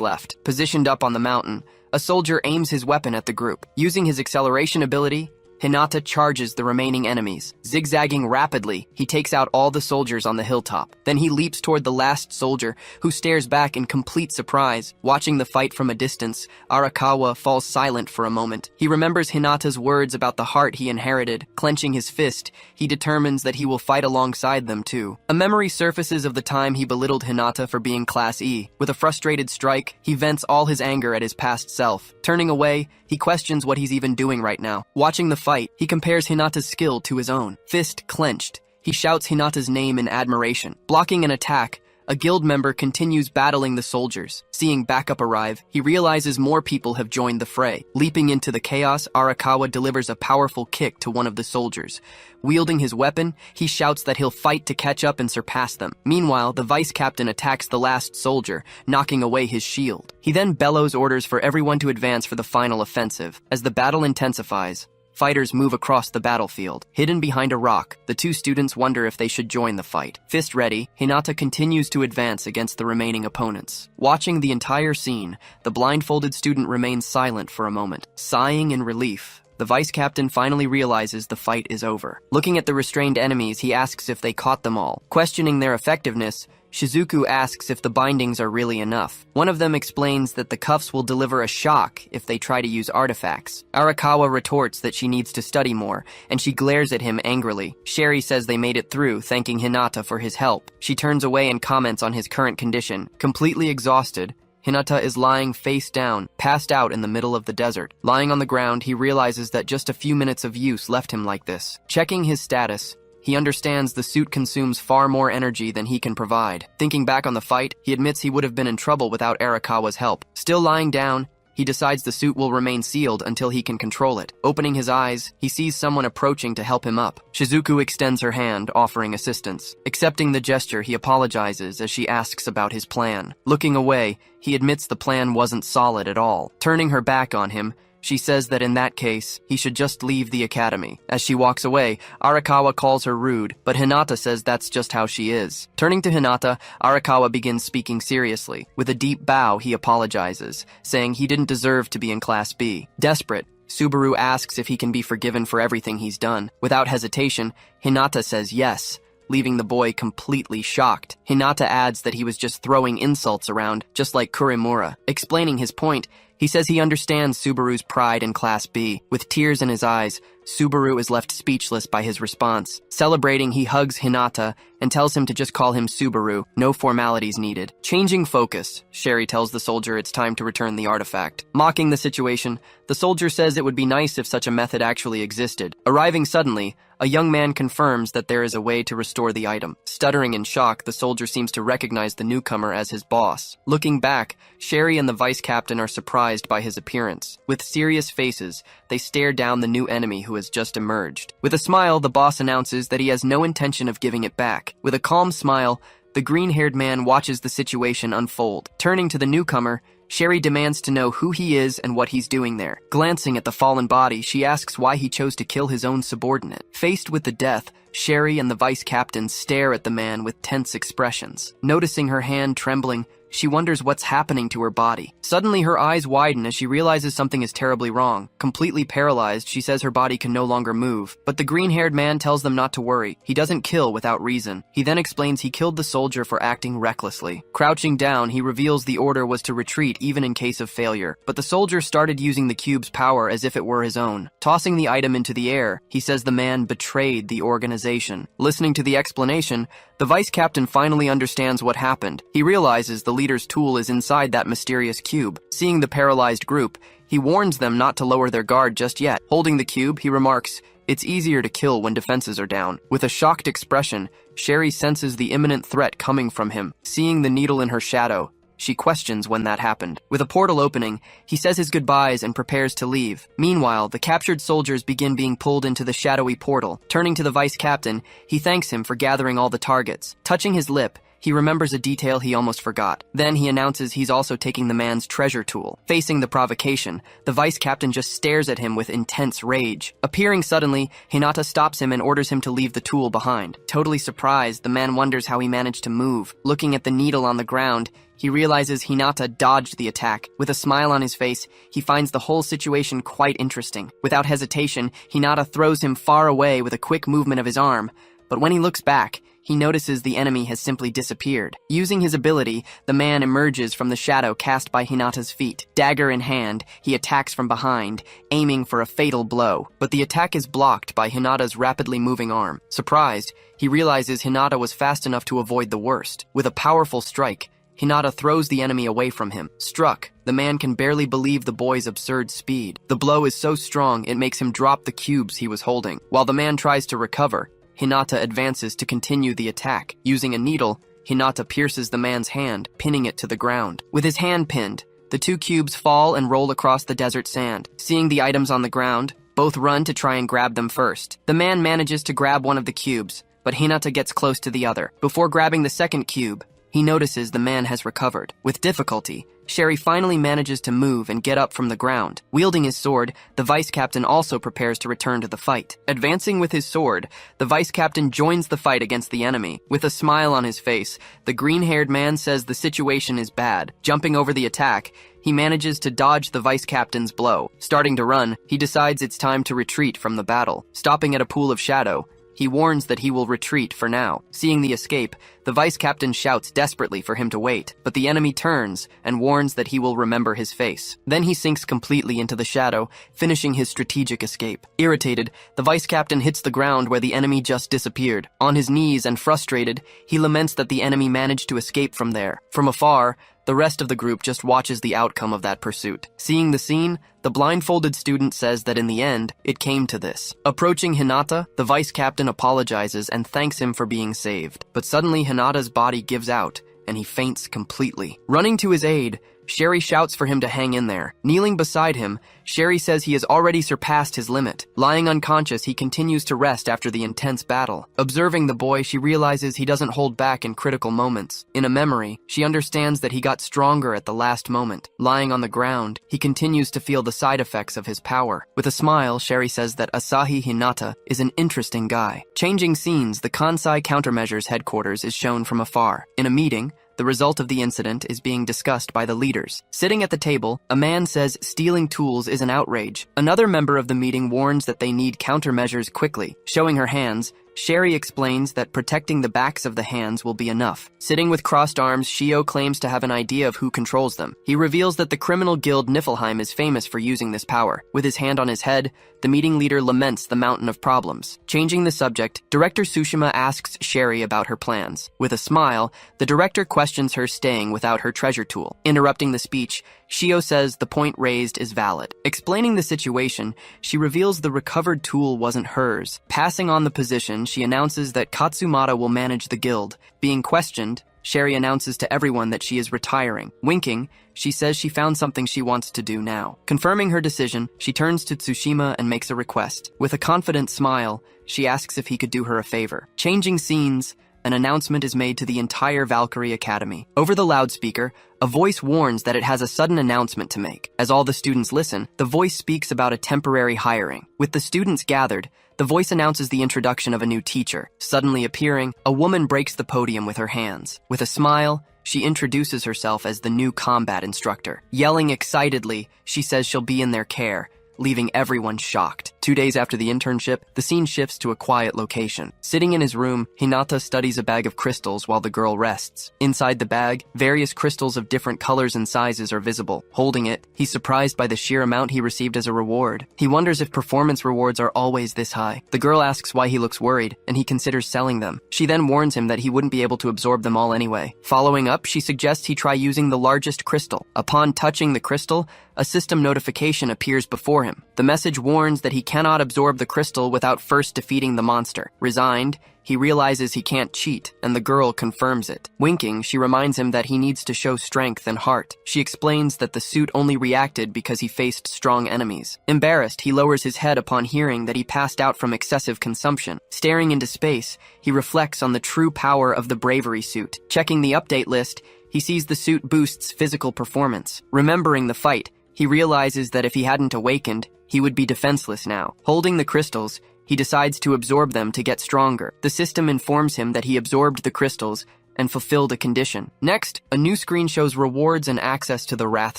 left. Positioned up on the mountain, a soldier aims his weapon at the group. Using his acceleration ability, Hinata charges the remaining enemies. Zigzagging rapidly, he takes out all the soldiers on the hilltop. Then he leaps toward the last soldier, who stares back in complete surprise. Watching the fight from a distance, Arakawa falls silent for a moment. He remembers Hinata's words about the heart he inherited. Clenching his fist, he determines that he will fight alongside them too. A memory surfaces of the time he belittled Hinata for being Class E. With a frustrated strike, he vents all his anger at his past self. Turning away, he questions what he's even doing right now. Watching the fight, he compares Hinata's skill to his own. Fist clenched, he shouts Hinata's name in admiration. Blocking an attack, a guild member continues battling the soldiers. Seeing backup arrive, he realizes more people have joined the fray. Leaping into the chaos, Arakawa delivers a powerful kick to one of the soldiers. Wielding his weapon, he shouts that he'll fight to catch up and surpass them. Meanwhile, the vice captain attacks the last soldier, knocking away his shield. He then bellows orders for everyone to advance for the final offensive. As the battle intensifies, fighters move across the battlefield. Hidden behind a rock, the two students wonder if they should join the fight. Fist ready, Hinata continues to advance against the remaining opponents. Watching the entire scene, the blindfolded student remains silent for a moment. Sighing in relief, the vice captain finally realizes the fight is over. Looking at the restrained enemies, he asks if they caught them all. Questioning their effectiveness, Shizuku asks if the bindings are really enough. One of them explains that the cuffs will deliver a shock if they try to use artifacts. Arakawa retorts that she needs to study more, and she glares at him angrily. Sherry says they made it through, thanking Hinata for his help. She turns away and comments on his current condition. Completely exhausted, Hinata is lying face down, passed out in the middle of the desert. Lying on the ground, he realizes that just a few minutes of use left him like this. Checking his status, he understands the suit consumes far more energy than he can provide. Thinking back on the fight, he admits he would have been in trouble without Arakawa's help. Still lying down, he decides the suit will remain sealed until he can control it. Opening his eyes, he sees someone approaching to help him up. Shizuku extends her hand, offering assistance. Accepting the gesture, he apologizes as she asks about his plan. Looking away, he admits the plan wasn't solid at all. Turning her back on him, she says that in that case, he should just leave the academy. As she walks away, Arakawa calls her rude, but Hinata says that's just how she is. Turning to Hinata, Arakawa begins speaking seriously. With a deep bow, he apologizes, saying he didn't deserve to be in Class B. Desperate, Subaru asks if he can be forgiven for everything he's done. Without hesitation, Hinata says yes, leaving the boy completely shocked. Hinata adds that he was just throwing insults around, just like Kurimura. Explaining his point, he says he understands Subaru's pride in Class B. With tears in his eyes, Subaru is left speechless by his response. Celebrating, he hugs Hinata and tells him to just call him Subaru, no formalities needed. Changing focus, Sherry tells the soldier it's time to return the artifact. Mocking the situation, the soldier says it would be nice if such a method actually existed. Arriving suddenly, a young man confirms that there is a way to restore the item. Stuttering in shock, the soldier seems to recognize the newcomer as his boss. Looking back, Sherry and the vice captain are surprised by his appearance. With serious faces, they stare down the new enemy who has just emerged. With a smile, the boss announces that he has no intention of giving it back. With a calm smile, the green-haired man watches the situation unfold. Turning to the newcomer, Sherry demands to know who he is and what he's doing there. Glancing at the fallen body, she asks why he chose to kill his own subordinate. Faced with the death, Sherry and the vice captain stare at the man with tense expressions. Noticing her hand trembling, she wonders what's happening to her body. Suddenly, her eyes widen as she realizes something is terribly wrong. Completely paralyzed, she says her body can no longer move. But the green-haired man tells them not to worry. He doesn't kill without reason. He then explains he killed the soldier for acting recklessly. Crouching down, he reveals the order was to retreat even in case of failure. But the soldier started using the cube's power as if it were his own. Tossing the item into the air, he says the man betrayed the organization. Listening to the explanation, the vice captain finally understands what happened. He realizes the leader's tool is inside that mysterious cube. Seeing the paralyzed group, he warns them not to lower their guard just yet. Holding the cube, he remarks, "It's easier to kill when defenses are down." With a shocked expression, Sherry senses the imminent threat coming from him. Seeing the needle in her shadow, she questions when that happened. With a portal opening, he says his goodbyes and prepares to leave. Meanwhile, the captured soldiers begin being pulled into the shadowy portal. Turning to the vice captain, he thanks him for gathering all the targets. Touching his lip, he remembers a detail he almost forgot. Then he announces he's also taking the man's treasure tool. Facing the provocation, the vice captain just stares at him with intense rage. Appearing suddenly, Hinata stops him and orders him to leave the tool behind. Totally surprised, the man wonders how he managed to move. Looking at the needle on the ground, he realizes Hinata dodged the attack. With a smile on his face, he finds the whole situation quite interesting. Without hesitation, Hinata throws him far away with a quick movement of his arm. But when he looks back, he notices the enemy has simply disappeared. Using his ability, the man emerges from the shadow cast by Hinata's feet. Dagger in hand, he attacks from behind, aiming for a fatal blow. But the attack is blocked by Hinata's rapidly moving arm. Surprised, he realizes Hinata was fast enough to avoid the worst. With a powerful strike, Hinata throws the enemy away from him. Struck, the man can barely believe the boy's absurd speed. The blow is so strong, it makes him drop the cubes he was holding. While the man tries to recover, Hinata advances to continue the attack. Using a needle, Hinata pierces the man's hand, pinning it to the ground. With his hand pinned, the two cubes fall and roll across the desert sand. Seeing the items on the ground, both run to try and grab them first. The man manages to grab one of the cubes, but Hinata gets close to the other. Before grabbing the second cube, he notices the man has recovered. With difficulty, Sherry finally manages to move and get up from the ground. Wielding his sword, the vice captain also prepares to return to the fight. Advancing with his sword, the vice captain joins the fight against the enemy. With a smile on his face, the green-haired man says the situation is bad. Jumping over the attack, he manages to dodge the vice captain's blow. Starting to run, he decides it's time to retreat from the battle. Stopping at a pool of shadow, he warns that he will retreat for now. Seeing the escape, the vice captain shouts desperately for him to wait, but the enemy turns and warns that he will remember his face. Then he sinks completely into the shadow, finishing his strategic escape. Irritated, the vice captain hits the ground where the enemy just disappeared. On his knees and frustrated, he laments that the enemy managed to escape from there. From afar, the rest of the group just watches the outcome of that pursuit. Seeing the scene, the blindfolded student says that in the end, it came to this. Approaching Hinata, the vice captain apologizes and thanks him for being saved. But suddenly Hinata's body gives out, and he faints completely. Running to his aid, Sherry shouts for him to hang in there. Kneeling beside him, Sherry says he has already surpassed his limit. Lying unconscious, he continues to rest after the intense battle. Observing the boy, she realizes he doesn't hold back in critical moments. In a memory, she understands that he got stronger at the last moment. Lying on the ground, he continues to feel the side effects of his power. With a smile, Sherry says that Asahi Hinata is an interesting guy. Changing scenes, the Kansai Countermeasures headquarters is shown from afar. In a meeting, the result of the incident is being discussed by the leaders. Sitting at the table, a man says stealing tools is an outrage. Another member of the meeting warns that they need countermeasures quickly. Showing her hands, Sherry explains that protecting the backs of the hands will be enough. Sitting with crossed arms, Shio claims to have an idea of who controls them. He reveals that the criminal guild Niflheim is famous for using this power. With his hand on his head, the meeting leader laments the mountain of problems. Changing the subject, Director Tsushima asks Sherry about her plans. With a smile, the director questions her staying without her treasure tool. Interrupting the speech, Shio says the point raised is valid. Explaining the situation, she reveals the recovered tool wasn't hers. Passing on the position, she announces that Katsumata will manage the guild. Being questioned, Sherry announces to everyone that she is retiring. Winking, she says she found something she wants to do now. Confirming her decision, she turns to Tsushima and makes a request. With a confident smile, she asks if he could do her a favor. Changing scenes, an announcement is made to the entire Valkyrie Academy. Over the loudspeaker, a voice warns that it has a sudden announcement to make. As all the students listen, the voice speaks about a temporary hiring. With the students gathered, the voice announces the introduction of a new teacher. Suddenly appearing, a woman breaks the podium with her hands. With a smile, she introduces herself as the new combat instructor. Yelling excitedly, she says she'll be in their care, leaving everyone shocked. 2 days after the internship, the scene shifts to a quiet location. Sitting in his room, Hinata studies a bag of crystals while the girl rests. Inside the bag, various crystals of different colors and sizes are visible. Holding it, he's surprised by the sheer amount he received as a reward. He wonders if performance rewards are always this high. The girl asks why he looks worried, and he considers selling them. She then warns him that he wouldn't be able to absorb them all anyway. Following up, she suggests he try using the largest crystal. Upon touching the crystal, a system notification appears before him. The message warns that he cannot absorb the crystal without first defeating the monster. Resigned, he realizes he can't cheat, and the girl confirms it. Winking, she reminds him that he needs to show strength and heart. She explains that the suit only reacted because he faced strong enemies. Embarrassed, he lowers his head upon hearing that he passed out from excessive consumption. Staring into space, he reflects on the true power of the bravery suit. Checking the update list, he sees the suit boosts physical performance. Remembering the fight, he realizes that if he hadn't awakened, he would be defenseless now. Holding the crystals, he decides to absorb them to get stronger. The system informs him that he absorbed the crystals and fulfilled a condition. Next, a new screen shows rewards and access to the Wrath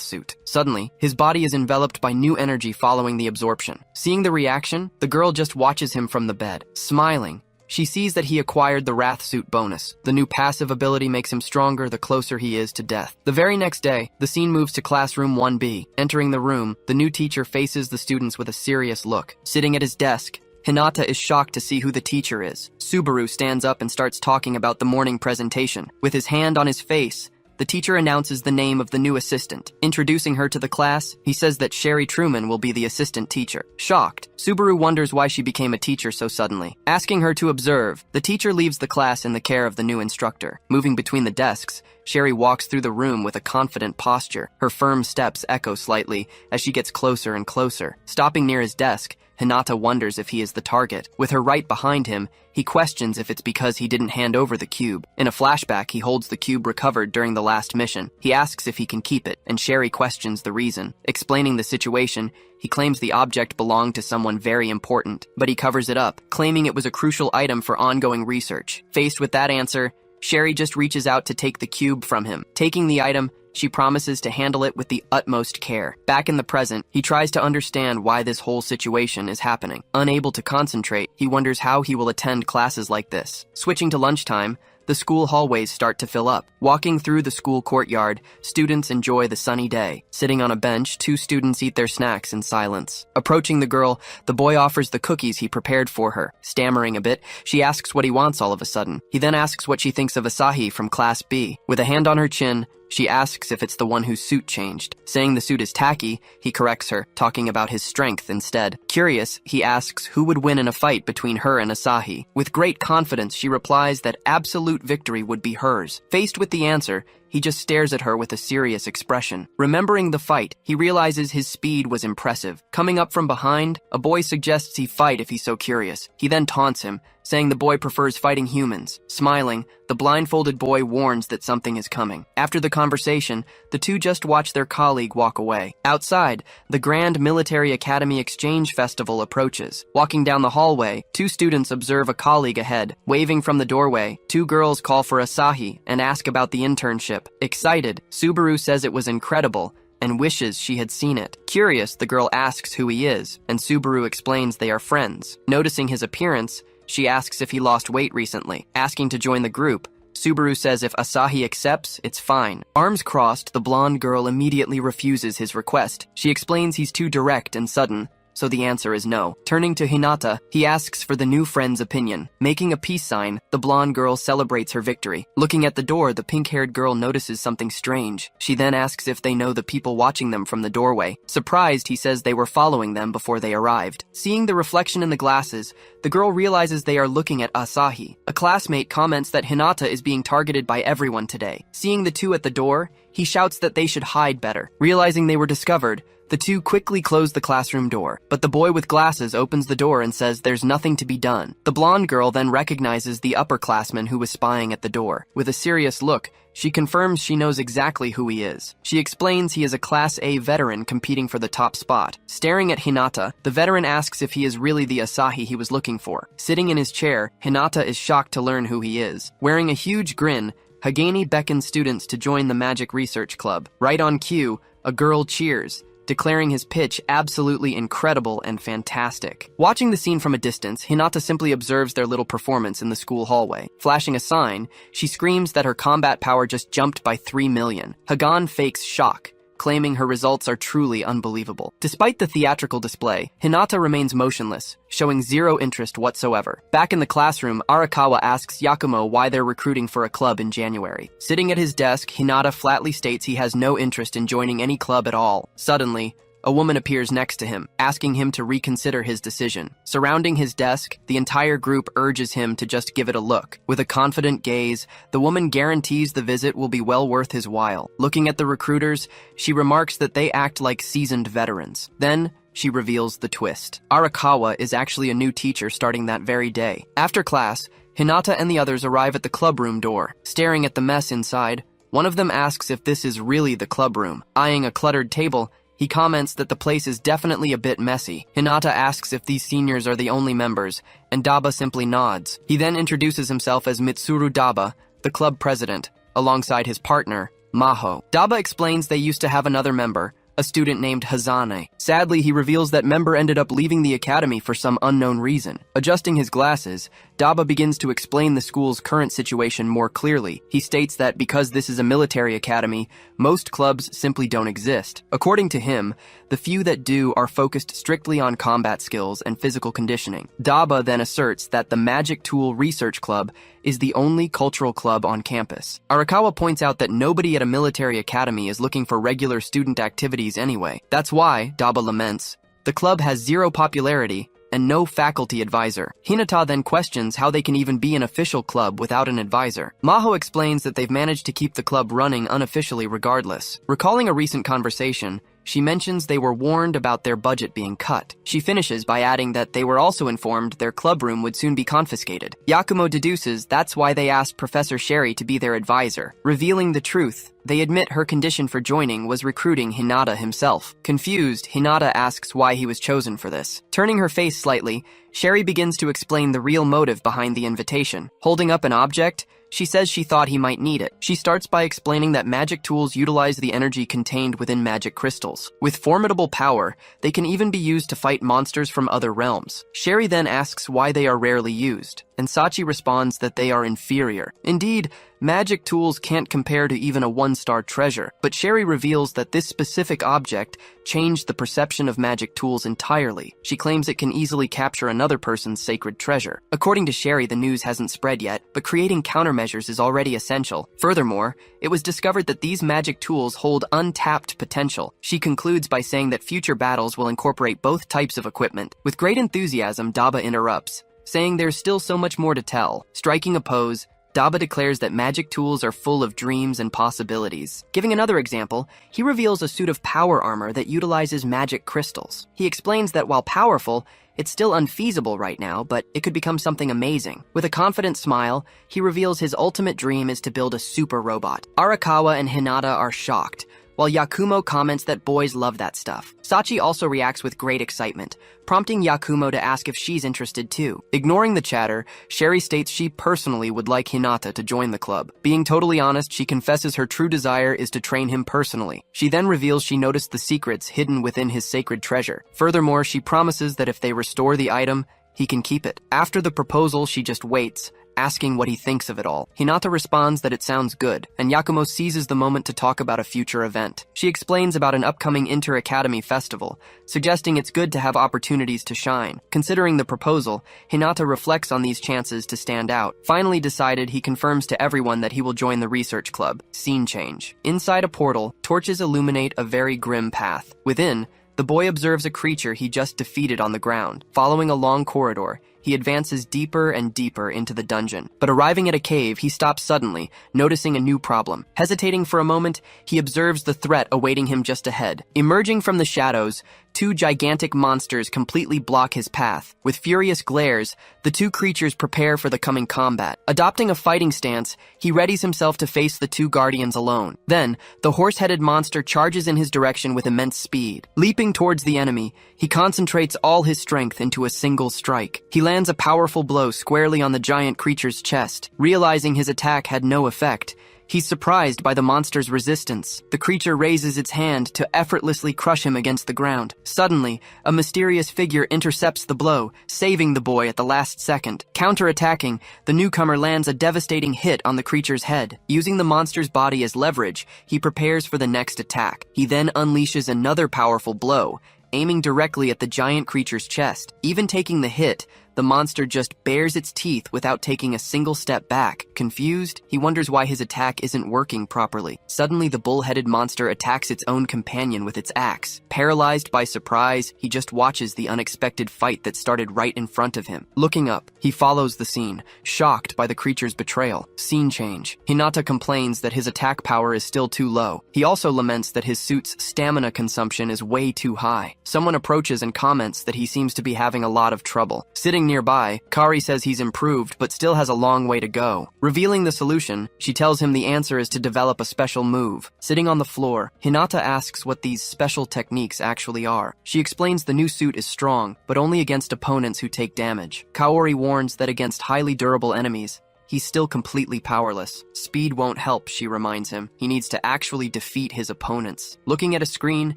suit. Suddenly, his body is enveloped by new energy following the absorption. Seeing the reaction, the girl just watches him from the bed. Smiling, she sees that he acquired the Wrath suit bonus. The new passive ability makes him stronger the closer he is to death. The very next day, the scene moves to classroom 1B. Entering the room, the new teacher faces the students with a serious look. Sitting at his desk, Hinata is shocked to see who the teacher is. Subaru stands up and starts talking about the morning presentation. With his hand on his face, the teacher announces the name of the new assistant. Introducing her to the class, he says that Sherry Truman will be the assistant teacher. Shocked, Subaru wonders why she became a teacher so suddenly. Asking her to observe, the teacher leaves the class in the care of the new instructor. Moving between the desks, Sherry walks through the room with a confident posture. Her firm steps echo slightly as she gets closer and closer. Stopping near his desk, Hinata wonders if he is the target. With her right behind him, he questions if it's because he didn't hand over the cube. In a flashback, he holds the cube recovered during the last mission. He asks if he can keep it, and Sherry questions the reason. Explaining the situation, he claims the object belonged to someone very important, but he covers it up, claiming it was a crucial item for ongoing research. Faced with that answer, Sherry just reaches out to take the cube from him. Taking the item, she promises to handle it with the utmost care. Back in the present, he tries to understand why this whole situation is happening. Unable to concentrate, he wonders how he will attend classes like this. Switching to lunchtime, the school hallways start to fill up. Walking through the school courtyard, students enjoy the sunny day. Sitting on a bench, two students eat their snacks in silence. Approaching the girl, the boy offers the cookies he prepared for her. Stammering a bit, she asks what he wants all of a sudden. He then asks what she thinks of Asahi from Class B. With a hand on her chin, she asks if it's the one whose suit changed. Saying the suit is tacky, he corrects her, talking about his strength instead. Curious, he asks who would win in a fight between her and Asahi. With great confidence, she replies that absolute victory would be hers. Faced with the answer, he just stares at her with a serious expression. Remembering the fight, he realizes his speed was impressive. Coming up from behind, a boy suggests he fight if he's so curious. He then taunts him, saying the boy prefers fighting humans. Smiling, the blindfolded boy warns that something is coming. After the conversation, the two just watch their colleague walk away. Outside, the Grand Military Academy Exchange Festival approaches. Walking down the hallway, two students observe a colleague ahead. Waving from the doorway, two girls call for Asahi and ask about the internship. Excited, Subaru says it was incredible and wishes she had seen it. Curious, the girl asks who he is, and Subaru explains they are friends. Noticing his appearance, she asks if he lost weight recently. Asking to join the group, Subaru says if Asahi accepts, it's fine. Arms crossed, the blonde girl immediately refuses his request. She explains he's too direct and sudden, so the answer is no. Turning to Hinata, he asks for the new friend's opinion. Making a peace sign, the blonde girl celebrates her victory. Looking at the door, the pink-haired girl notices something strange. She then asks if they know the people watching them from the doorway. Surprised, he says they were following them before they arrived. Seeing the reflection in the glasses, the girl realizes they are looking at Asahi. A classmate comments that Hinata is being targeted by everyone today. Seeing the two at the door, he shouts that they should hide better. Realizing they were discovered, the two quickly close the classroom door, but the boy with glasses opens the door and says there's nothing to be done. The blonde girl then recognizes the upperclassman who was spying at the door. With a serious look, she confirms she knows exactly who he is. She explains he is a Class A veteran competing for the top spot. Staring at Hinata, the veteran asks if he is really the Asahi he was looking for. Sitting in his chair, Hinata is shocked to learn who he is. Wearing a huge grin, Hagani beckons students to join the Magic Research Club. Right on cue, a girl cheers, declaring his pitch absolutely incredible and fantastic. Watching the scene from a distance, Hinata simply observes their little performance in the school hallway. Flashing a sign, she screams that her combat power just jumped by 3 million. Hagan fakes shock, claiming her results are truly unbelievable. Despite the theatrical display, Hinata remains motionless, showing zero interest whatsoever. Back in the classroom, Arakawa asks Yakumo why they're recruiting for a club in January. Sitting at his desk, Hinata flatly states he has no interest in joining any club at all. Suddenly, a woman appears next to him, asking him to reconsider his decision. Surrounding his desk, the entire group urges him to just give it a look. With a confident gaze, the woman guarantees the visit will be well worth his while. Looking at the recruiters, she remarks that they act like seasoned veterans. Then, she reveals the twist. Arakawa is actually a new teacher starting that very day. After class, Hinata and the others arrive at the clubroom door. Staring at the mess inside, one of them asks if this is really the clubroom. Eyeing a cluttered table, he comments that the place is definitely a bit messy. Hinata asks if these seniors are the only members, and Daba simply nods. He then introduces himself as Mitsuru Daba, the club president, alongside his partner, Maho. Daba explains they used to have another member, a student named Hazane. Sadly, he reveals that member ended up leaving the academy for some unknown reason. Adjusting his glasses, Daba begins to explain the school's current situation more clearly. He states that because this is a military academy, most clubs simply don't exist. According to him, the few that do are focused strictly on combat skills and physical conditioning. Daba then asserts that the Magic Tool Research Club is the only cultural club on campus. Arakawa points out that nobody at a military academy is looking for regular student activities anyway. That's why, Daba laments, the club has zero popularity and no faculty advisor. Hinata then questions how they can even be an official club without an advisor. Maho explains that they've managed to keep the club running unofficially regardless. Recalling a recent conversation, she mentions they were warned about their budget being cut. She finishes by adding that they were also informed their clubroom would soon be confiscated. Yakumo deduces that's why they asked Professor Sherry to be their advisor. Revealing the truth, they admit her condition for joining was recruiting Hinata himself. Confused, Hinata asks why he was chosen for this. Turning her face slightly, Sherry begins to explain the real motive behind the invitation. Holding up an object, she says she thought he might need it. She starts by explaining that magic tools utilize the energy contained within magic crystals. With formidable power, they can even be used to fight monsters from other realms. Sherry then asks why they are rarely used, and Sachi responds that they are inferior. Indeed, magic tools can't compare to even a one-star treasure, but Sherry reveals that this specific object changed the perception of magic tools entirely. She claims it can easily capture another person's sacred treasure. According to Sherry, the news hasn't spread yet, but creating countermeasures is already essential. Furthermore, it was discovered that these magic tools hold untapped potential. She concludes by saying that future battles will incorporate both types of equipment. With great enthusiasm, Daba interrupts, saying there's still so much more to tell. Striking a pose, Daba declares that magic tools are full of dreams and possibilities. Giving another example, he reveals a suit of power armor that utilizes magic crystals. He explains that while powerful, it's still unfeasible right now, but it could become something amazing. With a confident smile, he reveals his ultimate dream is to build a super robot. Arakawa and Hinata are shocked, while Yakumo comments that boys love that stuff. Sachi also reacts with great excitement, prompting Yakumo to ask if she's interested too. Ignoring the chatter, Sherry states she personally would like Hinata to join the club. Being totally honest, she confesses her true desire is to train him personally. She then reveals she noticed the secrets hidden within his sacred treasure. Furthermore, she promises that if they restore the item, he can keep it. After the proposal, she just waits, asking what he thinks of it all. Hinata responds that it sounds good, and Yakumo seizes the moment to talk about a future event. She explains about an upcoming inter-academy festival, suggesting it's good to have opportunities to shine. Considering the proposal, Hinata reflects on these chances to stand out. Finally decided, he confirms to everyone that he will join the research club. Scene change. Inside a portal, torches illuminate a very grim path. Within, the boy observes a creature he just defeated on the ground. Following a long corridor, he advances deeper and deeper into the dungeon. But arriving at a cave, he stops suddenly, noticing a new problem. Hesitating for a moment, he observes the threat awaiting him just ahead. Emerging from the shadows, two gigantic monsters completely block his path. With furious glares, the two creatures prepare for the coming combat. Adopting a fighting stance, he readies himself to face the two guardians alone. Then, the horse-headed monster charges in his direction with immense speed. Leaping towards the enemy, he concentrates all his strength into a single strike. He lands a powerful blow squarely on the giant creature's chest. Realizing his attack had no effect, He's surprised by the monster's resistance. The creature raises its hand to effortlessly crush him against the ground. Suddenly, a mysterious figure intercepts the blow, saving the boy at the last second. Counterattacking, the newcomer lands a devastating hit on the creature's head. Using the monster's body as leverage, he prepares for the next attack. He then unleashes another powerful blow, aiming directly at the giant creature's chest. Even taking the hit, the monster just bares its teeth without taking a single step back. Confused, he wonders why his attack isn't working properly. Suddenly, the bull-headed monster attacks its own companion with its axe. Paralyzed by surprise, he just watches the unexpected fight that started right in front of him. Looking up, he follows the scene, shocked by the creature's betrayal. Scene change. Hinata complains that his attack power is still too low. He also laments that his suit's stamina consumption is way too high. Someone approaches and comments that he seems to be having a lot of trouble. Sitting nearby, Kari says he's improved but still has a long way to go. Revealing the solution, she tells him the answer is to develop a special move. Sitting on the floor, Hinata asks what these special techniques actually are. She explains the new suit is strong, but only against opponents who take damage. Kaori warns that against highly durable enemies, he's still completely powerless. Speed won't help, she reminds him. He needs to actually defeat his opponents. Looking at a screen,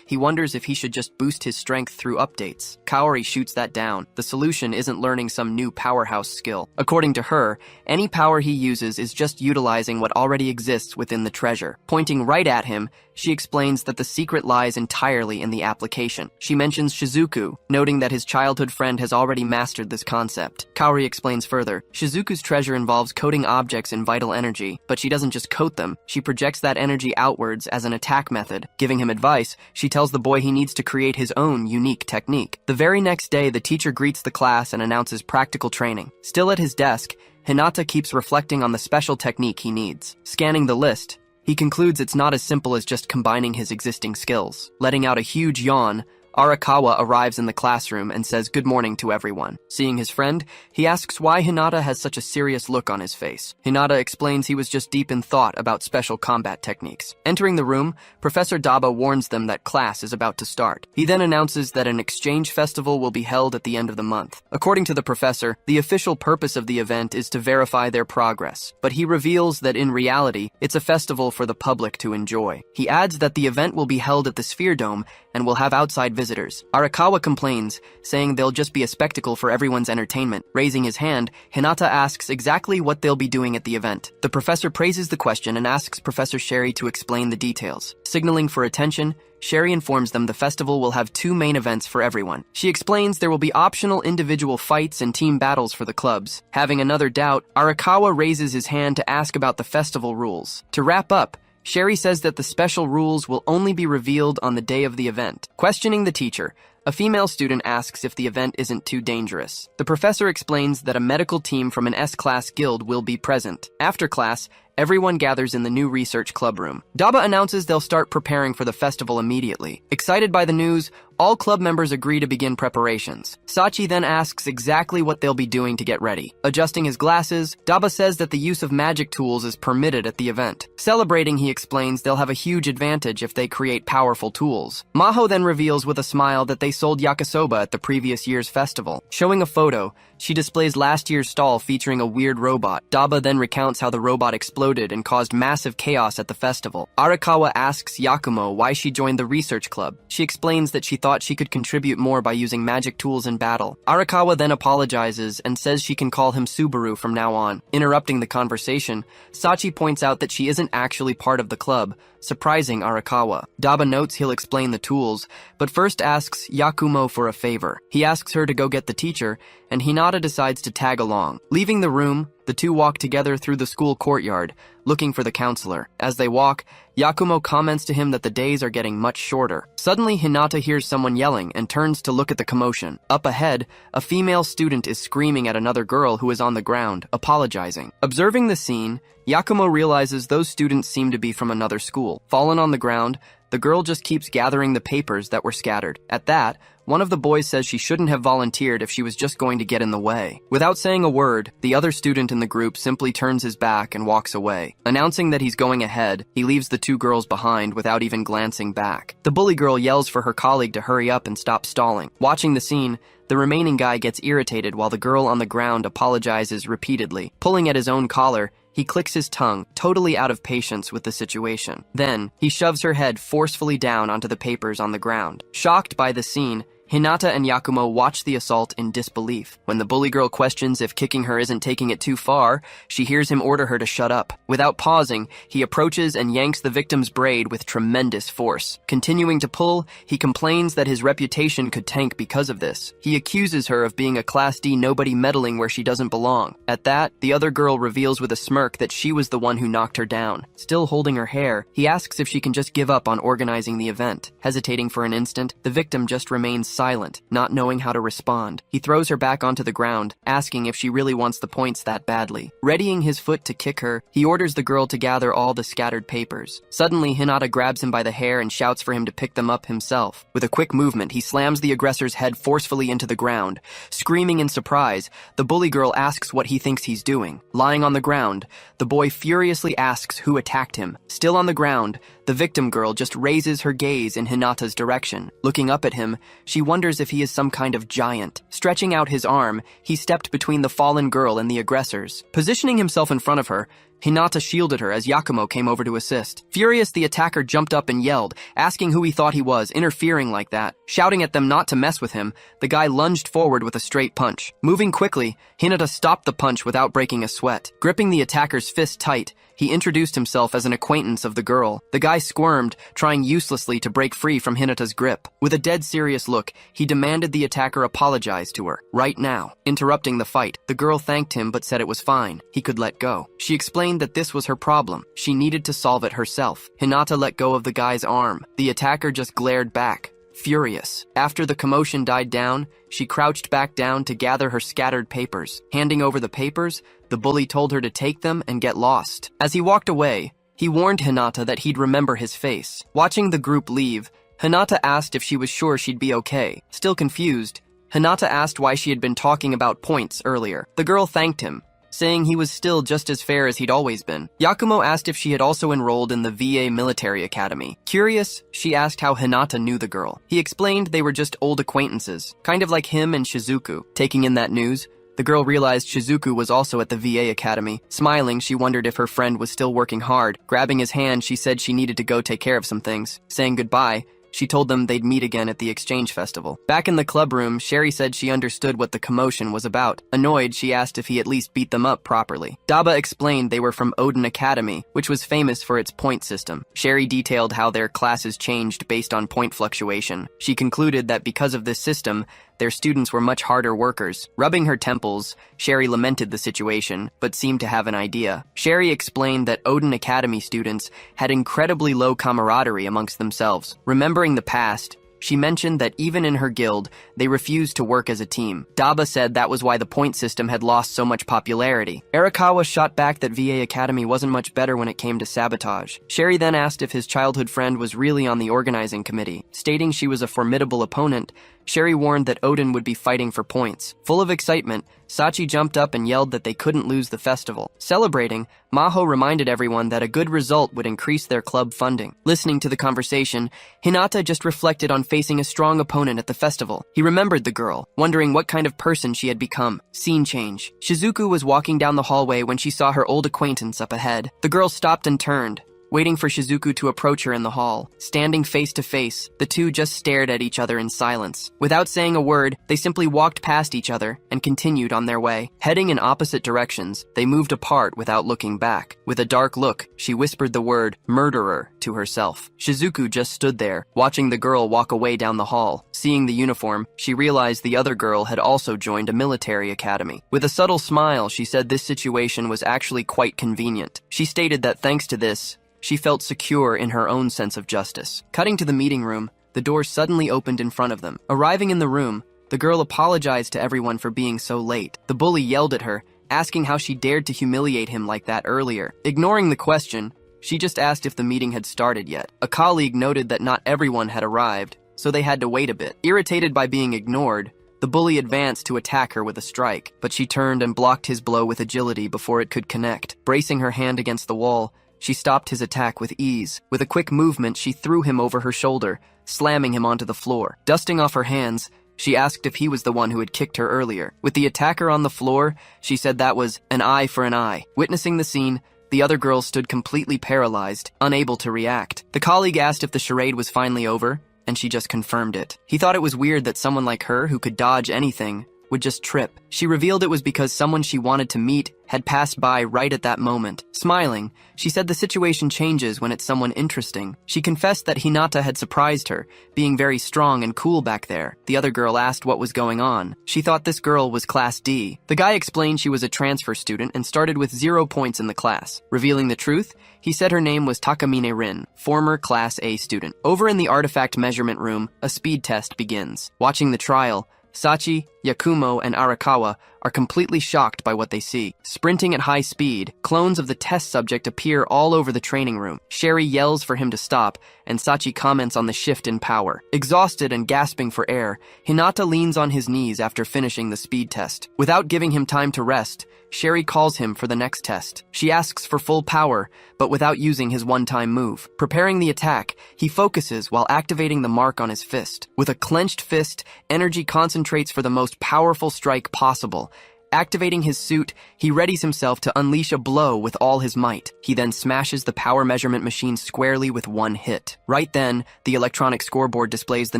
he wonders if he should just boost his strength through updates. Kaori shoots that down. The solution isn't learning some new powerhouse skill. According to her, any power he uses is just utilizing what already exists within the treasure. Pointing right at him, she explains that the secret lies entirely in the application. She mentions Shizuku, noting that his childhood friend has already mastered this concept. Kaori explains further, Shizuku's treasure involves coating objects in vital energy, but she doesn't just coat them, she projects that energy outwards as an attack method. Giving him advice, she tells the boy he needs to create his own unique technique. The very next day, the teacher greets the class and announces practical training. Still at his desk, Hinata keeps reflecting on the special technique he needs. Scanning the list, he concludes it's not as simple as just combining his existing skills. Letting out a huge yawn, Arakawa arrives in the classroom and says good morning to everyone. Seeing his friend, he asks why Hinata has such a serious look on his face. Hinata explains he was just deep in thought about special combat techniques. Entering the room, Professor Daba warns them that class is about to start. He then announces that an exchange festival will be held at the end of the month. According to the professor, the official purpose of the event is to verify their progress, but he reveals that in reality, it's a festival for the public to enjoy. He adds that the event will be held at the Sphere Dome and will have outside visitors. Arakawa complains, saying they'll just be a spectacle for everyone's entertainment. Raising his hand, Hinata asks exactly what they'll be doing at the event. The professor praises the question and asks Professor Sherry to explain the details. Signaling for attention, Sherry informs them the festival will have two main events for everyone. She explains there will be optional individual fights and team battles for the clubs. Having another doubt, Arakawa raises his hand to ask about the festival rules. To wrap up, Sherry says that the special rules will only be revealed on the day of the event. Questioning the teacher, a female student asks if the event isn't too dangerous. The professor explains that a medical team from an S-class guild will be present. After class, everyone gathers in the new research club room. Daba announces they'll start preparing for the festival immediately. Excited by the news, all club members agree to begin preparations. Sachi then asks exactly what they'll be doing to get ready. Adjusting his glasses, Daba says that the use of magic tools is permitted at the event. Celebrating, he explains they'll have a huge advantage if they create powerful tools. Maho then reveals with a smile that they sold yakisoba at the previous year's festival. Showing a photo, she displays last year's stall featuring a weird robot. Daba then recounts how the robot exploded and caused massive chaos at the festival. Arakawa asks Yakumo why she joined the research club. She explains that she thought she could contribute more by using magic tools in battle. Arakawa then apologizes and says she can call him Subaru from now on. Interrupting the conversation, Sachi points out that she isn't actually part of the club, surprising Arakawa. Daba notes he'll explain the tools, but first asks Yakumo for a favor. He asks her to go get the teacher, and Hinata decides to tag along. Leaving the room, the two walk together through the school courtyard, looking for the counselor. As they walk, Yakumo comments to him that the days are getting much shorter. Suddenly, Hinata hears someone yelling and turns to look at the commotion. Up ahead, a female student is screaming at another girl who is on the ground, apologizing. Observing the scene, Yakumo realizes those students seem to be from another school. Fallen on the ground, the girl just keeps gathering the papers that were scattered. At that, one of the boys says she shouldn't have volunteered if she was just going to get in the way. Without saying a word, the other student in the group simply turns his back and walks away. Announcing that he's going ahead, he leaves the two girls behind without even glancing back. The bully girl yells for her colleague to hurry up and stop stalling. Watching the scene, the remaining guy gets irritated while the girl on the ground apologizes repeatedly. Pulling at his own collar, He clicks his tongue, totally out of patience with the situation. Then, he shoves her head forcefully down onto the papers on the ground. Shocked by the scene, Hinata and Yakumo watch the assault in disbelief. When the bully girl questions if kicking her isn't taking it too far, she hears him order her to shut up. Without pausing, he approaches and yanks the victim's braid with tremendous force. Continuing to pull, he complains that his reputation could tank because of this. He accuses her of being a Class D nobody meddling where she doesn't belong. At that, the other girl reveals with a smirk that she was the one who knocked her down. Still holding her hair, he asks if she can just give up on organizing the event. Hesitating for an instant, the victim just remains silent, not knowing how to respond. He throws her back onto the ground, asking if she really wants the points that badly. Readying his foot to kick her, he orders the girl to gather all the scattered papers. Suddenly, Hinata grabs him by the hair and shouts for him to pick them up himself. With a quick movement, he slams the aggressor's head forcefully into the ground. Screaming in surprise, the bully girl asks what he thinks he's doing. Lying on the ground, the boy furiously asks who attacked him. Still on the ground, the victim girl just raises her gaze in Hinata's direction. Looking up at him, she wonders if he is some kind of giant. Stretching out his arm, he stepped between the fallen girl and the aggressors. Positioning himself in front of her, Hinata shielded her as Yakumo came over to assist. Furious, the attacker jumped up and yelled, asking who he thought he was, interfering like that. Shouting at them not to mess with him, the guy lunged forward with a straight punch. Moving quickly, Hinata stopped the punch without breaking a sweat. Gripping the attacker's fist tight, he introduced himself as an acquaintance of the girl. The guy squirmed, trying uselessly to break free from Hinata's grip. With a dead serious look, he demanded the attacker apologize to her, right now. Interrupting the fight, the girl thanked him but said it was fine. He could let go. She explained that this was her problem. She needed to solve it herself. Hinata let go of the guy's arm. The attacker just glared back, furious. After the commotion died down, she crouched back down to gather her scattered papers. Handing over the papers, the bully told her to take them and get lost. As he walked away, he warned Hinata that he'd remember his face. Watching the group leave, Hinata asked if she was sure she'd be okay. Still confused, Hinata asked why she had been talking about points earlier. The girl thanked him, saying he was still just as fair as he'd always been. Yakumo asked if she had also enrolled in the VA military academy. Curious, she asked how Hinata knew the girl. He explained they were just old acquaintances, kind of like him and Shizuku. Taking in that news, the girl realized Shizuku was also at the VA academy. Smiling, she wondered if her friend was still working hard. Grabbing his hand, she said she needed to go take care of some things. Saying goodbye, she told them they'd meet again at the exchange festival. Back in the club room, Sherry said she understood what the commotion was about. Annoyed, she asked if he at least beat them up properly. Daba explained they were from Odin Academy, which was famous for its point system. Sherry detailed how their classes changed based on point fluctuation. She concluded that because of this system, their students were much harder workers. Rubbing her temples, Sherry lamented the situation, but seemed to have an idea. Sherry explained that Odin Academy students had incredibly low camaraderie amongst themselves. Remembering the past, she mentioned that even in her guild, they refused to work as a team. Daba said that was why the point system had lost so much popularity. Arakawa shot back that VA Academy wasn't much better when it came to sabotage. Sherry then asked if his childhood friend was really on the organizing committee. Stating she was a formidable opponent, Sherry warned that Odin would be fighting for points. Full of excitement, Sachi jumped up and yelled that they couldn't lose the festival. Celebrating, Maho reminded everyone that a good result would increase their club funding. Listening to the conversation, Hinata just reflected on facing a strong opponent at the festival. He remembered the girl, wondering what kind of person she had become. Scene change. Shizuku was walking down the hallway when she saw her old acquaintance up ahead. The girl stopped and turned, waiting for Shizuku to approach her in the hall. Standing face to face, the two just stared at each other in silence. Without saying a word, they simply walked past each other and continued on their way. Heading in opposite directions, they moved apart without looking back. With a dark look, she whispered the word murderer to herself. Shizuku just stood there, watching the girl walk away down the hall. Seeing the uniform, she realized the other girl had also joined a military academy. With a subtle smile, she said this situation was actually quite convenient. She stated that thanks to this, she felt secure in her own sense of justice. Cutting to the meeting room, the door suddenly opened in front of them. Arriving in the room, the girl apologized to everyone for being so late. The bully yelled at her, asking how she dared to humiliate him like that earlier. Ignoring the question, she just asked if the meeting had started yet. A colleague noted that not everyone had arrived, so they had to wait a bit. Irritated by being ignored, the bully advanced to attack her with a strike, but she turned and blocked his blow with agility before it could connect. Bracing her hand against the wall, she stopped his attack with ease. With a quick movement, she threw him over her shoulder, slamming him onto the floor. Dusting off her hands, She asked if he was the one who had kicked her earlier. With the attacker on the floor, she said that was an eye for an eye. Witnessing the scene, the other girl stood completely paralyzed, unable to react. The colleague asked if the charade was finally over, and she just confirmed it. He thought it was weird that someone like her, who could dodge anything, would just trip. She revealed it was because someone she wanted to meet had passed by right at that moment. Smiling, she said the situation changes when it's someone interesting. She confessed that Hinata had surprised her, being very strong and cool back there. The other girl asked what was going on. She thought this girl was Class D. The guy explained she was a transfer student and started with 0 points in the class. Revealing the truth, he said her name was Takamine Rin, former Class A student. Over in the artifact measurement room, a speed test begins. Watching the trial, Sachi, Yakumo, and Arakawa are completely shocked by what they see. Sprinting at high speed, clones of the test subject appear all over the training room. Sherry yells for him to stop, and Sachi comments on the shift in power. Exhausted and gasping for air, Hinata leans on his knees after finishing the speed test. Without giving him time to rest, Sherry calls him for the next test. She asks for full power, but without using his one-time move. Preparing the attack, he focuses while activating the mark on his fist. With a clenched fist, energy concentrates for the most powerful strike possible. Activating his suit, he readies himself to unleash a blow with all his might. He then smashes the power measurement machine squarely with one hit. Right then, the electronic scoreboard displays the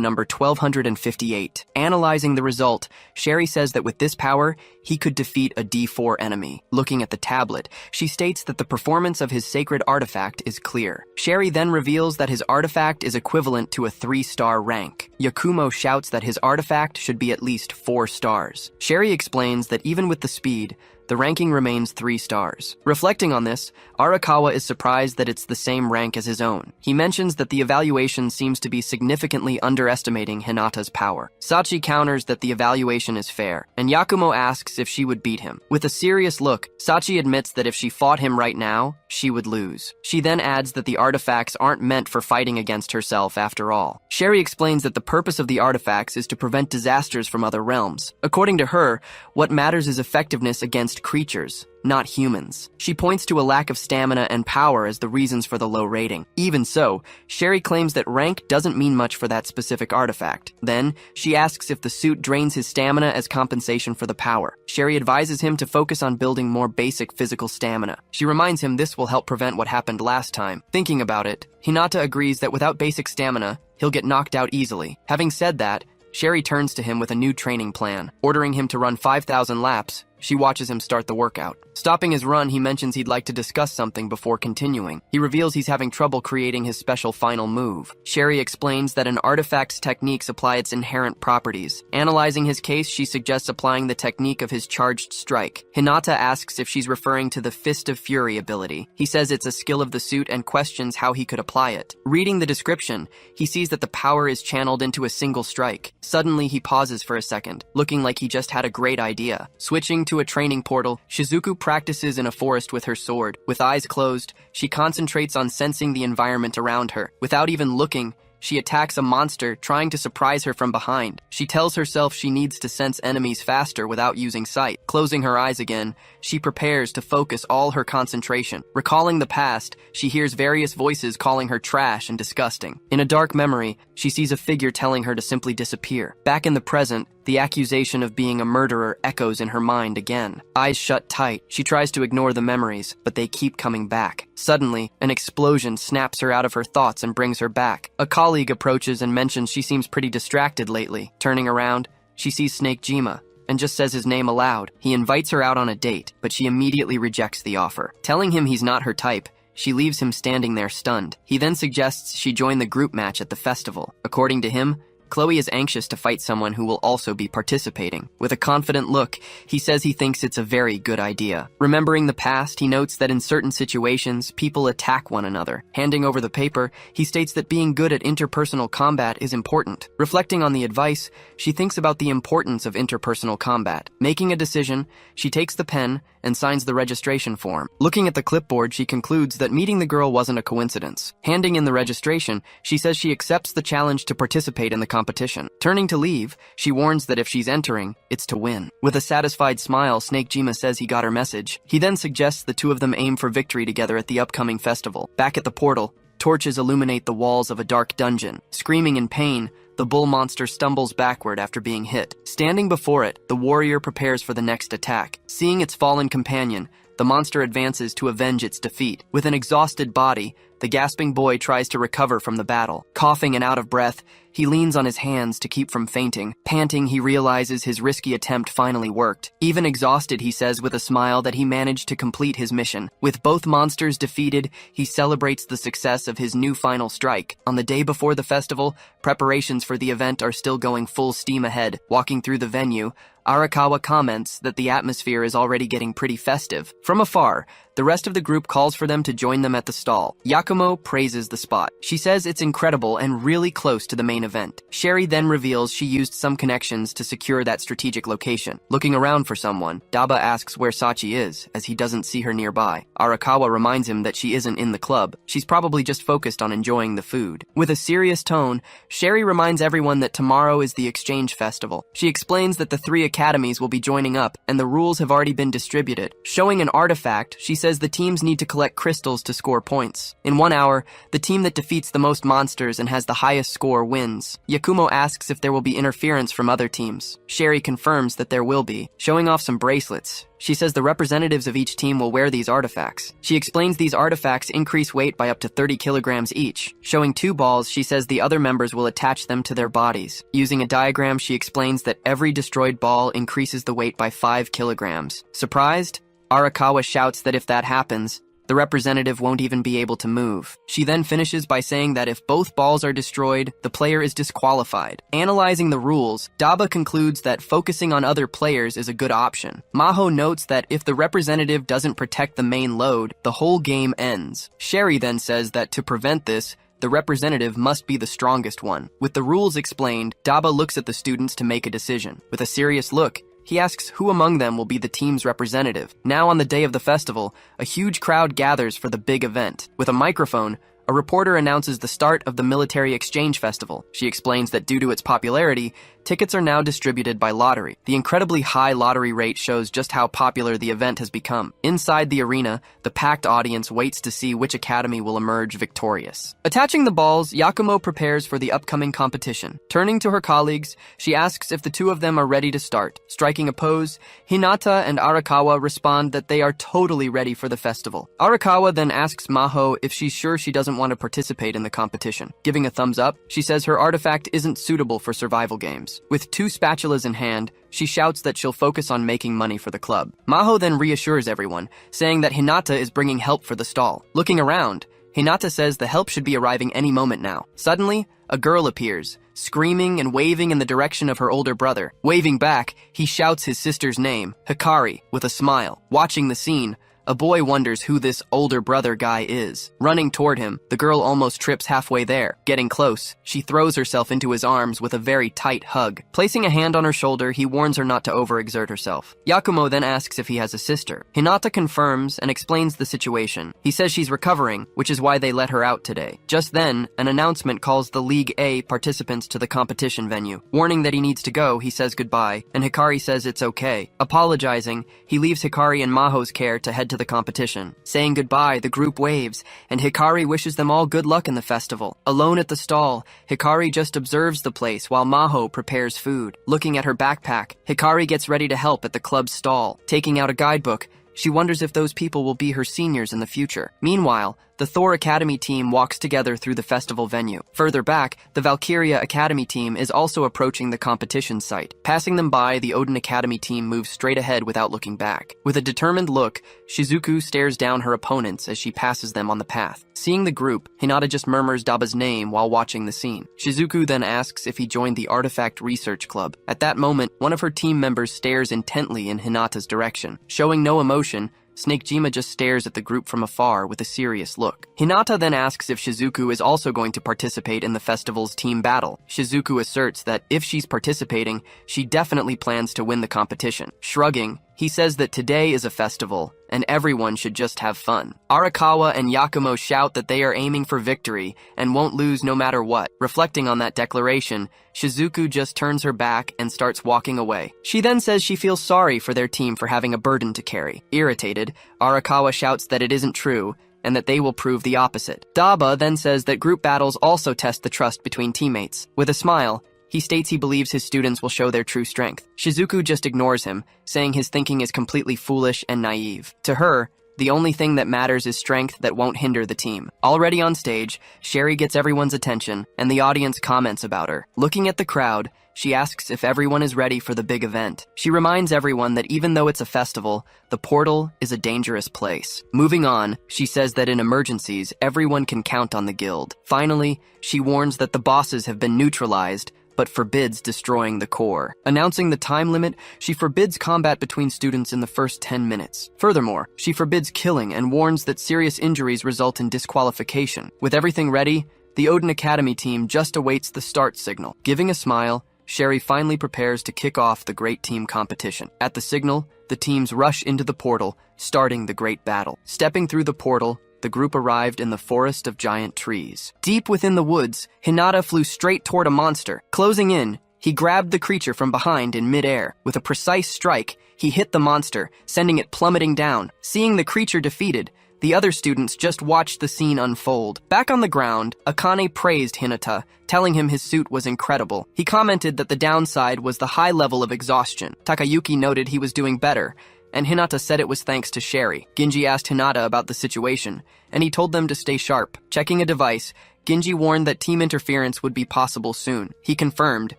number 1258. Analyzing the result, Sherry says that with this power, he could defeat a D4 enemy. Looking at the tablet, she states that the performance of his sacred artifact is clear. Sherry then reveals that his artifact is equivalent to a 3-star rank. Yakumo shouts that his artifact should be at least 4 stars. Sherry explains that even with the speed, the ranking remains 3 stars. Reflecting on this, Arakawa is surprised that it's the same rank as his own. He mentions that the evaluation seems to be significantly underestimating Hinata's power. Sachi counters that the evaluation is fair, and Yakumo asks if she would beat him. With a serious look, Sachi admits that if she fought him right now, she would lose. She then adds that the artifacts aren't meant for fighting against herself after all. Sherry explains that the purpose of the artifacts is to prevent disasters from other realms. According to her, what matters is effectiveness against creatures, not humans. She points to a lack of stamina and power as the reasons for the low rating. Even so, Sherry claims that rank doesn't mean much for that specific artifact. Then, she asks if the suit drains his stamina as compensation for the power. Sherry advises him to focus on building more basic physical stamina. She reminds him this will help prevent what happened last time. Thinking about it, Hinata agrees that without basic stamina, he'll get knocked out easily. Having said that, Sherry turns to him with a new training plan. Ordering him to run 5,000 laps, she watches him start the workout. Stopping his run, he mentions he'd like to discuss something before continuing. He reveals he's having trouble creating his special final move. Sherry explains that an artifact's techniques apply its inherent properties. Analyzing his case, she suggests applying the technique of his charged strike. Hinata asks if she's referring to the Fist of Fury ability. He says it's a skill of the suit and questions how he could apply it. Reading the description, he sees that the power is channeled into a single strike. Suddenly, he pauses for a second, looking like he just had a great idea. Switching to a training portal, Shizuku practices in a forest with her sword. With eyes closed, she concentrates on sensing the environment around her. Without even looking, she attacks a monster, trying to surprise her from behind. She tells herself she needs to sense enemies faster without using sight. Closing her eyes again, she prepares to focus all her concentration. Recalling the past, she hears various voices calling her trash and disgusting. In a dark memory, she sees a figure telling her to simply disappear. Back in the present, the accusation of being a murderer echoes in her mind again. Eyes shut tight, she tries to ignore the memories, but they keep coming back. Suddenly, an explosion snaps her out of her thoughts and brings her back. A colleague approaches and mentions she seems pretty distracted lately. Turning around, she sees Snake Jima and just says his name aloud. He invites her out on a date, but she immediately rejects the offer. Telling him he's not her type, she leaves him standing there stunned. He then suggests she join the group match at the festival. According to him, Chloe is anxious to fight someone who will also be participating. With a confident look, he says he thinks it's a very good idea. Remembering the past, he notes that in certain situations, people attack one another. Handing over the paper, he states that being good at interpersonal combat is important. Reflecting on the advice, she thinks about the importance of interpersonal combat. Making a decision, she takes the pen and signs the registration form. Looking at the clipboard, she concludes that meeting the girl wasn't a coincidence. Handing in the registration, she says she accepts the challenge to participate in the competition. Turning to leave, she warns that if she's entering, it's to win. With a satisfied smile, Snake Jima says he got her message. He then suggests the two of them aim for victory together at the upcoming festival. Back at the portal, torches illuminate the walls of a dark dungeon. Screaming in pain, the bull monster stumbles backward after being hit. Standing before it, the warrior prepares for the next attack. Seeing its fallen companion, the monster advances to avenge its defeat. With an exhausted body, the gasping boy tries to recover from the battle. Coughing and out of breath, he leans on his hands to keep from fainting. Panting, he realizes his risky attempt finally worked. Even exhausted, he says with a smile that he managed to complete his mission. With both monsters defeated, he celebrates the success of his new final strike. On the day before the festival, preparations for the event are still going full steam ahead. Walking through the venue, Arakawa comments that the atmosphere is already getting pretty festive. From afar, the rest of the group calls for them to join them at the stall. Yakumo praises the spot. She says it's incredible and really close to the main event. Sherry then reveals she used some connections to secure that strategic location. Looking around for someone, Daba asks where Sachi is, as he doesn't see her nearby. Arakawa reminds him that she isn't in the club. She's probably just focused on enjoying the food. With a serious tone, Sherry reminds everyone that tomorrow is the exchange festival. She explains that the 3 academies will be joining up, and the rules have already been distributed. Showing an artifact, she says the teams need to collect crystals to score points. In 1 hour, the team that defeats the most monsters and has the highest score wins. Yakumo asks if there will be interference from other teams. Sherry confirms that there will be, showing off some bracelets. She says the representatives of each team will wear these artifacts. She explains these artifacts increase weight by up to 30 kilograms each. Showing 2 balls, she says the other members will attach them to their bodies. Using a diagram, she explains that every destroyed ball increases the weight by 5 kilograms. Surprised? Arakawa shouts that if that happens, the representative won't even be able to move. She then finishes by saying that if both balls are destroyed, the player is disqualified. Analyzing the rules, Daba concludes that focusing on other players is a good option. Maho notes that if the representative doesn't protect the main load, the whole game ends. Sherry then says that to prevent this, the representative must be the strongest one. With the rules explained, Daba looks at the students to make a decision. With a serious look, he asks who among them will be the team's representative. Now on the day of the festival, a huge crowd gathers for the big event. With a microphone, a reporter announces the start of the military exchange festival. She explains that due to its popularity, tickets are now distributed by lottery. The incredibly high lottery rate shows just how popular the event has become. Inside the arena, the packed audience waits to see which academy will emerge victorious. Attaching the balls, Yakumo prepares for the upcoming competition. Turning to her colleagues, she asks if the 2 of them are ready to start. Striking a pose, Hinata and Arakawa respond that they are totally ready for the festival. Arakawa then asks Maho if she's sure she doesn't want to participate in the competition. Giving a thumbs up, she says her artifact isn't suitable for survival games. With 2 spatulas in hand, she shouts that she'll focus on making money for the club. Maho then reassures everyone, saying that Hinata is bringing help for the stall. Looking around, Hinata says the help should be arriving any moment now. Suddenly, a girl appears, screaming and waving in the direction of her older brother. Waving back, he shouts his sister's name, Hikari, with a smile. Watching the scene, a boy wonders who this older brother guy is. Running toward him, the girl almost trips halfway there. Getting close, she throws herself into his arms with a very tight hug. Placing a hand on her shoulder, he warns her not to overexert herself. Yakumo then asks if he has a sister. Hinata confirms and explains the situation. He says she's recovering, which is why they let her out today. Just then, an announcement calls the League A participants to the competition venue. Warning that he needs to go, he says goodbye, and Hikari says it's okay. Apologizing, he leaves Hikari in Maho's care to head to the competition. Saying goodbye, the group waves, and Hikari wishes them all good luck in the festival. Alone at the stall, Hikari just observes the place while Maho prepares food. Looking at her backpack, Hikari gets ready to help at the club's stall. Taking out a guidebook, she wonders if those people will be her seniors in the future. Meanwhile, the Thor Academy team walks together through the festival venue. Further back, the Valkyria Academy team is also approaching the competition site. Passing them by, the Odin Academy team moves straight ahead without looking back. With a determined look, Shizuku stares down her opponents as she passes them on the path. Seeing the group, Hinata just murmurs Daba's name while watching the scene. Shizuku then asks if he joined the Artifact Research Club. At that moment, one of her team members stares intently in Hinata's direction. Showing no emotion, Snakejima just stares at the group from afar with a serious look. Hinata then asks if Shizuku is also going to participate in the festival's team battle. Shizuku asserts that if she's participating, she definitely plans to win the competition. Shrugging, he says that today is a festival, and everyone should just have fun. Arakawa and Yakumo shout that they are aiming for victory and won't lose no matter what. Reflecting on that declaration, Shizuku just turns her back and starts walking away. She then says she feels sorry for their team for having a burden to carry. Irritated, Arakawa shouts that it isn't true, and that they will prove the opposite. Daba then says that group battles also test the trust between teammates. With a smile, he states he believes his students will show their true strength. Shizuku just ignores him, saying his thinking is completely foolish and naive. To her, the only thing that matters is strength that won't hinder the team. Already on stage, Sherry gets everyone's attention, and the audience comments about her. Looking at the crowd, she asks if everyone is ready for the big event. She reminds everyone that even though it's a festival, the portal is a dangerous place. Moving on, she says that in emergencies, everyone can count on the guild. Finally, she warns that the bosses have been neutralized, but forbids destroying the core. Announcing the time limit, she forbids combat between students in the first 10 minutes. Furthermore, she forbids killing and warns that serious injuries result in disqualification. With everything ready, the Odin Academy team just awaits the start signal. Giving a smile, Sherry finally prepares to kick off the great team competition. At the signal, the teams rush into the portal, starting the great battle. Stepping through the portal, the group arrived in the forest of giant trees. Deep within the woods, Hinata flew straight toward a monster. Closing in, he grabbed the creature from behind in midair. With a precise strike, he hit the monster, sending it plummeting down. Seeing the creature defeated, the other students just watched the scene unfold. Back on the ground, Akane praised Hinata, telling him his suit was incredible. He commented that the downside was the high level of exhaustion. Takayuki noted he was doing better, and Hinata said it was thanks to Sherry. Ginji asked Hinata about the situation, and he told them to stay sharp. Checking a device, Ginji warned that team interference would be possible soon. He confirmed,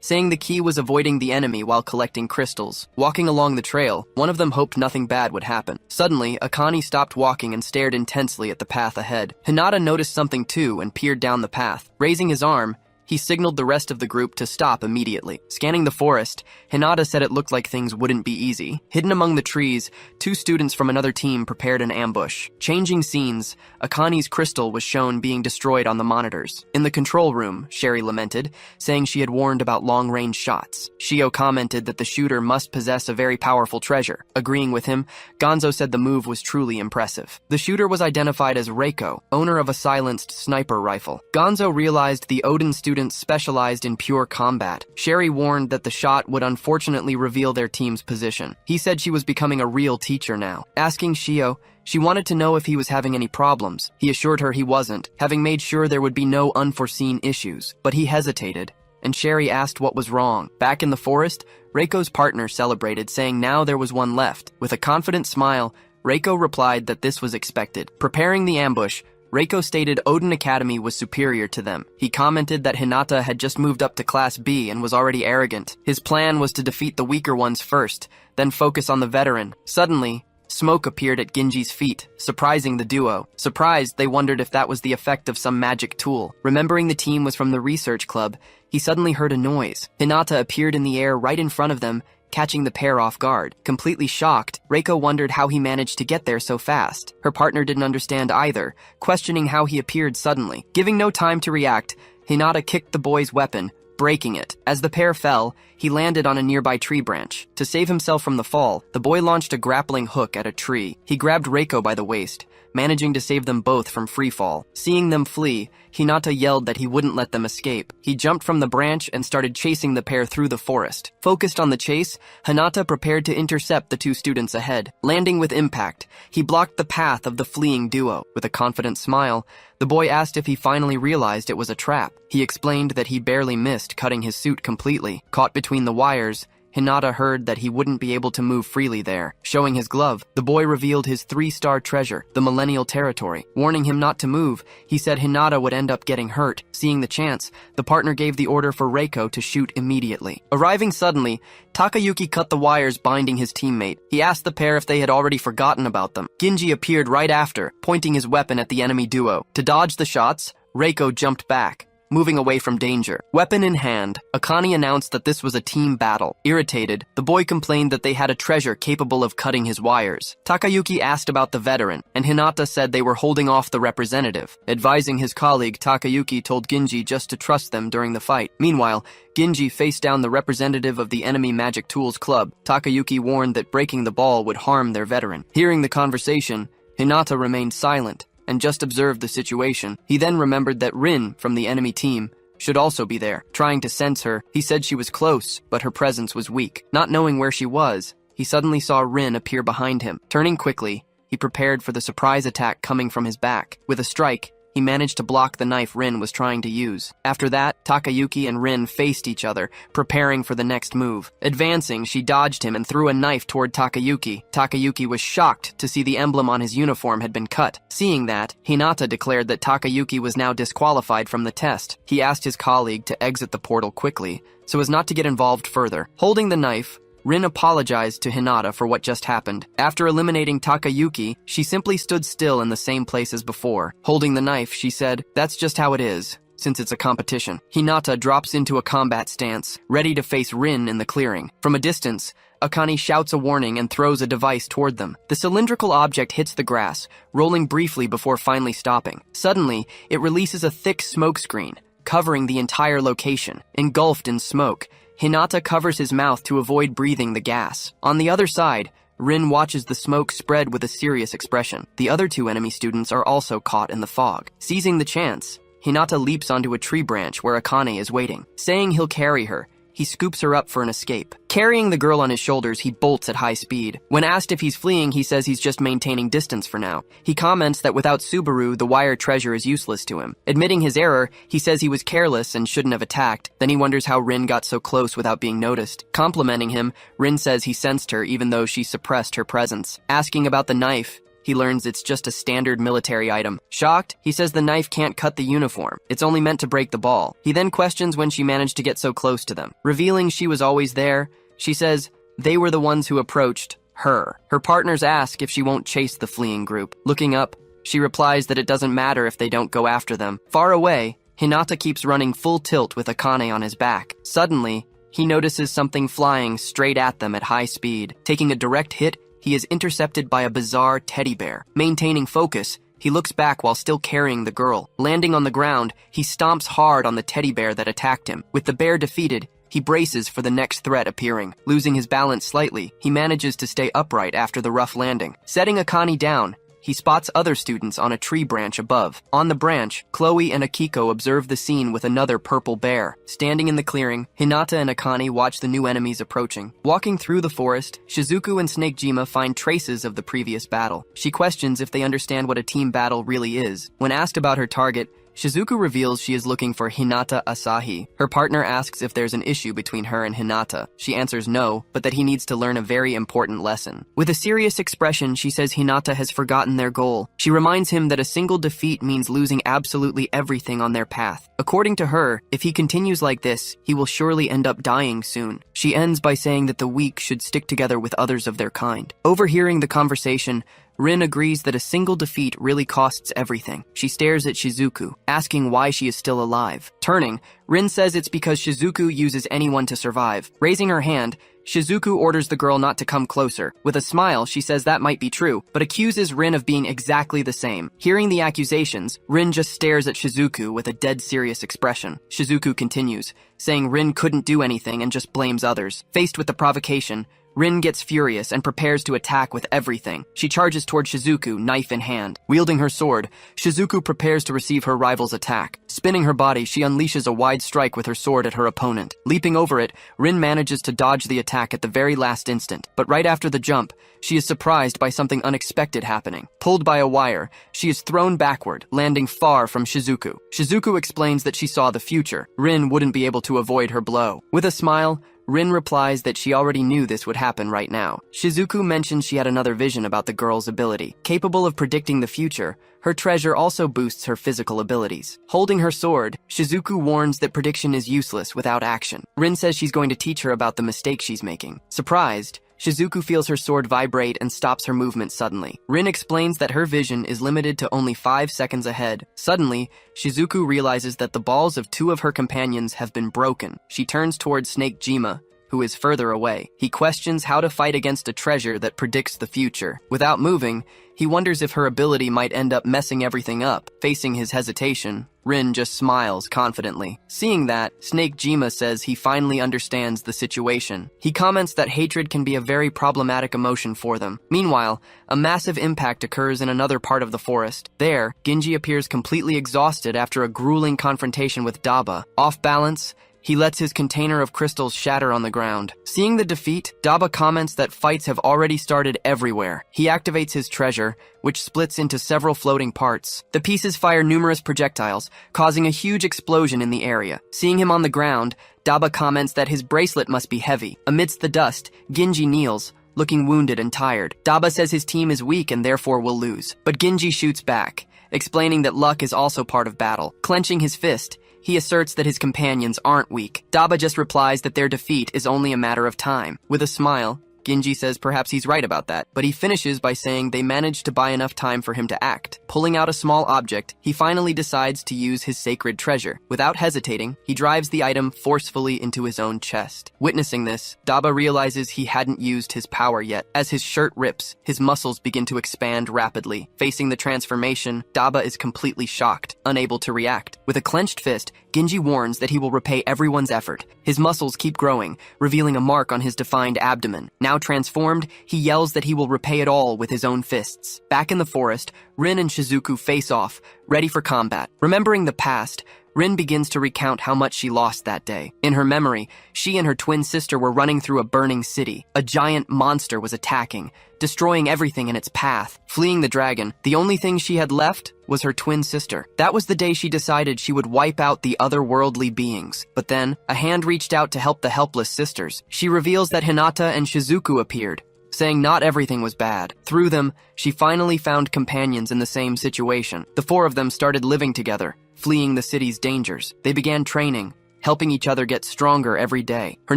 saying the key was avoiding the enemy while collecting crystals. Walking along the trail, one of them hoped nothing bad would happen. Suddenly, Akane stopped walking and stared intensely at the path ahead. Hinata noticed something too and peered down the path. Raising his arm, he signaled the rest of the group to stop immediately. Scanning the forest, Hinata said it looked like things wouldn't be easy. Hidden among the trees, 2 students from another team prepared an ambush. Changing scenes, Akane's crystal was shown being destroyed on the monitors. In the control room, Sherry lamented, saying she had warned about long-range shots. Shio commented that the shooter must possess a very powerful treasure. Agreeing with him, Gonzo said the move was truly impressive. The shooter was identified as Reiko, owner of a silenced sniper rifle. Gonzo realized the Odin students specialized in pure combat. Sherry warned that the shot would unfortunately reveal their team's position. He said she was becoming a real teacher now. Asking Shio, she wanted to know if he was having any problems. He assured her he wasn't, having made sure there would be no unforeseen issues. But he hesitated, and Sherry asked what was wrong. Back in the forest, Reiko's partner celebrated, saying now there was one left. With a confident smile, Reiko replied that this was expected. Preparing the ambush, Reiko stated Odin Academy was superior to them. He commented that Hinata had just moved up to Class B and was already arrogant. His plan was to defeat the weaker ones first, then focus on the veteran. Suddenly, smoke appeared at Ginji's feet, surprising the duo. Surprised, they wondered if that was the effect of some magic tool. Remembering the team was from the research club, he suddenly heard a noise. Hinata appeared in the air right in front of them, catching the pair off guard. Completely shocked, Reiko wondered how he managed to get there so fast. Her partner didn't understand either, questioning how he appeared suddenly. Giving no time to react, Hinata kicked the boy's weapon, breaking it. As the pair fell, he landed on a nearby tree branch. To save himself from the fall, the boy launched a grappling hook at a tree. He grabbed Reiko by the waist, managing to save them both from free fall. Seeing them flee, Hinata yelled that he wouldn't let them escape. He jumped from the branch and started chasing the pair through the forest. Focused on the chase, Hinata prepared to intercept the 2 students ahead. Landing with impact, he blocked the path of the fleeing duo. With a confident smile, the boy asked if he finally realized it was a trap. He explained that he barely missed cutting his suit completely. Caught between the wires, Hinata heard that he wouldn't be able to move freely there. Showing his glove, the boy revealed his 3-star treasure, the Millennial Territory. Warning him not to move, he said Hinata would end up getting hurt. Seeing the chance, the partner gave the order for Reiko to shoot immediately. Arriving suddenly, Takayuki cut the wires binding his teammate. He asked the pair if they had already forgotten about them. Ginji appeared right after, pointing his weapon at the enemy duo. To dodge the shots, Reiko jumped back, moving away from danger. Weapon in hand, Akane announced that this was a team battle. Irritated, the boy complained that they had a treasure capable of cutting his wires. Takayuki asked about the veteran, and Hinata said they were holding off the representative. Advising his colleague, Takayuki told Ginji just to trust them during the fight. Meanwhile, Ginji faced down the representative of the enemy Magic Tools Club. Takayuki warned that breaking the ball would harm their veteran. Hearing the conversation, Hinata remained silent and just observed the situation. He then remembered that Rin, from the enemy team, should also be there. Trying to sense her, he said she was close, but her presence was weak. Not knowing where she was, he suddenly saw Rin appear behind him. Turning quickly, he prepared for the surprise attack coming from his back. With a strike, he managed to block the knife Rin was trying to use. After that, Takayuki and Rin faced each other, preparing for the next move. Advancing, she dodged him and threw a knife toward Takayuki. Takayuki was shocked to see the emblem on his uniform had been cut. Seeing that, Hinata declared that Takayuki was now disqualified from the test. He asked his colleague to exit the portal quickly, so as not to get involved further. Holding the knife, Rin apologized to Hinata for what just happened. After eliminating Takayuki, she simply stood still in the same place as before. Holding the knife, she said, "That's just how it is, since it's a competition." Hinata drops into a combat stance, ready to face Rin in the clearing. From a distance, Akane shouts a warning and throws a device toward them. The cylindrical object hits the grass, rolling briefly before finally stopping. Suddenly, it releases a thick smoke screen, covering the entire location. Engulfed in smoke, Hinata covers his mouth to avoid breathing the gas. On the other side, Rin watches the smoke spread with a serious expression. The other two enemy students are also caught in the fog. Seizing the chance, Hinata leaps onto a tree branch where Akane is waiting. Saying he'll carry her, he scoops her up for an escape. Carrying the girl on his shoulders, he bolts at high speed. When asked if he's fleeing, he says he's just maintaining distance for now. He comments that without Subaru, the wire treasure is useless to him. Admitting his error, he says he was careless and shouldn't have attacked. Then he wonders how Rin got so close without being noticed. Complimenting him, Rin says he sensed her even though she suppressed her presence. Asking about the knife, he learns it's just a standard military item. Shocked, he says the knife can't cut the uniform. It's only meant to break the ball. He then questions when she managed to get so close to them. Revealing she was always there, she says they were the ones who approached her. Her partners ask if she won't chase the fleeing group. Looking up, she replies that it doesn't matter if they don't go after them. Far away, Hinata keeps running full tilt with Akane on his back. Suddenly, he notices something flying straight at them at high speed. Taking a direct hit, he is intercepted by a bizarre teddy bear. Maintaining focus, he looks back while still carrying the girl. Landing on the ground, he stomps hard on the teddy bear that attacked him. With the bear defeated, he braces for the next threat appearing. Losing his balance slightly, he manages to stay upright after the rough landing. Setting Akane down, he spots other students on a tree branch above. On the branch, Chloe and Akiko observe the scene with another purple bear. Standing in the clearing, Hinata and Akane watch the new enemies approaching. Walking through the forest, Shizuku and Snakejima find traces of the previous battle. She questions if they understand what a team battle really is. When asked about her target, Shizuku reveals she is looking for Hinata Asahi. Her partner asks if there's an issue between her and Hinata. She answers no, but that he needs to learn a very important lesson. With a serious expression, she says Hinata has forgotten their goal. She reminds him that a single defeat means losing absolutely everything on their path. According to her, if he continues like this, he will surely end up dying soon. She ends by saying that the weak should stick together with others of their kind. Overhearing the conversation, Rin agrees that a single defeat really costs everything. She stares at Shizuku, asking why she is still alive. Turning, Rin says it's because Shizuku uses anyone to survive. Raising her hand, Shizuku orders the girl not to come closer. With a smile, she says that might be true, but accuses Rin of being exactly the same. Hearing the accusations, Rin just stares at Shizuku with a dead serious expression. Shizuku continues, saying Rin couldn't do anything and just blames others. Faced with the provocation, Rin gets furious and prepares to attack with everything. She charges toward Shizuku, knife in hand. Wielding her sword, Shizuku prepares to receive her rival's attack. Spinning her body, she unleashes a wide strike with her sword at her opponent. Leaping over it, Rin manages to dodge the attack at the very last instant. But right after the jump, she is surprised by something unexpected happening. Pulled by a wire, she is thrown backward, landing far from Shizuku. Shizuku explains that she saw the future. Rin wouldn't be able to avoid her blow. With a smile, Rin replies that she already knew this would happen right now. Shizuku mentions she had another vision about the girl's ability. Capable of predicting the future, her treasure also boosts her physical abilities. Holding her sword, Shizuku warns that prediction is useless without action. Rin says she's going to teach her about the mistake she's making. Surprised, Shizuku feels her sword vibrate and stops her movement suddenly. Rin explains that her vision is limited to only 5 seconds ahead. Suddenly, Shizuku realizes that the balls of 2 of her companions have been broken. She turns towards Snakejima, who is further away. He questions how to fight against a treasure that predicts the future. Without moving, he wonders if her ability might end up messing everything up. Facing his hesitation, Rin just smiles confidently. Seeing that, Snakejima says he finally understands the situation. He comments that hatred can be a very problematic emotion for them. Meanwhile, a massive impact occurs in another part of the forest. There, Genji appears completely exhausted after a grueling confrontation with Daba. Off balance, he lets his container of crystals shatter on the ground. Seeing the defeat, Daba comments that fights have already started everywhere. He activates his treasure, which splits into several floating parts. The pieces fire numerous projectiles, causing a huge explosion in the area. Seeing him on the ground, Daba comments that his bracelet must be heavy. Amidst the dust, Ginji kneels, looking wounded and tired. Daba says his team is weak and therefore will lose. But Ginji shoots back, explaining that luck is also part of battle. Clenching his fist, he asserts that his companions aren't weak. Daba just replies that their defeat is only a matter of time. With a smile, Ginji says perhaps he's right about that, but he finishes by saying they managed to buy enough time for him to act. Pulling out a small object, he finally decides to use his sacred treasure. Without hesitating, he drives the item forcefully into his own chest. Witnessing this, Daba realizes he hadn't used his power yet. As his shirt rips, his muscles begin to expand rapidly. Facing the transformation, Daba is completely shocked, unable to react. With a clenched fist, Ginji warns that he will repay everyone's effort. His muscles keep growing, revealing a mark on his defined abdomen. Now transformed, he yells that he will repay it all with his own fists. Back in the forest, Rin and Shizuku face off, ready for combat. Remembering the past, Rin begins to recount how much she lost that day. In her memory, she and her twin sister were running through a burning city. A giant monster was attacking, destroying everything in its path. Fleeing the dragon, the only thing she had left was her twin sister. That was the day she decided she would wipe out the otherworldly beings. But then, a hand reached out to help the helpless sisters. She reveals that Hinata and Shizuku appeared, saying not everything was bad. Through them, she finally found companions in the same situation. The four of them started living together, fleeing the city's dangers. They began training, helping each other get stronger every day. Her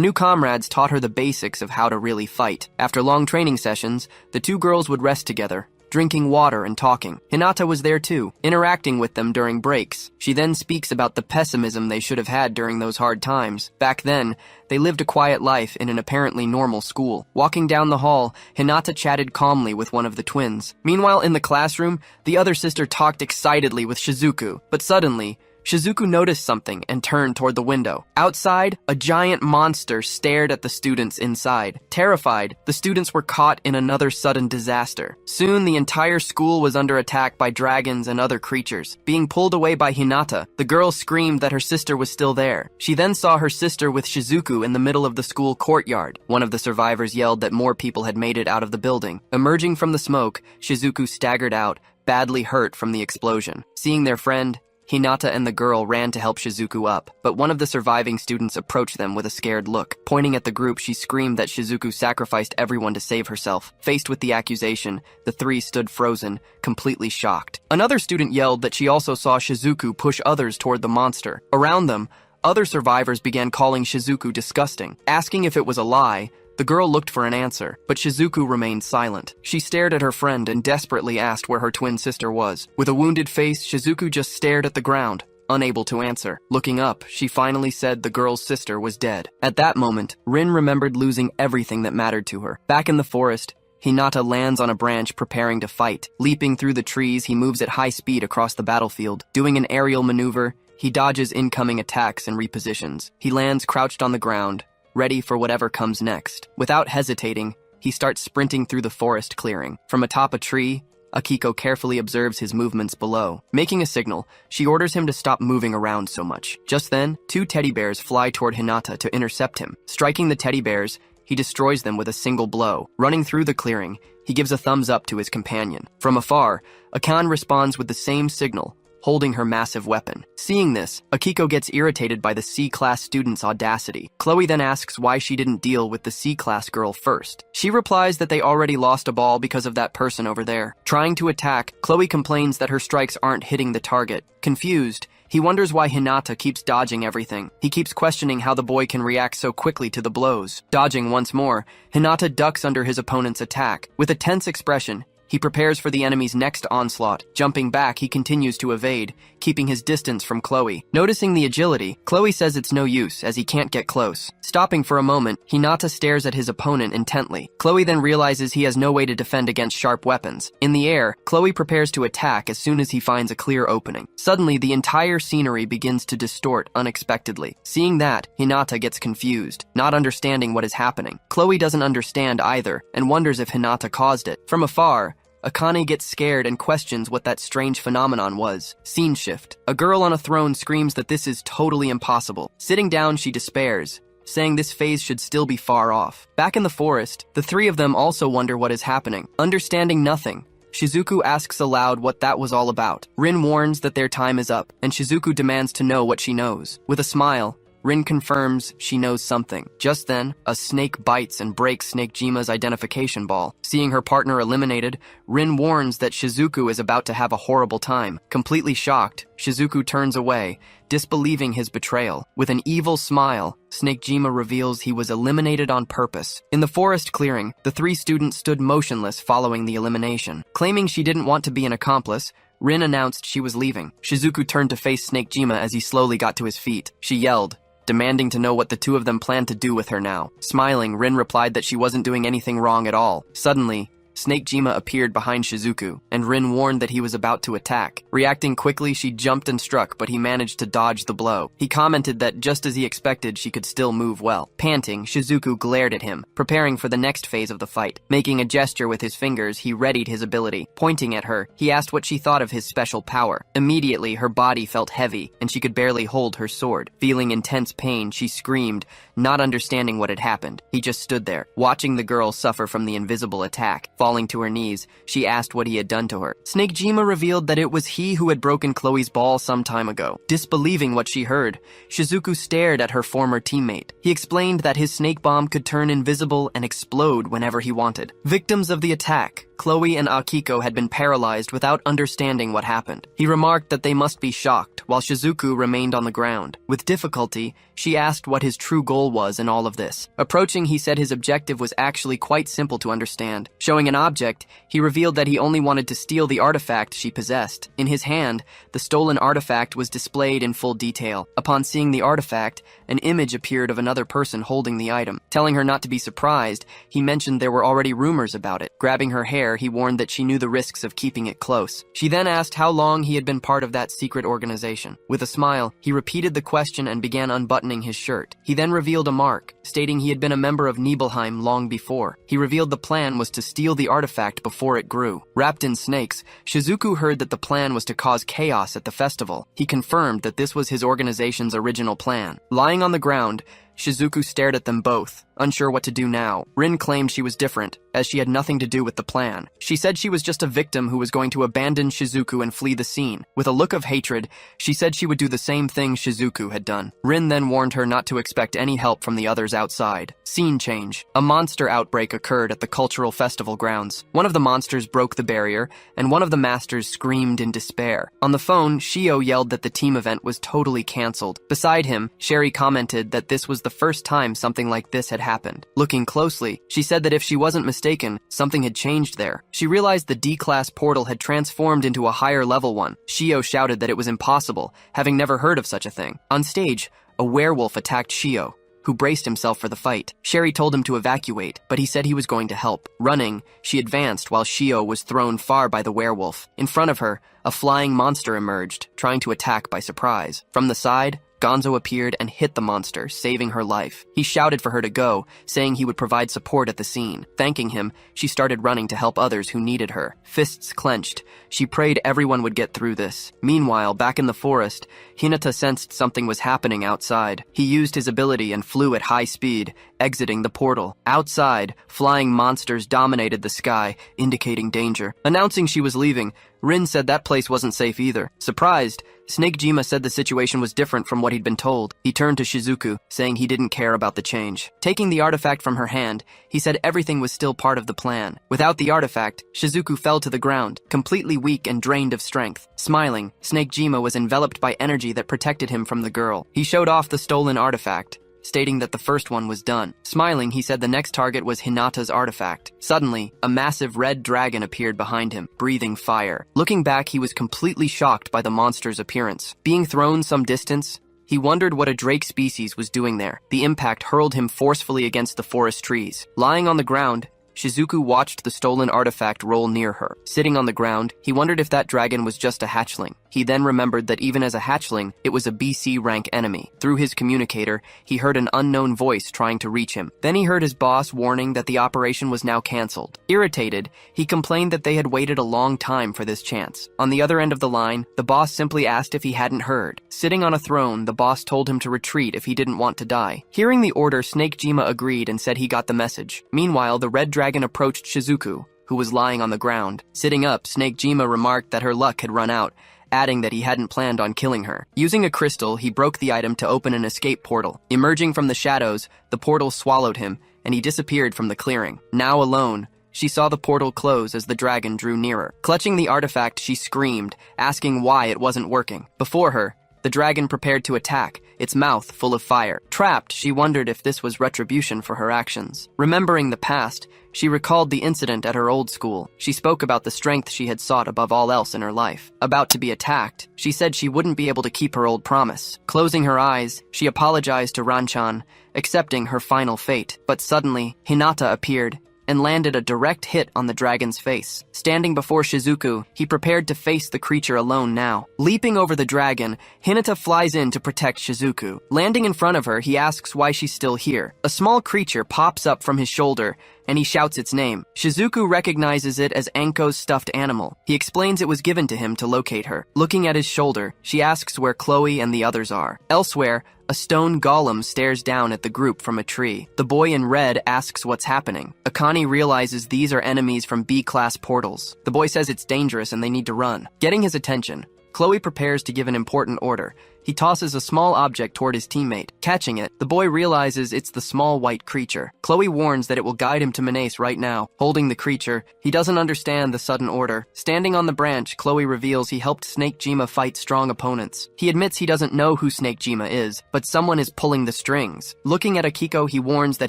new comrades taught her the basics of how to really fight. After long training sessions, the two girls would rest together, drinking water and talking. Hinata was there too, interacting with them during breaks. She then speaks about the pessimism they should have had during those hard times. Back then, they lived a quiet life in an apparently normal school. Walking down the hall, Hinata chatted calmly with one of the twins. Meanwhile, in the classroom, the other sister talked excitedly with Shizuku, but suddenly, Shizuku noticed something and turned toward the window. Outside, a giant monster stared at the students inside. Terrified, the students were caught in another sudden disaster. Soon, the entire school was under attack by dragons and other creatures. Being pulled away by Hinata, the girl screamed that her sister was still there. She then saw her sister with Shizuku in the middle of the school courtyard. One of the survivors yelled that more people had made it out of the building. Emerging from the smoke, Shizuku staggered out, badly hurt from the explosion. Seeing their friend, Hinata and the girl ran to help Shizuku up, but one of the surviving students approached them with a scared look. Pointing at the group, she screamed that Shizuku sacrificed everyone to save herself. Faced with the accusation, the three stood frozen, completely shocked. Another student yelled that she also saw Shizuku push others toward the monster. Around them, other survivors began calling Shizuku disgusting. Asking if it was a lie, the girl looked for an answer, but Shizuku remained silent. She stared at her friend and desperately asked where her twin sister was. With a wounded face, Shizuku just stared at the ground, unable to answer. Looking up, she finally said the girl's sister was dead. At that moment, Rin remembered losing everything that mattered to her. Back in the forest, Hinata lands on a branch preparing to fight. Leaping through the trees, he moves at high speed across the battlefield. Doing an aerial maneuver, he dodges incoming attacks and repositions. He lands crouched on the ground, ready for whatever comes next. Without hesitating, he starts sprinting through the forest clearing. From atop a tree, Akiko carefully observes his movements below. Making a signal, she orders him to stop moving around so much. Just then, two teddy bears fly toward Hinata to intercept him. Striking the teddy bears, he destroys them with a single blow. Running through the clearing, he gives a thumbs up to his companion. From afar, Akan responds with the same signal, holding her massive weapon. Seeing this, Akiko gets irritated by the C-class student's audacity. Chloe then asks why she didn't deal with the C-class girl first. She replies that they already lost a ball because of that person over there. Trying to attack, Chloe complains that her strikes aren't hitting the target. Confused, he wonders why Hinata keeps dodging everything. He keeps questioning how the boy can react so quickly to the blows. Dodging once more, Hinata ducks under his opponent's attack. With a tense expression, he prepares for the enemy's next onslaught. Jumping back, he continues to evade, keeping his distance from Chloe. Noticing the agility, Chloe says it's no use, as he can't get close. Stopping for a moment, Hinata stares at his opponent intently. Chloe then realizes he has no way to defend against sharp weapons. In the air, Chloe prepares to attack as soon as he finds a clear opening. Suddenly, the entire scenery begins to distort unexpectedly. Seeing that, Hinata gets confused, not understanding what is happening. Chloe doesn't understand either, and wonders if Hinata caused it. From afar, Akane gets scared and questions what that strange phenomenon was. Scene shift. A girl on a throne screams that this is totally impossible. Sitting down, she despairs, saying this phase should still be far off. Back in the forest, the three of them also wonder what is happening. Understanding nothing, Shizuku asks aloud what that was all about. Rin warns that their time is up, and Shizuku demands to know what she knows. With a smile, Rin confirms she knows something. Just then, a snake bites and breaks Snake Jima's identification ball. Seeing her partner eliminated, Rin warns that Shizuku is about to have a horrible time. Completely shocked, Shizuku turns away, disbelieving his betrayal. With an evil smile, Snake Jima reveals he was eliminated on purpose. In the forest clearing, the three students stood motionless following the elimination. Claiming she didn't want to be an accomplice, Rin announced she was leaving. Shizuku turned to face Snake Jima as he slowly got to his feet. She yelled, demanding to know what the two of them planned to do with her now. Smiling, Rin replied that she wasn't doing anything wrong at all. Suddenly, Snake Jima appeared behind Shizuku, and Rin warned that he was about to attack. Reacting quickly, she jumped and struck, but he managed to dodge the blow. He commented that just as he expected, she could still move well. Panting, Shizuku glared at him, preparing for the next phase of the fight. Making a gesture with his fingers, he readied his ability. Pointing at her, he asked what she thought of his special power. Immediately, her body felt heavy, and she could barely hold her sword. Feeling intense pain, she screamed, not understanding what had happened. He just stood there, watching the girl suffer from the invisible attack. Falling to her knees, she asked what he had done to her. Snake Jima revealed that it was he who had broken Chloe's ball some time ago. Disbelieving what she heard, Shizuku stared at her former teammate. He explained that his snake bomb could turn invisible and explode whenever he wanted. Victims of the attack, Chloe and Akiko had been paralyzed without understanding what happened. He remarked that they must be shocked, while Shizuku remained on the ground. With difficulty, she asked what his true goal was in all of this. Approaching, he said his objective was actually quite simple to understand. Showing an object, he revealed that he only wanted to steal the artifact she possessed. In his hand, the stolen artifact was displayed in full detail. Upon seeing the artifact, an image appeared of another person holding the item. Telling her not to be surprised, he mentioned there were already rumors about it. Grabbing her hair, he warned that she knew the risks of keeping it close. She then asked how long he had been part of that secret organization. With a smile, he repeated the question and began unbuttoning his shirt. He then revealed a mark, stating he had been a member of Nibelheim long before. He revealed the plan was to steal the artifact before it grew. Wrapped in snakes, Shizuku heard that the plan was to cause chaos at the festival. He confirmed that this was his organization's original plan. Lying on the ground, Shizuku stared at them both, unsure what to do now. Rin claimed she was different, as she had nothing to do with the plan. She said she was just a victim who was going to abandon Shizuku and flee the scene. With a look of hatred, she said she would do the same thing Shizuku had done. Rin then warned her not to expect any help from the others outside. Scene change. A monster outbreak occurred at the cultural festival grounds. One of the monsters broke the barrier, and one of the masters screamed in despair. On the phone, Shio yelled that the team event was totally cancelled. Beside him, Sherry commented that this was the first time something like this had happened. Looking closely, she said that if she wasn't mistaken, something had changed there. She realized the D-class portal had transformed into a higher level one. Shio shouted that it was impossible, having never heard of such a thing. On stage, a werewolf attacked Shio, who braced himself for the fight. Sherry told him to evacuate, but he said he was going to help. Running, she advanced while Shio was thrown far by the werewolf. In front of her, a flying monster emerged, trying to attack by surprise. From the side, Gonzo appeared and hit the monster, saving her life. He shouted for her to go, saying he would provide support at the scene. Thanking him, she started running to help others who needed her. Fists clenched, she prayed everyone would get through this. Meanwhile, back in the forest, Hinata sensed something was happening outside. He used his ability and flew at high speed, exiting the portal. Outside, flying monsters dominated the sky, indicating danger. Announcing she was leaving, Rin said that place wasn't safe either. Surprised, Snake Jima said the situation was different from what he'd been told. He turned to Shizuku, saying he didn't care about the change. Taking the artifact from her hand, he said everything was still part of the plan. Without the artifact, Shizuku fell to the ground, completely weak and drained of strength. Smiling, Snake Jima was enveloped by energy that protected him from the girl. He showed off the stolen artifact, stating that the first one was done. Smiling, he said the next target was Hinata's artifact. Suddenly, a massive red dragon appeared behind him, breathing fire. Looking back, he was completely shocked by the monster's appearance. Being thrown some distance, he wondered what a drake species was doing there. The impact hurled him forcefully against the forest trees. Lying on the ground, Shizuku watched the stolen artifact roll near her. Sitting on the ground, he wondered if that dragon was just a hatchling. He then remembered that even as a hatchling, it was a BC rank enemy. Through his communicator, he heard an unknown voice trying to reach him. Then he heard his boss warning that the operation was now cancelled. Irritated, he complained that they had waited a long time for this chance. On the other end of the line, the boss simply asked if he hadn't heard. Sitting on a throne, the boss told him to retreat if he didn't want to die. Hearing the order, Snakejima agreed and said he got the message. Meanwhile, the red dragon approached Shizuku, who was lying on the ground. Sitting up, Snakejima remarked that her luck had run out, adding that he hadn't planned on killing her. Using a crystal, he broke the item to open an escape portal. Emerging from the shadows, the portal swallowed him, and he disappeared from the clearing. Now alone, she saw the portal close as the dragon drew nearer. Clutching the artifact, she screamed, asking why it wasn't working. Before her, the dragon prepared to attack, its mouth full of fire. Trapped, she wondered if this was retribution for her actions. Remembering the past, she recalled the incident at her old school. She spoke about the strength she had sought above all else in her life. About to be attacked, she said she wouldn't be able to keep her old promise. Closing her eyes, she apologized to Ranchan, accepting her final fate. But suddenly, Hinata appeared and landed a direct hit on the dragon's face. Standing before Shizuku, he prepared to face the creature alone now. Leaping over the dragon, Hinata flies in to protect Shizuku. Landing in front of her, he asks why she's still here. A small creature pops up from his shoulder, and he shouts its name. Shizuku recognizes it as Anko's stuffed animal. He explains it was given to him to locate her. Looking at his shoulder, she asks where Chloe and the others are. Elsewhere, a stone golem stares down at the group from a tree. The boy in red asks what's happening. Akane realizes these are enemies from B-class portals. The boy says it's dangerous and they need to run. Getting his attention, Chloe prepares to give an important order. He tosses a small object toward his teammate. Catching it, the boy realizes it's the small white creature. Chloe warns that it will guide him to Menace right now. Holding the creature, he doesn't understand the sudden order. Standing on the branch, Chloe reveals he helped Snakejima fight strong opponents. He admits he doesn't know who Snakejima is, but someone is pulling the strings. Looking at Akiko, he warns that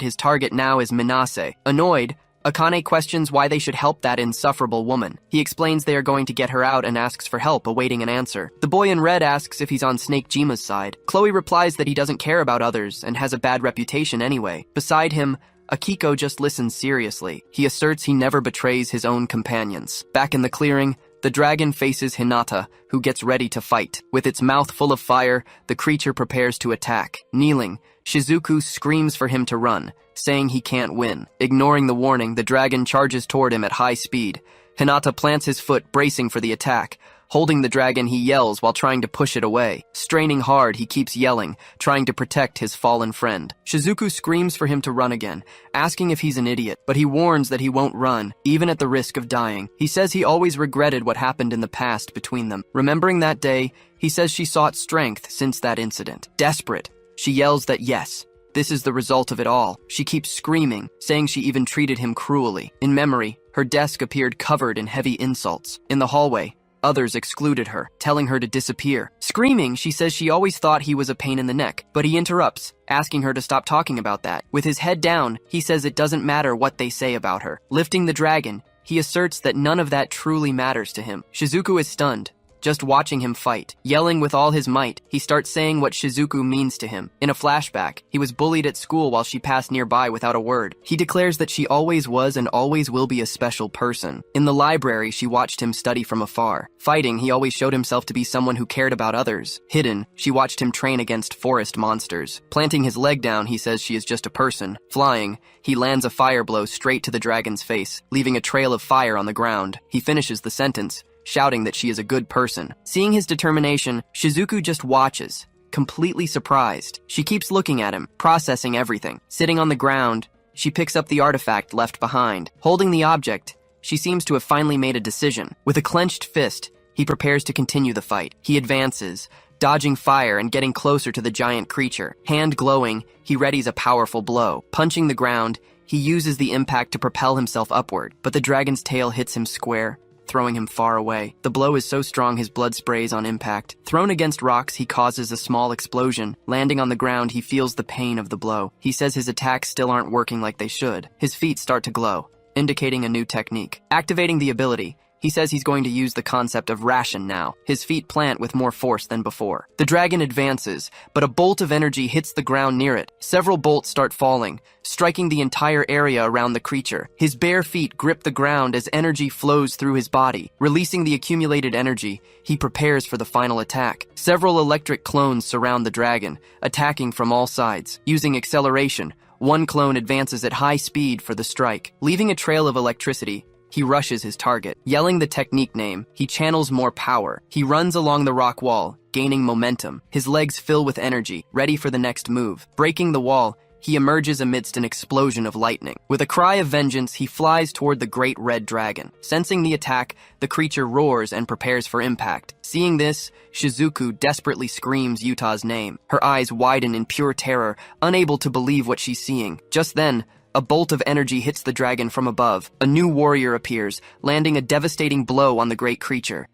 his target now is Minase. Annoyed, Akane questions why they should help that insufferable woman. He explains they are going to get her out and asks for help, awaiting an answer. The boy in red asks if he's on Snakejima's side. Chloe replies that he doesn't care about others and has a bad reputation anyway. Beside him, Akiko just listens seriously. He asserts he never betrays his own companions. Back in the clearing, the dragon faces Hinata, who gets ready to fight. With its mouth full of fire, the creature prepares to attack. Kneeling, Shizuku screams for him to run, saying he can't win. Ignoring the warning, the dragon charges toward him at high speed. Hinata plants his foot, bracing for the attack. Holding the dragon, he yells while trying to push it away. Straining hard, he keeps yelling, trying to protect his fallen friend. Shizuku screams for him to run again, asking if he's an idiot, but he warns that he won't run, even at the risk of dying. He says he always regretted what happened in the past between them. Remembering that day, he says she sought strength since that incident. Desperate, she yells that yes, this is the result of it all. She keeps screaming, saying she even treated him cruelly. In memory, her desk appeared covered in heavy insults. In the hallway, others excluded her, telling her to disappear. Screaming, she says she always thought he was a pain in the neck, but he interrupts, asking her to stop talking about that. With his head down, he says it doesn't matter what they say about her. Lifting the dragon, he asserts that none of that truly matters to him. Shizuku is stunned, just watching him fight. Yelling with all his might, he starts saying what Shizuku means to him. In a flashback, he was bullied at school while she passed nearby without a word. He declares that she always was and always will be a special person. In the library, she watched him study from afar. Fighting, he always showed himself to be someone who cared about others. Hidden, she watched him train against forest monsters. Planting his leg down, he says she is just a person. Flying, he lands a fire blow straight to the dragon's face, leaving a trail of fire on the ground. He finishes the sentence, shouting that she is a good person. Seeing his determination, Shizuku just watches, completely surprised. She keeps looking at him, processing everything. Sitting on the ground, she picks up the artifact left behind. Holding the object, she seems to have finally made a decision. With a clenched fist, he prepares to continue the fight. He advances, dodging fire and getting closer to the giant creature. Hand glowing, he readies a powerful blow. Punching the ground, he uses the impact to propel himself upward, but the dragon's tail hits him square, throwing him far away. The blow is so strong his blood sprays on impact. Thrown against rocks, he causes a small explosion. Landing on the ground, he feels the pain of the blow. He says his attacks still aren't working like they should. His feet start to glow, indicating a new technique. Activating the ability, He says he's going to use the concept of ration now. His feet plant with more force than before. The dragon advances, but a bolt of energy hits the ground near it. Several bolts start falling, striking the entire area around the creature. His bare feet grip the ground as energy flows through his body. Releasing the accumulated energy, he prepares for the final attack. Several electric clones surround the dragon, attacking from all sides. Using acceleration, one clone advances at high speed for the strike. Leaving a trail of electricity, he rushes his target. Yelling the technique name, he channels more power. He runs along the rock wall, gaining momentum. His legs fill with energy, ready for the next move. Breaking the wall, he emerges amidst an explosion of lightning. With a cry of vengeance, he flies toward the great red dragon. Sensing the attack, the creature roars and prepares for impact. Seeing this, Shizuku desperately screams Yuta's name. Her eyes widen in pure terror, unable to believe what she's seeing. Just then, a bolt of energy hits the dragon from above. A new warrior appears, landing a devastating blow on the great creature.